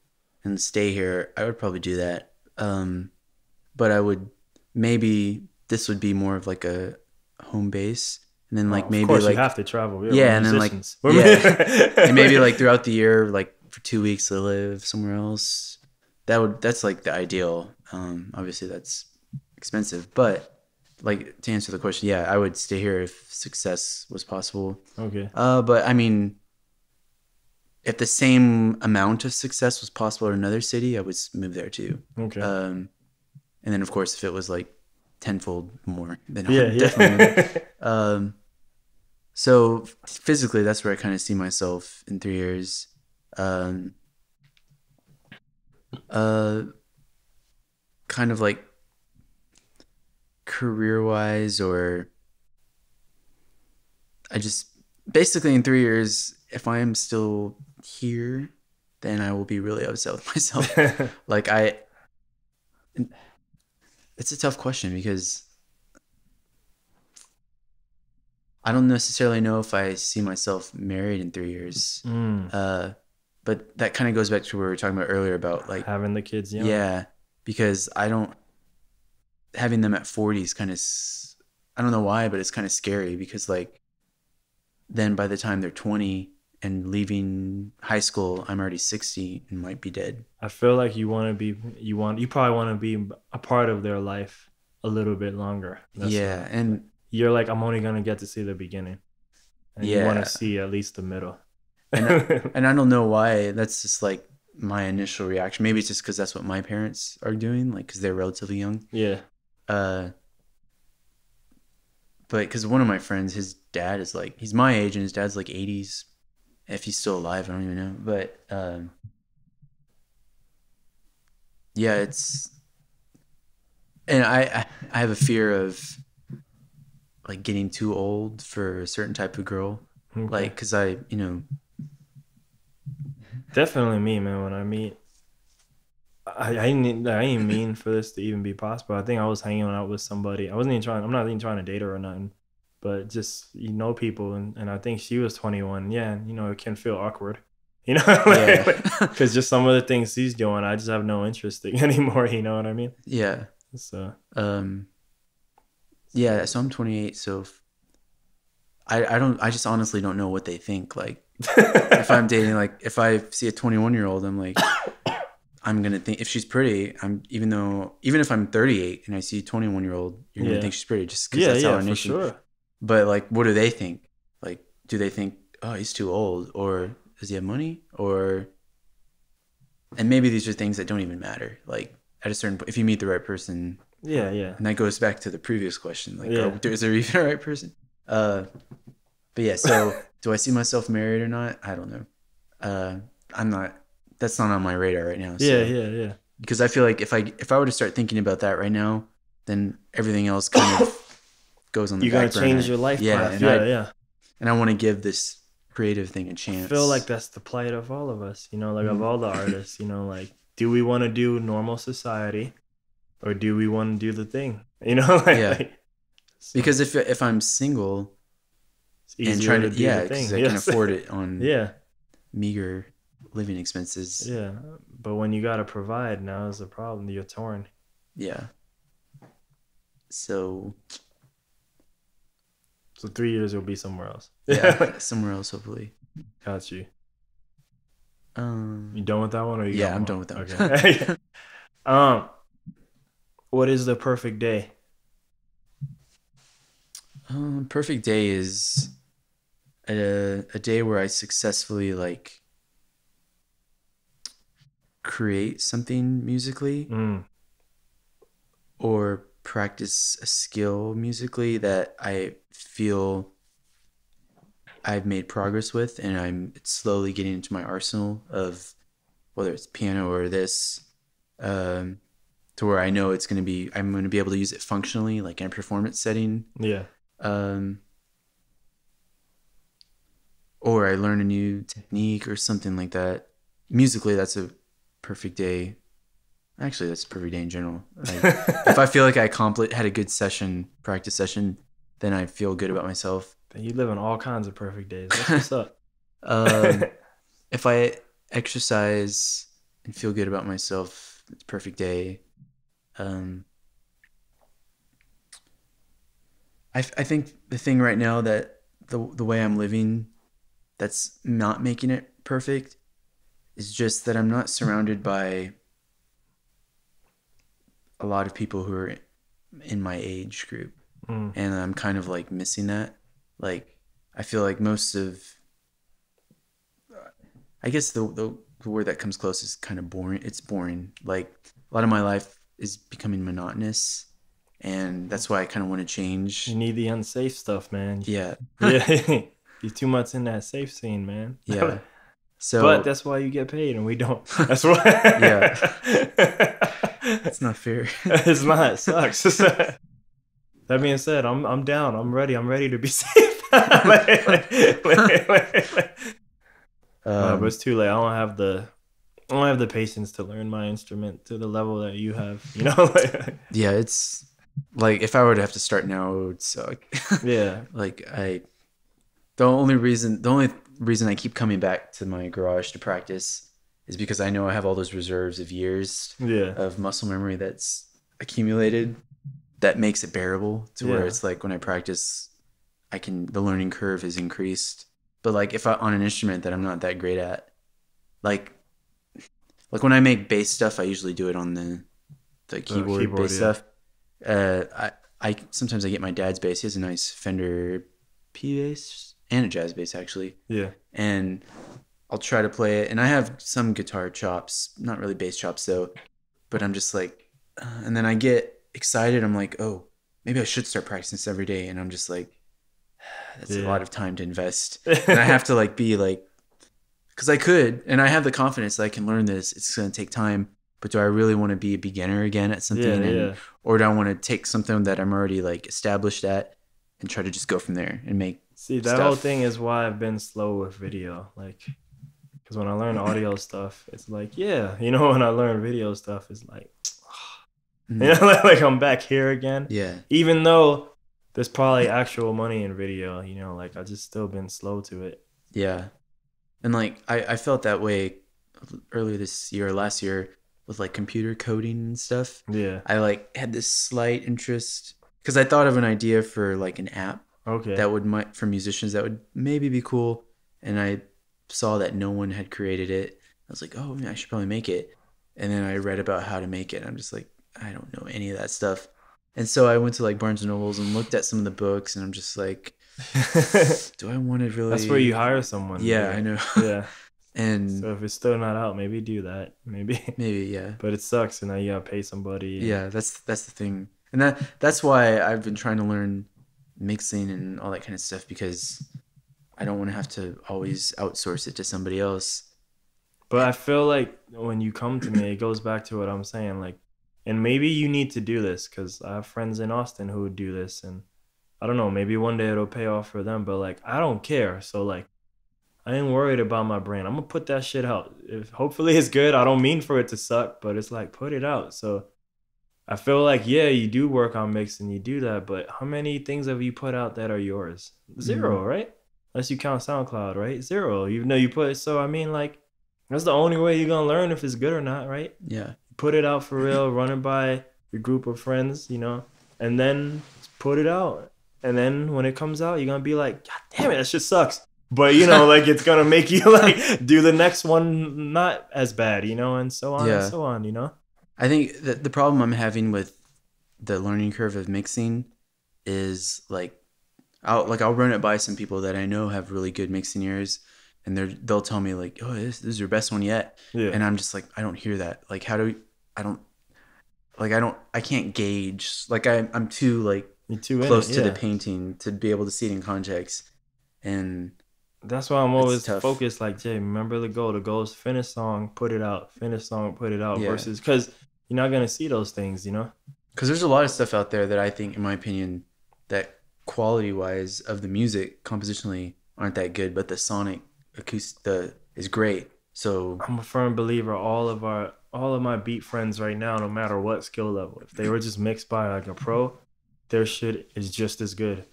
and stay here, I would probably do that. but I would maybe this would be more of like a home base, and then like maybe of course like you have to travel. yeah, and then like and maybe like throughout the year, like for 2 weeks to live somewhere else. That's like the ideal. Obviously that's expensive, but like to answer the question, yeah, I would stay here if success was possible. Okay. But I mean, if the same amount of success was possible in another city, I would move there too. Okay. And then of course, if it was like tenfold more, then I Yeah, would yeah. definitely move. So physically, that's where I kind of see myself in 3 years. Kind of like career-wise, or I just basically in 3 years, if I am still here, then I will be really upset with myself. Like it's a tough question because I don't necessarily know if I see myself married in 3 years. But that kind of goes back to what we were talking about earlier about like having the kids young. Yeah, because having them at 40 is kind of, I don't know why, but it's kind of scary because like then by the time they're 20 and leaving high school, I'm already 60 and might be dead. I feel like you probably want to be a part of their life a little bit longer. Yeah, and you're like, I'm only gonna get to see the beginning, and you want to see at least the middle. And I don't know why. That's just like my initial reaction. Maybe it's just because that's what my parents are doing, like because they're relatively young. Yeah. But because one of my friends, his dad is like, he's my age and his dad's like 80s. If he's still alive, I don't even know. But yeah, and I have a fear of like getting too old for a certain type of girl. Okay. Like, because definitely me, man. When I meet, I ain't mean for this to even be possible. I think I was hanging out with somebody. I'm not even trying to date her or nothing, but just people, and I think she was 21. Yeah, it can feel awkward, because just some of the things she's doing, I just have no interest in anymore. You know what I mean? Yeah. So. Yeah. So I'm 28. So I just honestly don't know what they think. Like, if I'm dating, like if I see a 21-year-old, I'm like, I'm gonna think if she's pretty. Even if I'm 38 and I see a 21-year-old, you're gonna think she's pretty just because that's how our nation. Sure. But like, what do they think? Like, do they think, oh, he's too old, or does he have money, and maybe these are things that don't even matter. Like at a certain point, if you meet the right person. Yeah. And that goes back to the previous question. Like, is there even a right person? But yeah, so do I see myself married or not? I don't know. I'm not. That's not on my radar right now. So. Yeah. Because I feel like if I were to start thinking about that right now, then everything else kind of goes on the back burner. You're gonna change your life path. And I want to give this creative thing a chance. I feel like that's the plight of all of us. Like of all the artists. Like, do we want to do normal society, or do we want to do the thing? Because if I'm single and trying to because I can afford it on meager living expenses. Yeah, but when you gotta provide, now is the problem. You're torn. Yeah. So 3 years you'll be somewhere else. Yeah, somewhere else hopefully. Got you. You done with that one, or you? Yeah, I'm done with that. Okay. What is the perfect day? Perfect day is a day where I successfully like create something musically or practice a skill musically that I feel I've made progress with, and it's slowly getting into my arsenal of whether it's piano or this, to where I know I'm going to be able to use it functionally, like in a performance setting. Yeah. Or I learn a new technique or something like that. Musically, that's a perfect day. Actually, that's a perfect day in general. Like, if I feel like I had a good practice session, then I feel good about myself. You live in all kinds of perfect days. That's what's up. If I exercise and feel good about myself, it's a perfect day. I think the thing right now that the way I'm living that's not making it perfect is just that I'm not surrounded by a lot of people who are in my age group. And I'm kind of like missing that. Like, I feel like most of, I guess the word that comes close is kind of boring. It's boring. Like, a lot of my life is becoming monotonous, and that's why I kind of want to change. You need the unsafe stuff, man. Yeah. Yeah. You're too much in that safe scene, man. Yeah. So, but that's why you get paid and we don't. That's why. Yeah. It's not fair. It's not. It sucks. That being said, I'm down. I'm ready. I'm ready to be safe. But it's too late. I don't have the patience to learn my instrument to the level that you have. You know. Yeah, it's like if I were to have to start now, it would suck. Yeah. Like the only reason I keep coming back to my garage to practice is because I know I have all those reserves of years of muscle memory that's accumulated that makes it bearable to where it's like when I practice, the learning curve is increased. But like if I on an instrument that I'm not that great at, like when I make bass stuff, I usually do it on the keyboard bass stuff. I sometimes I get my dad's bass. He has a nice Fender P bass and a jazz bass actually. Yeah. And I'll try to play it, and I have some guitar chops, not really bass chops though. But I'm just like, and then I get excited. I'm like, oh, maybe I should start practicing this every day. And I'm just like, that's a lot of time to invest, and I have to like be like, because I could, and I have the confidence that I can learn this. It's going to take time, but do I really want to be a beginner again at something, or do I want to take something that I'm already like established at and try to just go from there and make? See, that whole thing is why I've been slow with video, like. Because when I learn audio stuff, it's like, when I learn video stuff, it's like, like I'm back here again. Yeah. Even though there's probably actual money in video, like I just still been slow to it. Yeah. And like, I felt that way earlier this year, last year with like computer coding and stuff. Yeah. I like had this slight interest because I thought of an idea for like an app. Okay. That would, for musicians, that would maybe be cool. And I saw that no one had created it. I was like, oh, I should probably make it. And then I read about how to make it. I'm just like, I don't know any of that stuff. And so I went to like Barnes and Nobles and looked at some of the books, and I'm just like, do I want to really? That's where you hire someone. Yeah, right? I know. Yeah. And so if it's still not out, maybe do that. Maybe, yeah. But it sucks, and now you gotta pay somebody. Yeah, that's the thing, and that's why I've been trying to learn mixing and all that kind of stuff, because I don't want to have to always outsource it to somebody else. But I feel like when you come to me, it goes back to what I'm saying. Like, and maybe you need to do this because I have friends in Austin who would do this. And I don't know, maybe one day it'll pay off for them. But like, I don't care. So like, I ain't worried about my brand. I'm going to put that shit out. Hopefully it's good. I don't mean for it to suck, but it's like, put it out. So I feel like, you do work on mixing, you do that. But how many things have you put out that are yours? Zero, right? Unless you count SoundCloud, right? Zero. Even though you put it. So, I mean, like, that's the only way you're going to learn if it's good or not, right? Yeah. Put it out for real, run it by your group of friends, and then put it out. And then when it comes out, you're going to be like, God damn it, that shit sucks. But, like, it's going to make you, like, do the next one not as bad, and so on and so on, I think that the problem I'm having with the learning curve of mixing is, like, I'll run it by some people that I know have really good mixing ears, and they'll tell me like, oh, this is your best one yet. Yeah. And I'm just like, I don't hear that. Like, I can't gauge. Like I'm too like close to the painting to be able to see it in context. And that's why I'm always focused. Like, Jay, remember the goal. The goal is finish song, put it out. Finish song, put it out. Yeah. Versus, because you're not gonna see those things, Because there's a lot of stuff out there that I think, in my opinion, that quality-wise of the music, compositionally, aren't that good, but the sonic acoustic is great. So I'm a firm believer. All of my beat friends right now, no matter what skill level, if they were just mixed by like a pro, their shit is just as good.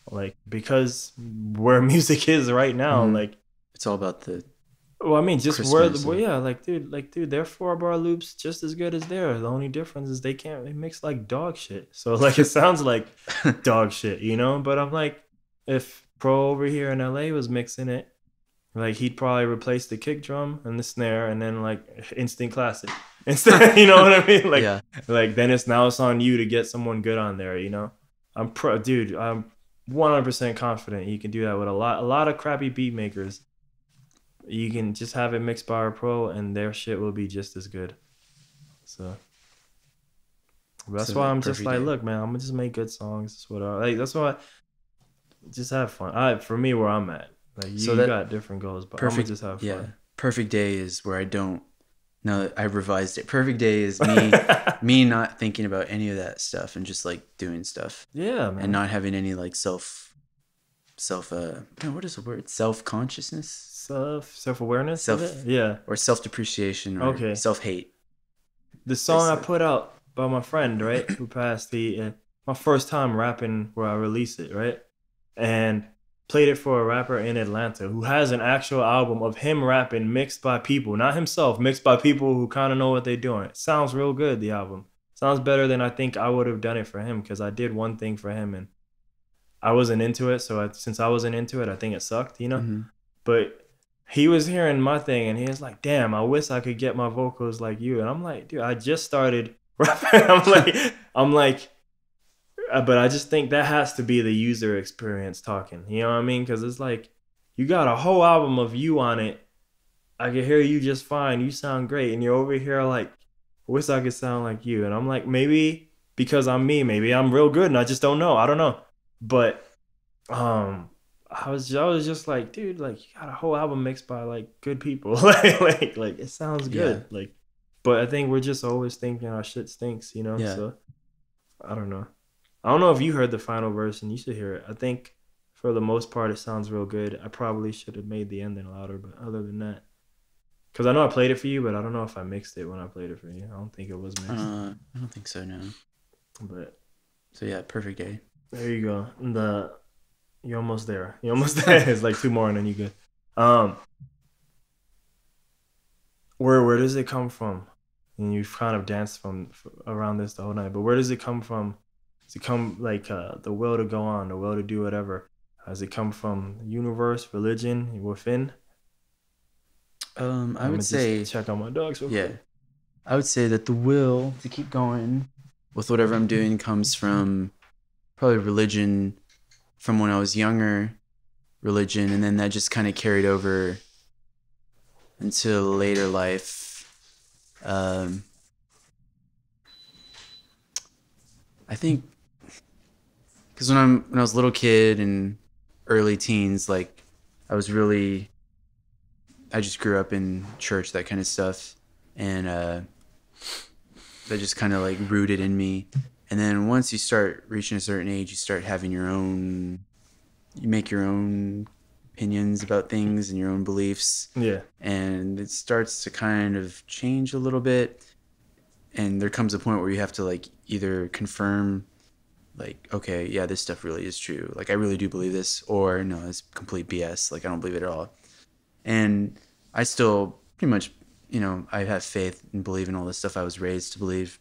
Like, because where music is right now, like it's all about the Well, I mean, just Christmas well, and- yeah, dude, their 4-bar loops just as good as theirs. The only difference is they mix like dog shit. So like it sounds like dog shit, you know? But I'm like, if Pro over here in LA was mixing it, like he'd probably replace the kick drum and the snare and then like instant classic. Instead, you know what I mean? Like Yeah. like then it's on you to get someone good on there, you know? I'm 100% confident you can do that with a lot of crappy beat makers. You can just have it mixed by a pro and their shit will be just as good. So that's So why I'm perfect just like, day. look, man, I'm gonna just make good songs. That's what like that's why just have fun. For me where I'm at. Like you, So you that got different goals, but I'm gonna perfect. just have Yeah. fun. Perfect day is where I don't. No, I revised it. Perfect day is me not thinking about any of that stuff and just like doing stuff Yeah, man. and not having any like what is the word? Self-consciousness Self-awareness Self- of it? Yeah. or self-depreciation or Okay. self-hate. The song I like- put out by my friend, right, who passed, my first time rapping where I released it, right, and played it for a rapper in Atlanta who has an actual album of him rapping mixed by people, not himself, mixed by people who kind of know what they're doing. It sounds real good, the album. Sounds better than I think I would have done it for him because I did one thing for him and I wasn't into it. So since I wasn't into it, I think it sucked, you know? Mhm. But he was hearing my thing and he was like, damn, I wish I could get my vocals like you. And I'm like, dude, I just started rapping. But I just think that has to be the user experience talking. You know what I mean? Because it's like, you got a whole album of you on it. I can hear you just fine. You sound great. And you're over here like, wish I could sound like you. And I'm like, maybe because I'm me, maybe I'm real good and I just don't know. I don't know. But I was just like, dude, like you got a whole album mixed by like good people. like it sounds good. Like, but I think we're just always thinking our shit stinks, you know? Yeah. So I don't know. I don't know if you heard the final version. You should hear it. I think for the most part it sounds real good. I probably should have made the ending louder, but other than that, because I know I played it for you, but I don't know if I mixed it when I played it for you. I don't think it was mixed. I don't think so, no. But So yeah, perfect day. there you go. You're almost there. You're almost there. It's like 2 more and then you good. Where does it come from? And you've kind of danced around this the whole night, but where does it come from? Does it come like the will to go on, the will to do whatever? Does it come from the universe, religion, within? I would say check on my dogs. yeah. I would say that the will to keep going with whatever I'm doing comes from probably religion from when I was younger, religion, and then that just kind of carried over into later life. I think because when I was a little kid and early teens, like I just grew up in church, that kind of stuff, and that just kind of like rooted in me. And then once you start reaching a certain age, you start having you make your own opinions about things and your own beliefs. Yeah. And it starts to kind of change a little bit. And there comes a point where you have to like either confirm like, okay, yeah, this stuff really is true. Like I really do believe this, or no, it's complete BS. Like I don't believe it at all. And I still pretty much, I have faith and believe in all this stuff I was raised to believe.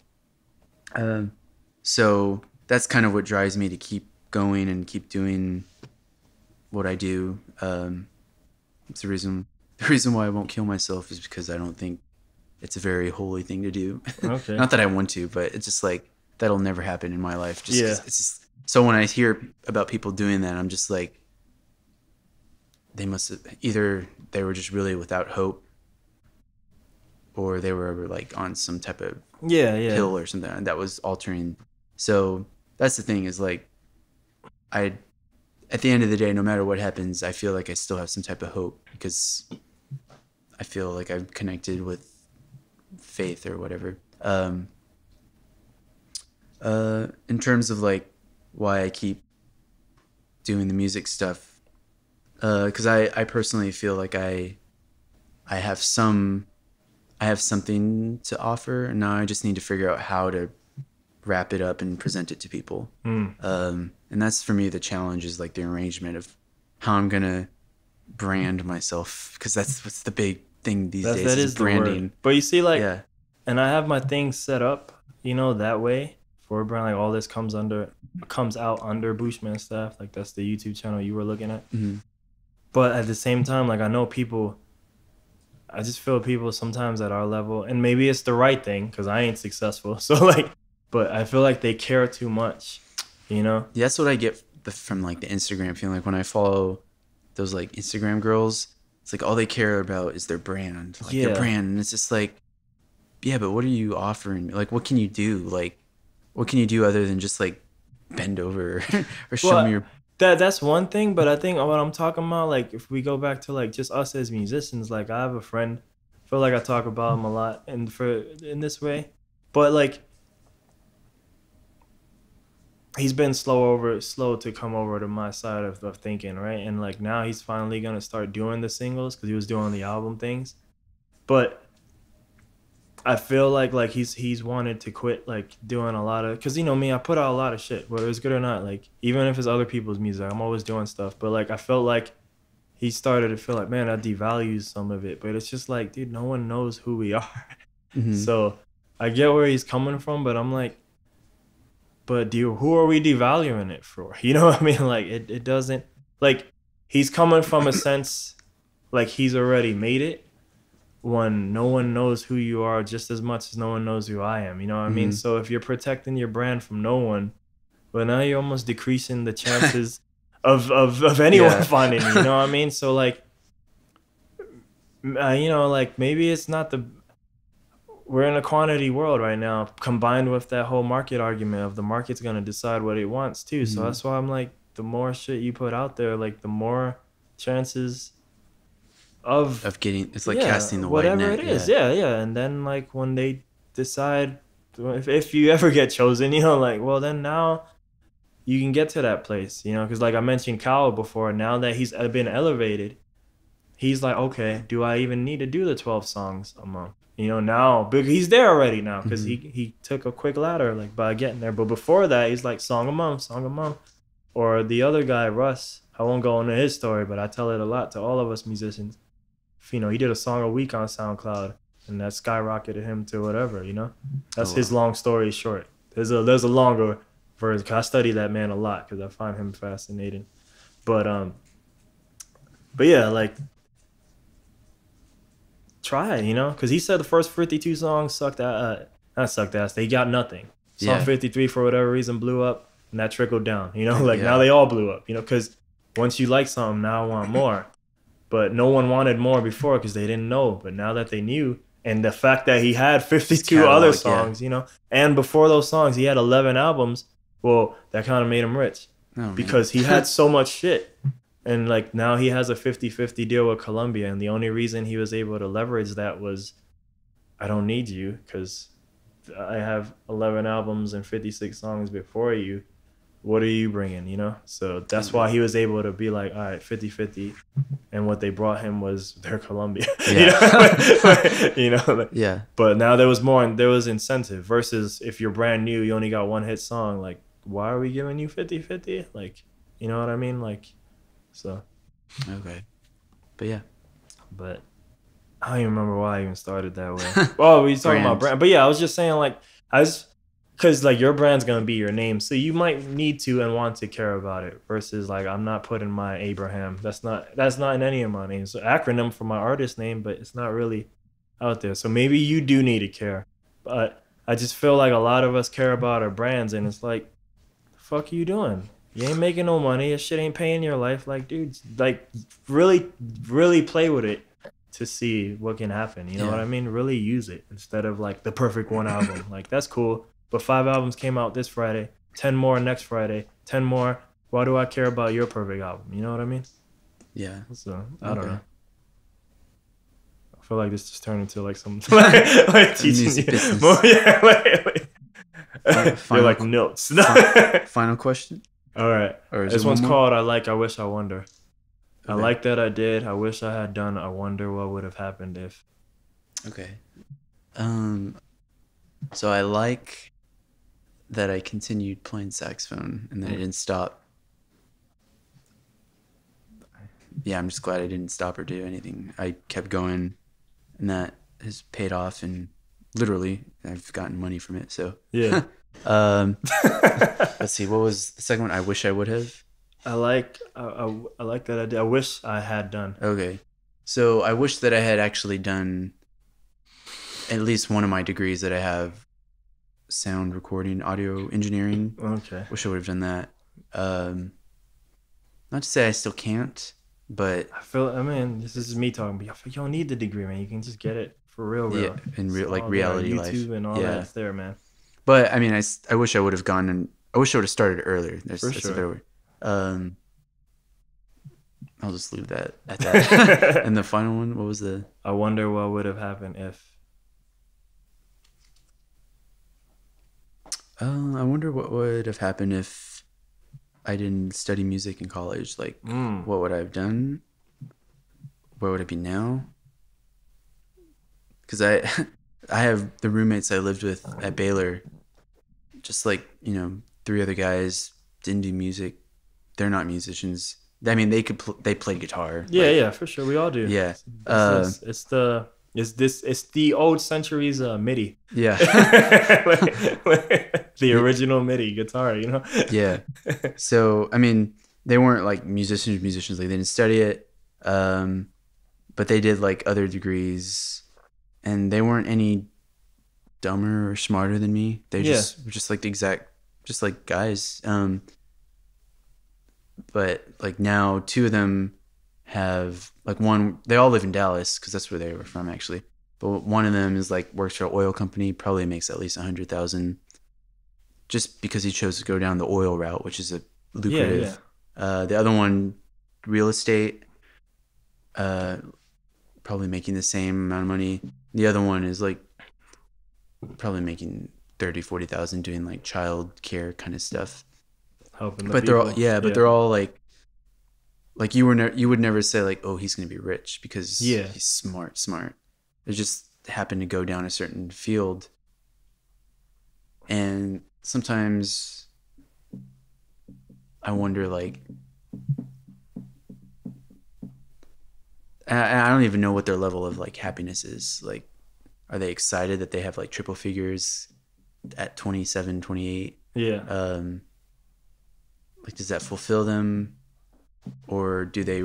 So that's kind of what drives me to keep going and keep doing what I do. It's the reason why I won't kill myself is because I don't think it's a very holy thing to do. Okay. Not that I want to, but it's just like that'll never happen in my life. Just Yeah. 'cause it's just, so when I hear about people doing that, I'm just like, they must have either they were just really without hope, or they were like on some type of Yeah. pill or something that was altering. So that's the thing is like, at the end of the day, no matter what happens, I feel like I still have some type of hope because I feel like I'm connected with faith or whatever. In terms of like why I keep doing the music stuff, because I personally feel like I have something to offer, and now I just need to figure out how to wrap it up and present it to people. And that's for me the challenge is like the arrangement of how I'm gonna brand myself, because that's what's the big thing these days That is is branding. the word. But you see, like, Yeah. and I have my things set up, that way for a brand. Like all this comes out under Booshmanstaff. Like that's the YouTube channel you were looking at. Mm-hmm. But at the same time, like I know people. I just feel people sometimes at our level, and maybe it's the right thing because I ain't successful. So like, but I feel like they care too much, Yeah, that's what I get from like the Instagram feeling. Like when I follow those like Instagram girls, it's like all they care about is their brand, like their brand, and it's just like, yeah, but what are you offering? Like, what can you do? Like, what can you do other than just like bend over or show me your. That's one thing, but I think what I'm talking about, like if we go back to like just us as musicians, like I have a friend, I feel like I talk about him a lot in this way, but like he's been slow to come over to my side of thinking, right? And like now he's finally gonna start doing the singles because he was doing the album things, but I feel like he's wanted to quit like doing a lot of, because me, I put out a lot of shit, whether it's good or not. Like even if it's other people's music, I'm always doing stuff. But like I felt like he started to feel like, man, that devalues some of it. But it's just like, dude, no one knows who we are. Mm-hmm. So I get where he's coming from, but I'm like, but who are we devaluing it for? You know what I mean? Like it doesn't, like he's coming from a sense like he's already made it. When no one knows who you are just as much as no one knows who I am, you know what I mean? So if you're protecting your brand from no one, well, now you're almost decreasing the chances of anyone finding you, you know what I mean? So like, like maybe it's not we're in a quantity world right now, combined with that whole market argument of the market's going to decide what it wants too. So that's why I'm like, the more shit you put out there, like the more chances of getting, it's like casting the whatever wide net, it is, and then like when they decide if you ever get chosen, like, well then now you can get to that place, because like I mentioned Kyle before, now that he's been elevated, he's like, okay, do I even need to do the 12 songs a month, now, but he's there already now because he took a quick ladder like by getting there. But before that, he's like song a month. Or the other guy, Russ, I won't go into his story, but I tell it a lot to all of us musicians. He did a song a week on SoundCloud, and that skyrocketed him to whatever, That's his long story short. There's a longer version. I study that man a lot because I find him fascinating. But yeah, like try it, because he said the first 52 songs not sucked ass. They got nothing. Song 53 for whatever reason blew up, and that trickled down. Now they all blew up. Because once you like something, now I want more. But no one wanted more before because they didn't know. But now that they knew, and the fact that he had 52 catalog, other songs, and before those songs, he had 11 albums, well, that kind of made him rich. Because he had so much shit. And like now he has a 50-50 deal with Columbia. And the only reason he was able to leverage that was, I don't need you because I have 11 albums and 56 songs before you. What are you bringing, So that's why he was able to be like, all right, 50-50. And what they brought him was their Columbia. Yeah. But now there was more, and there was incentive versus if you're brand new, you only got one hit song. Like, why are we giving you 50-50? Like, you know what I mean? Like, so. Okay. But yeah. But I don't even remember why I even started that way. Oh, we talking about brand. But yeah, I was just saying like, because like your brand's going to be your name. So you might need to and want to care about it versus like I'm not putting my Abraham. That's not in any of my names. So acronym for my artist name, but it's not really out there. So maybe you do need to care. But I just feel like a lot of us care about our brands and it's like, the fuck are you doing? You ain't making no money. This shit ain't paying your life. Like, dude, like really, really play with it to see what can happen. You know what I mean? Really use it instead of like the perfect one album. Like that's cool. But 5 albums came out this Friday, 10 more next Friday, 10 more. Why do I care about your perfect album? You know what I mean? Yeah. So, I don't know. I feel like this just turned into like some like teaching you more. Yeah, they're like notes. Final question? All right. This one's called I Wish, I Wonder. Okay. I like that I did. I wish I had done. I wonder what would have happened if. Okay. So I like that I continued playing saxophone and that I didn't stop. yeah, I'm just glad I didn't stop or do anything. I kept going, and that has paid off. And literally, I've gotten money from it. So Yeah. Let's see. What was the second one? I wish I would have. I like that idea. I wish I had done. Okay. So I wish that I had actually done at least one of my degrees that I have, sound recording, audio engineering. Okay. Wish I would have done that. Not to say I still can't, but I mean, this is me talking, but you don't need the degree, man. You can just get it for real. yeah, in real, like all reality there. life. YouTube and all that's there, man. But I mean, I wish I would have gone, and I wish I would have started earlier. That's a better word. I'll just leave that at that. And the final one, what was the? I wonder what would have happened if. I wonder what would have happened if I didn't study music in college. Like, what would I have done? Where would I be now? Because I have the roommates I lived with at Baylor. Just like, 3 other guys didn't do music. They're not musicians. I mean, they played guitar. Yeah, for sure. We all do. Yeah. It's the old century's MIDI. Yeah. The original MIDI guitar, Yeah. So, I mean, they weren't like musicians. Like, they didn't study it. But they did like other degrees, and they weren't any dumber or smarter than me. They just like just like guys. But like now 2 of them have like one, they all live in Dallas because that's where they were from actually. But one of them is like works for an oil company, probably makes at least 100,000 just because he chose to go down the oil route, which is a lucrative. The other one, real estate, probably making the same amount of money. The other one is like probably making 30,000-40,000 doing like child care kind of stuff. Helping but they're all they're all like you would never say like, oh, he's gonna be rich because he's smart. They just happen to go down a certain field, and sometimes I wonder like, I don't even know what their level of like happiness is. Like, are they excited that they have like triple figures at 27, 28? Yeah. Like, does that fulfill them, or do they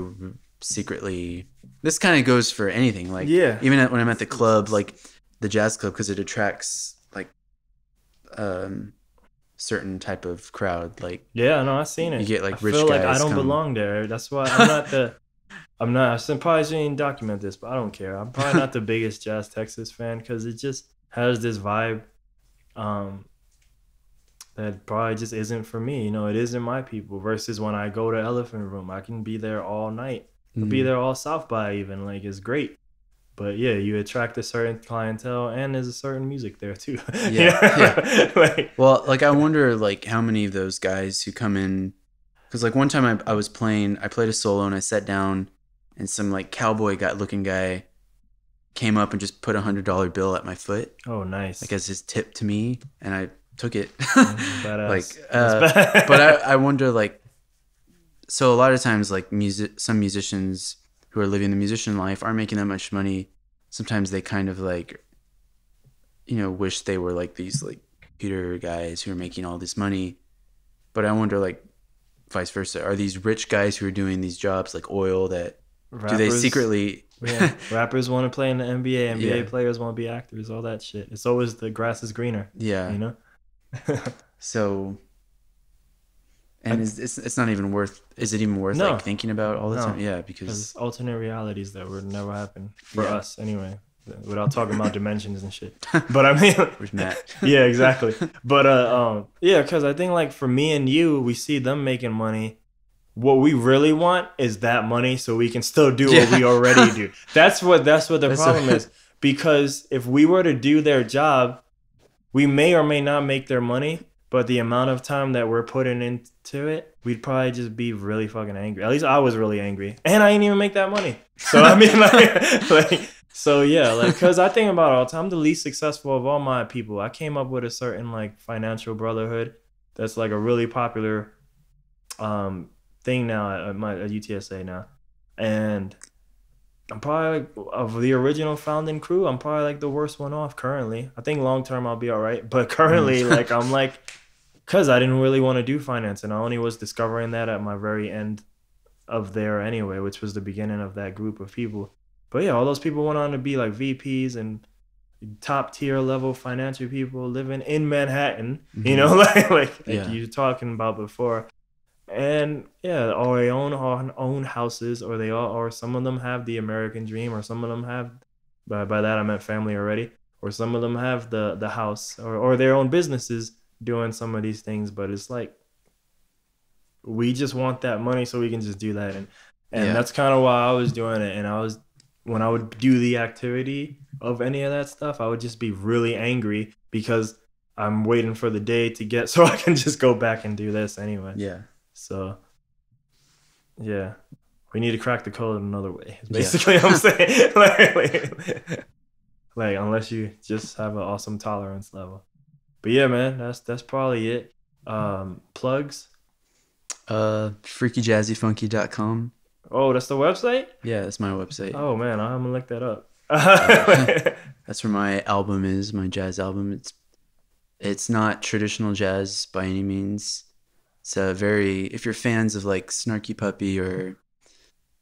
secretly? This kind of goes for anything. Like, even when I'm at the club, like the jazz club, because it attracts like certain type of crowd. Like, no, I've seen it. You get like I rich feel guys. Like I don't belong there. That's why I'm not the. I probably shouldn't document this, but I don't care. I'm probably not the biggest Jazz Texas fan because it just has this vibe. That probably just isn't for me. It isn't my people. Versus when I go to Elephant Room, I can be there all night. I'll be there all South by even. Like, it's great. But yeah, you attract a certain clientele, and there's a certain music there too. Yeah. Well, like I wonder like how many of those guys who come in, because like one time I played a solo and I sat down, and some like cowboy looking guy came up and just put $100 bill at my foot. Oh, nice. Like as his tip to me, and I took it. Badass. But I wonder like, so a lot of times like some musicians who are living the musician life aren't making that much money. Sometimes they kind of like, wish they were like these like computer guys who are making all this money. But I wonder like vice versa. Are these rich guys who are doing these jobs like oil that rappers, do they secretly? Rappers want to play in the NBA. NBA players want to be actors. All that shit. It's always the grass is greener. Yeah. So, and it's not even worth. Is it even worth like thinking about all the time? Yeah, because alternate realities that would never happen for us anyway. Without talking about dimensions and shit. But I mean, where's Matt? Yeah, exactly. But because I think like for me and you, we see them making money. What we really want is that money, so we can still do what we already do. That's what the problem is. Because if we were to do their job, we may or may not make their money, but the amount of time that we're putting into it, we'd probably just be really fucking angry. At least I was really angry, and I didn't even make that money. So I mean, because I think about it all the time. I'm the least successful of all my people. I came up with a certain like financial brotherhood that's like a really popular thing now at UTSA now, And I'm probably like, of the original founding crew, I'm probably like the worst one off currently. I think long term I'll be all right, but currently like I'm like, because I didn't really want to do finance, and I only was discovering that at my very end of there anyway, which was the beginning of that group of people. But yeah, all those people went on to be like VPs and top tier level financial people living in Manhattan, you know, like you were talking about before. And yeah, or they own houses, or they all, or some of them have the American dream, or some of them have, by that I meant family already, or some of them have the house or their own businesses doing some of these things. But it's like, we just want that money so we can just do that. And that's kind of why I was doing it. And when I would do the activity of any of that stuff, I would just be really angry because I'm waiting for the day to get so I can just go back and do this anyway. Yeah. So, yeah, we need to crack the code another way. Is basically what I'm saying. like, unless you just have an awesome tolerance level. But yeah, man, that's probably it. Plugs. freakyjazzyfunky.com. Oh, that's the website? Yeah, that's my website. Oh man, I'm gonna look that up. That's where my album is, my jazz album. It's not traditional jazz by any means. It's if you're fans of like Snarky Puppy or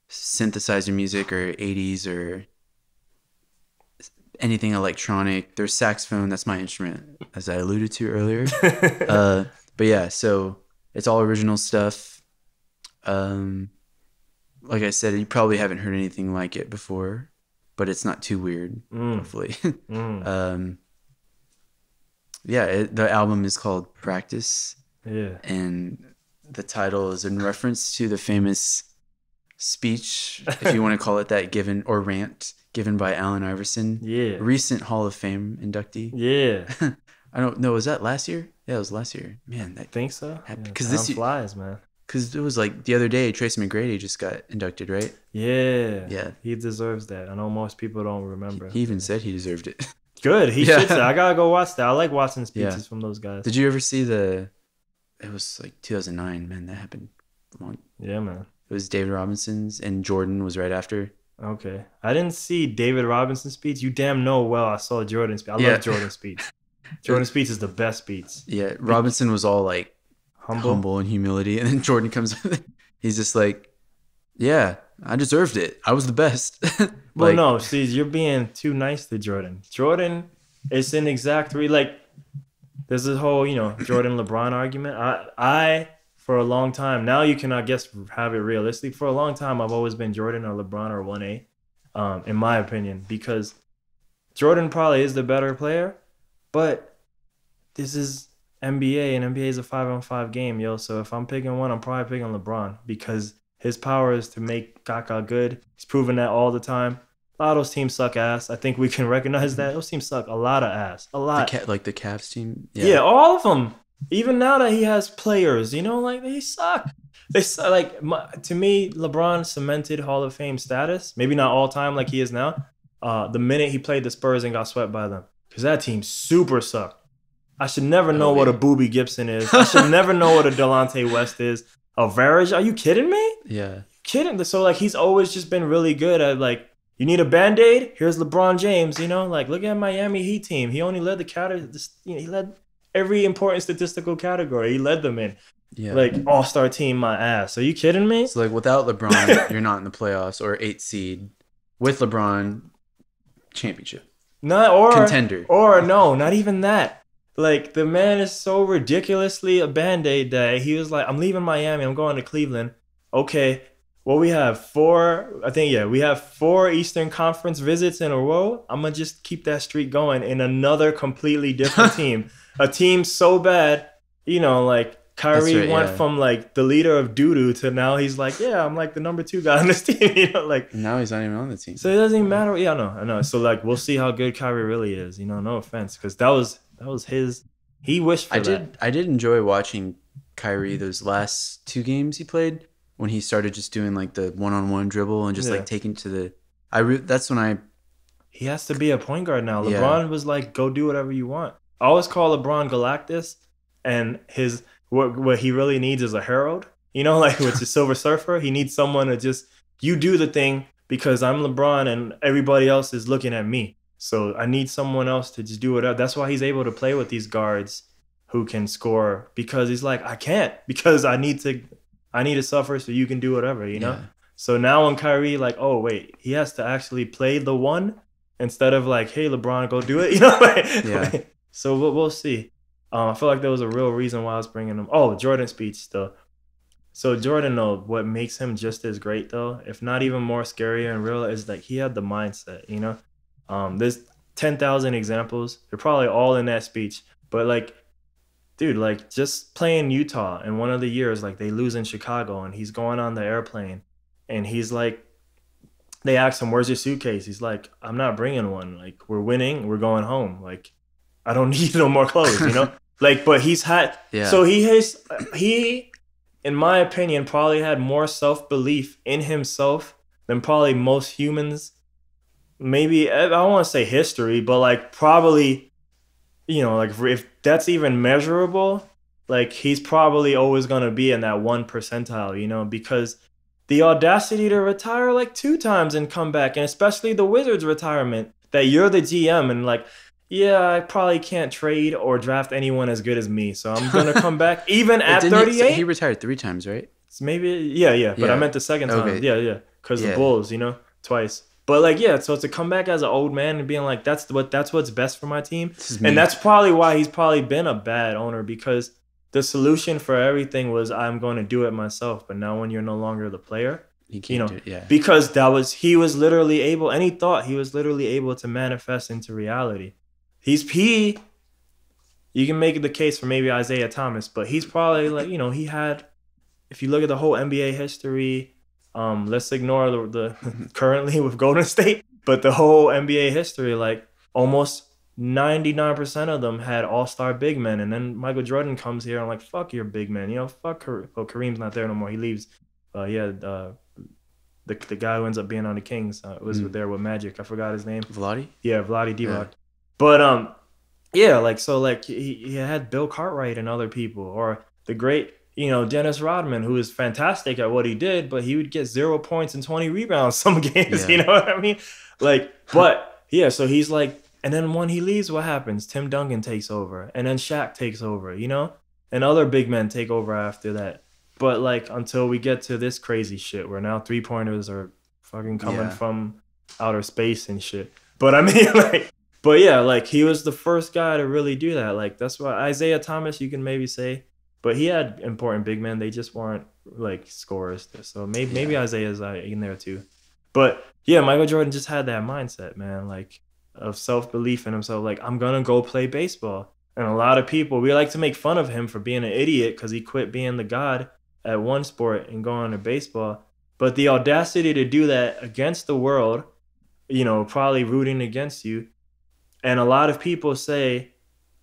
synthesizer music or 80s or anything electronic, there's saxophone. That's my instrument, as I alluded to earlier. But yeah, so it's all original stuff. Like I said, you probably haven't heard anything like it before, but it's not too weird, hopefully. The album is called Practice. Yeah. And the title is in reference to the famous speech, if you want to call it that, rant given by Allen Iverson. Yeah. Recent Hall of Fame inductee. Yeah. I don't know. Was that last year? Yeah, it was last year. Man, I think so. Because this flies, man. Because it was like the other day, Tracy McGrady just got inducted, right? Yeah. Yeah. He deserves that. I know most people don't remember. He even said he deserved it. Good. He should say. I gotta go watch that. I like watching speeches from those guys. Did you ever see it was like 2009, man. That happened long. Yeah, man. It was David Robinson's, and Jordan was right after. Okay. I didn't see David Robinson's speech. You damn know well I saw Jordan's speech. I love Jordan's speech. Jordan's speech is the best speech. Yeah. Robinson was all like humble and humility. And then Jordan comes he's just like, yeah, I deserved it. I was the best. Well, no, see, you're being too nice to Jordan. Jordan is an exact there's this whole, Jordan LeBron argument. I for a long time, now you can, I guess, have it realistic. For a long time, I've always been Jordan or LeBron or 1A, in my opinion, because Jordan probably is the better player, but this is NBA, and NBA is a 5-on-5 game, yo. So if I'm picking one, I'm probably picking LeBron because his power is to make Kaka good. He's proven that all the time. A lot of those teams suck ass. I think we can recognize that. Those teams suck a lot of ass. A lot. Like the Cavs team? Yeah, all of them. Even now that he has players, like they suck. They suck. Like, to me, LeBron cemented Hall of Fame status. Maybe not all time like he is now. The minute he played the Spurs and got swept by them. Because that team super sucked. I should never know what a Boobie Gibson is. I should never know what a Delonte West is. A Varage? Are you kidding me? Yeah. Kidding? So, like, he's always just been really good at, like, you need a Band-Aid? Here's LeBron James, Like, look at Miami Heat team. He only led the category. He led every important statistical category. He led them in. Yeah. Like, all-star team, my ass. Are you kidding me? So, like, without LeBron, you're not in the playoffs or 8th seed. With LeBron, championship. Contender. Or, no, not even that. Like, the man is so ridiculously a Band-Aid that he was like, I'm leaving Miami. I'm going to Cleveland. Okay. Well, we have 4 Eastern Conference visits in a row. I'm going to just keep that streak going in another completely different team. A team so bad, like Kyrie went from like the leader of doo-doo to now he's like, yeah, I'm like the number 2 guy on this team. Like now he's not even on the team. So it doesn't even matter. Yeah, I know. So like we'll see how good Kyrie really is. No offense, because that was his. He wished for that. I did enjoy watching Kyrie those last 2 games he played. When he started just doing like the one-on-one dribble and just like taking to the, that's when I. He has to be a point guard now. LeBron was like, go do whatever you want. I always call LeBron Galactus, and what he really needs is a herald. Like with the Silver Surfer, he needs someone to just you do the thing because I'm LeBron and everybody else is looking at me. So I need someone else to just do whatever. That's why he's able to play with these guards who can score, because he's like, I can't, because I need to suffer so you can do whatever, you know? Yeah. So now when Kyrie, like, oh, wait, he has to actually play the one instead of like, hey, LeBron, go do it, you know? Yeah. So we'll see. I feel like there was a real reason why I was bringing him. Oh, Jordan's speech, though. So Jordan, though, what makes him just as great, though, if not even more scarier and real, is like he had the mindset, you know? There's 10,000 examples. They're probably all in that speech. But, like, dude, like, just playing Utah in one of the years, like, they lose in Chicago, and he's going on the airplane. And he's like, they ask him, where's your suitcase? He's like, I'm not bringing one. Like, we're winning. We're going home. Like, I don't need no more clothes, you know? Like, but he's had, so he, in my opinion, probably had more self-belief in himself than probably most humans. Maybe, I don't want to say history, but like probably, you know, like if that's even measurable, like he's probably always going to be in that 1 percentile, you know, because the audacity to retire like 2 times and come back, and especially the Wizards retirement, that you're the GM and like, yeah, I probably can't trade or draft anyone as good as me, so I'm going to come back even at 38. He retired 3 times, right? So maybe, yeah, but I meant the second time. Okay. Yeah, because the Bulls, you know, twice. But like, yeah, so to come back as an old man and being like, that's what's best for my team. And that's probably why he's probably been a bad owner, because the solution for everything was, I'm going to do it myself. But now when you're no longer the player, you can't, you know, do it, yeah. because he was literally able, and he thought he was literally able to manifest into reality. You can make the case for maybe Isaiah Thomas, but he's probably like, you know, he had, if you look at the whole NBA history, let's ignore the currently with Golden State, but the whole NBA history, like almost 99% of them had all-star big men. And then Michael Jordan comes here and like, fuck your big men, you know, fuck Kareem. Well, Kareem's not there no more. He leaves. The guy who ends up being on the Kings was there with Magic. I forgot his name. Vlade? Yeah, Vlade Divac. Yeah. But yeah, like, so like he had Bill Cartwright and other people, or the great, you know, Dennis Rodman, who is fantastic at what he did, but he would get 0 points and 20 rebounds some games, you know what I mean? Like, but yeah, so he's like, and then when he leaves, what happens? Tim Duncan takes over, and then Shaq takes over, you know? And other big men take over after that. But like, until we get to this crazy shit where now 3-pointers are fucking coming from outer space and shit. But I mean, like, but yeah, like he was the first guy to really do that. Like, that's why Isaiah Thomas, you can maybe say, but he had important big men. They just weren't like scorers. So maybe Isaiah's in there too. But yeah, Michael Jordan just had that mindset, man, like of self-belief in himself. Like, I'm going to go play baseball. And a lot of people, we like to make fun of him for being an idiot because he quit being the god at one sport and going to baseball. But the audacity to do that against the world, you know, probably rooting against you. And a lot of people say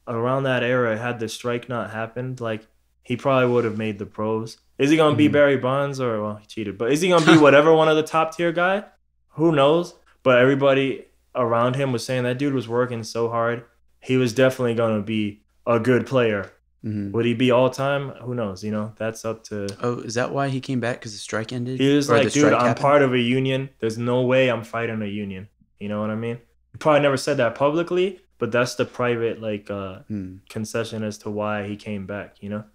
around that era, had the strike not happened, like he probably would have made the pros. Is he going to be Barry Bonds or, well, he cheated, but is he going to be whatever one of the top tier guy? Who knows? But everybody around him was saying that dude was working so hard. He was definitely going to be a good player. Would he be all time? Who knows? You know, that's up to. Oh, is that why he came back? Because the strike ended? He was like, dude, I'm part of a union. There's no way I'm fighting a union. You know what I mean? He probably never said that publicly, but that's the private like concession as to why he came back, you know?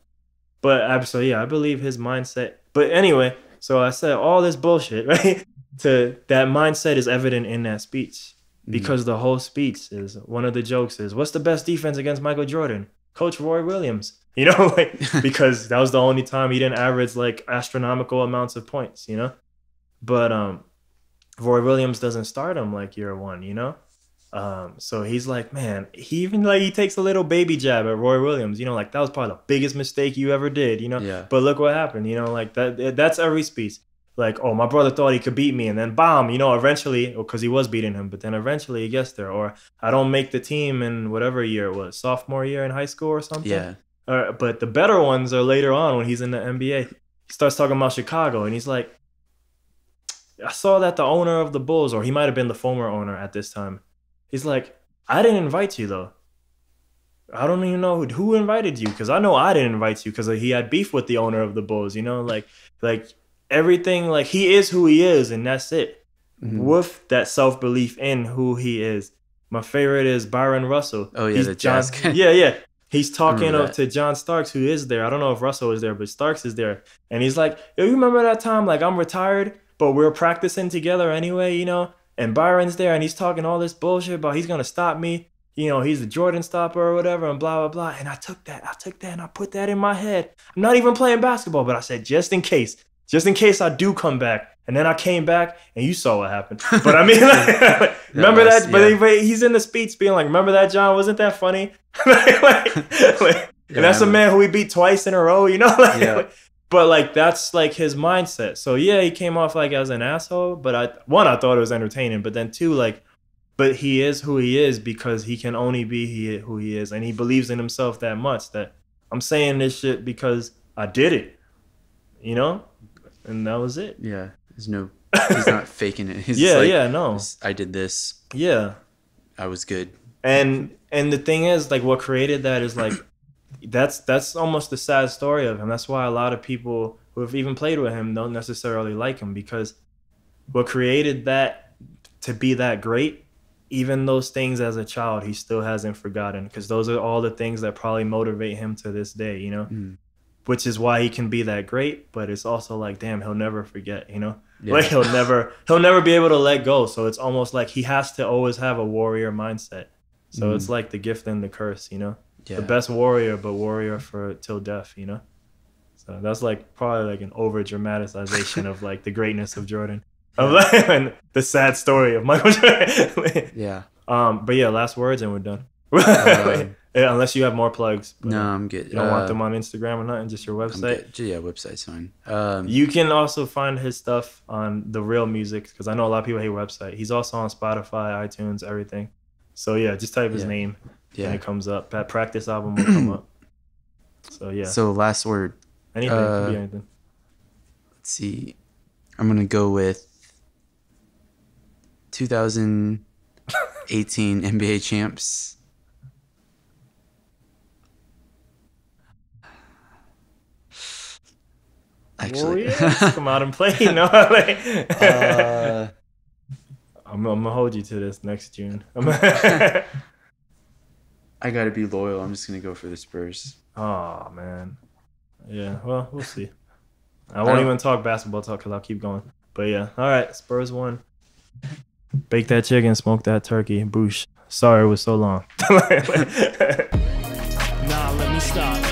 But so yeah, I believe his mindset. But anyway, so I said all this bullshit, right? To that mindset is evident in that speech. Because the whole speech is, one of the jokes is, what's the best defense against Michael Jordan? Coach Roy Williams, you know, like, because that was the only time he didn't average like astronomical amounts of points, you know. But Roy Williams doesn't start him like year one, you know. So he's like, man, he takes a little baby jab at Roy Williams, you know, like that was probably the biggest mistake you ever did, you know. Yeah. But look what happened, you know, like that's every speech. Like, oh, my brother thought he could beat me, and then bam, you know, eventually, because he was beating him, but then eventually he gets there. Or I don't make the team in whatever year it was, sophomore year in high school or something. Yeah. But the better ones are later on when he's in the NBA. He starts talking about Chicago, and he's like, I saw that the owner of the Bulls, or he might have been the former owner at this time, he's like, I didn't invite you, though. I don't even know who invited you, because I know I didn't invite you because he had beef with the owner of the Bulls, you know, like everything, like, he is who he is, and that's it. Mm-hmm. With that self-belief in who he is. My favorite is Byron Russell. Oh, yeah, the jazz guy. Yeah. He's talking Remember to John Starks, who is there. I don't know if Russell is there, but Starks is there. And he's like, yo, you remember that time, like, I'm retired, but we're practicing together anyway, you know? And Byron's there, and he's talking all this bullshit about he's going to stop me. You know, he's the Jordan stopper or whatever, and blah, blah, blah. And I took that, and I put that in my head. I'm not even playing basketball, but I said, just in case I do come back. And then I came back, and you saw what happened. But I mean, like, remember that? Yeah. But he's in the speech being like, remember that, John? Wasn't that funny? And that's a man who we beat twice in a row, you know? But like, that's like his mindset. So yeah, he came off like as an asshole. But I thought it was entertaining. But then two, like, but he is who he is because he can only be who he is. And he believes in himself that much that I'm saying this shit because I did it, you know? And that was it. Yeah. He's not faking it. He's no. I did this. Yeah. I was good. And the thing is, like, what created that is like, that's almost the sad story of him. That's why a lot of people who have even played with him don't necessarily like him, because what created that to be that great, even those things as a child, he still hasn't forgotten, because those are all the things that probably motivate him to this day, you know? Which is why he can be that great, but it's also like, damn, he'll never forget, you know? Yeah. Like he'll never be able to let go. So it's almost like he has to always have a warrior mindset. So it's like the gift and the curse, you know? Yeah. The best warrior, but warrior for till death, you know? So that's like probably like an over dramatization of like the greatness of Jordan. And the sad story of Michael Jordan. Yeah. But yeah, last words and we're done. Yeah, unless you have more plugs. No, I'm good. You don't want them on Instagram or nothing, just your website? Yeah, website's fine. You can also find his stuff on The Real Music, because I know a lot of people hate website. He's also on Spotify, iTunes, everything. So yeah, just type his name and it comes up. That Practice album will come up. So yeah. So last word. Anything, could be anything. Let's see. I'm going to go with 2018 NBA champs. Actually, come out and play. You know, I'm gonna hold you to this next June. I gotta be loyal. I'm just gonna go for the Spurs. Oh man, yeah. Well, we'll see. I won't even talk basketball talk because I'll keep going. But yeah, all right. Spurs won. Bake that chicken, smoke that turkey. Boosh. Sorry it was so long. Nah, let me stop.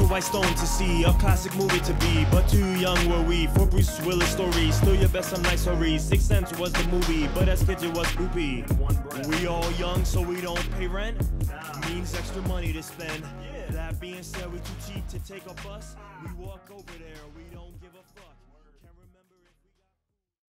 White stone to see, a classic movie to be, but too young were we for Bruce Willis stories. Still your best, some nice stories. Sixth Sense was the movie, but as kids it was poopy. We all young, so we don't pay rent. Means extra money to spend. That being said, we too cheap to take a bus. We walk over there, we don't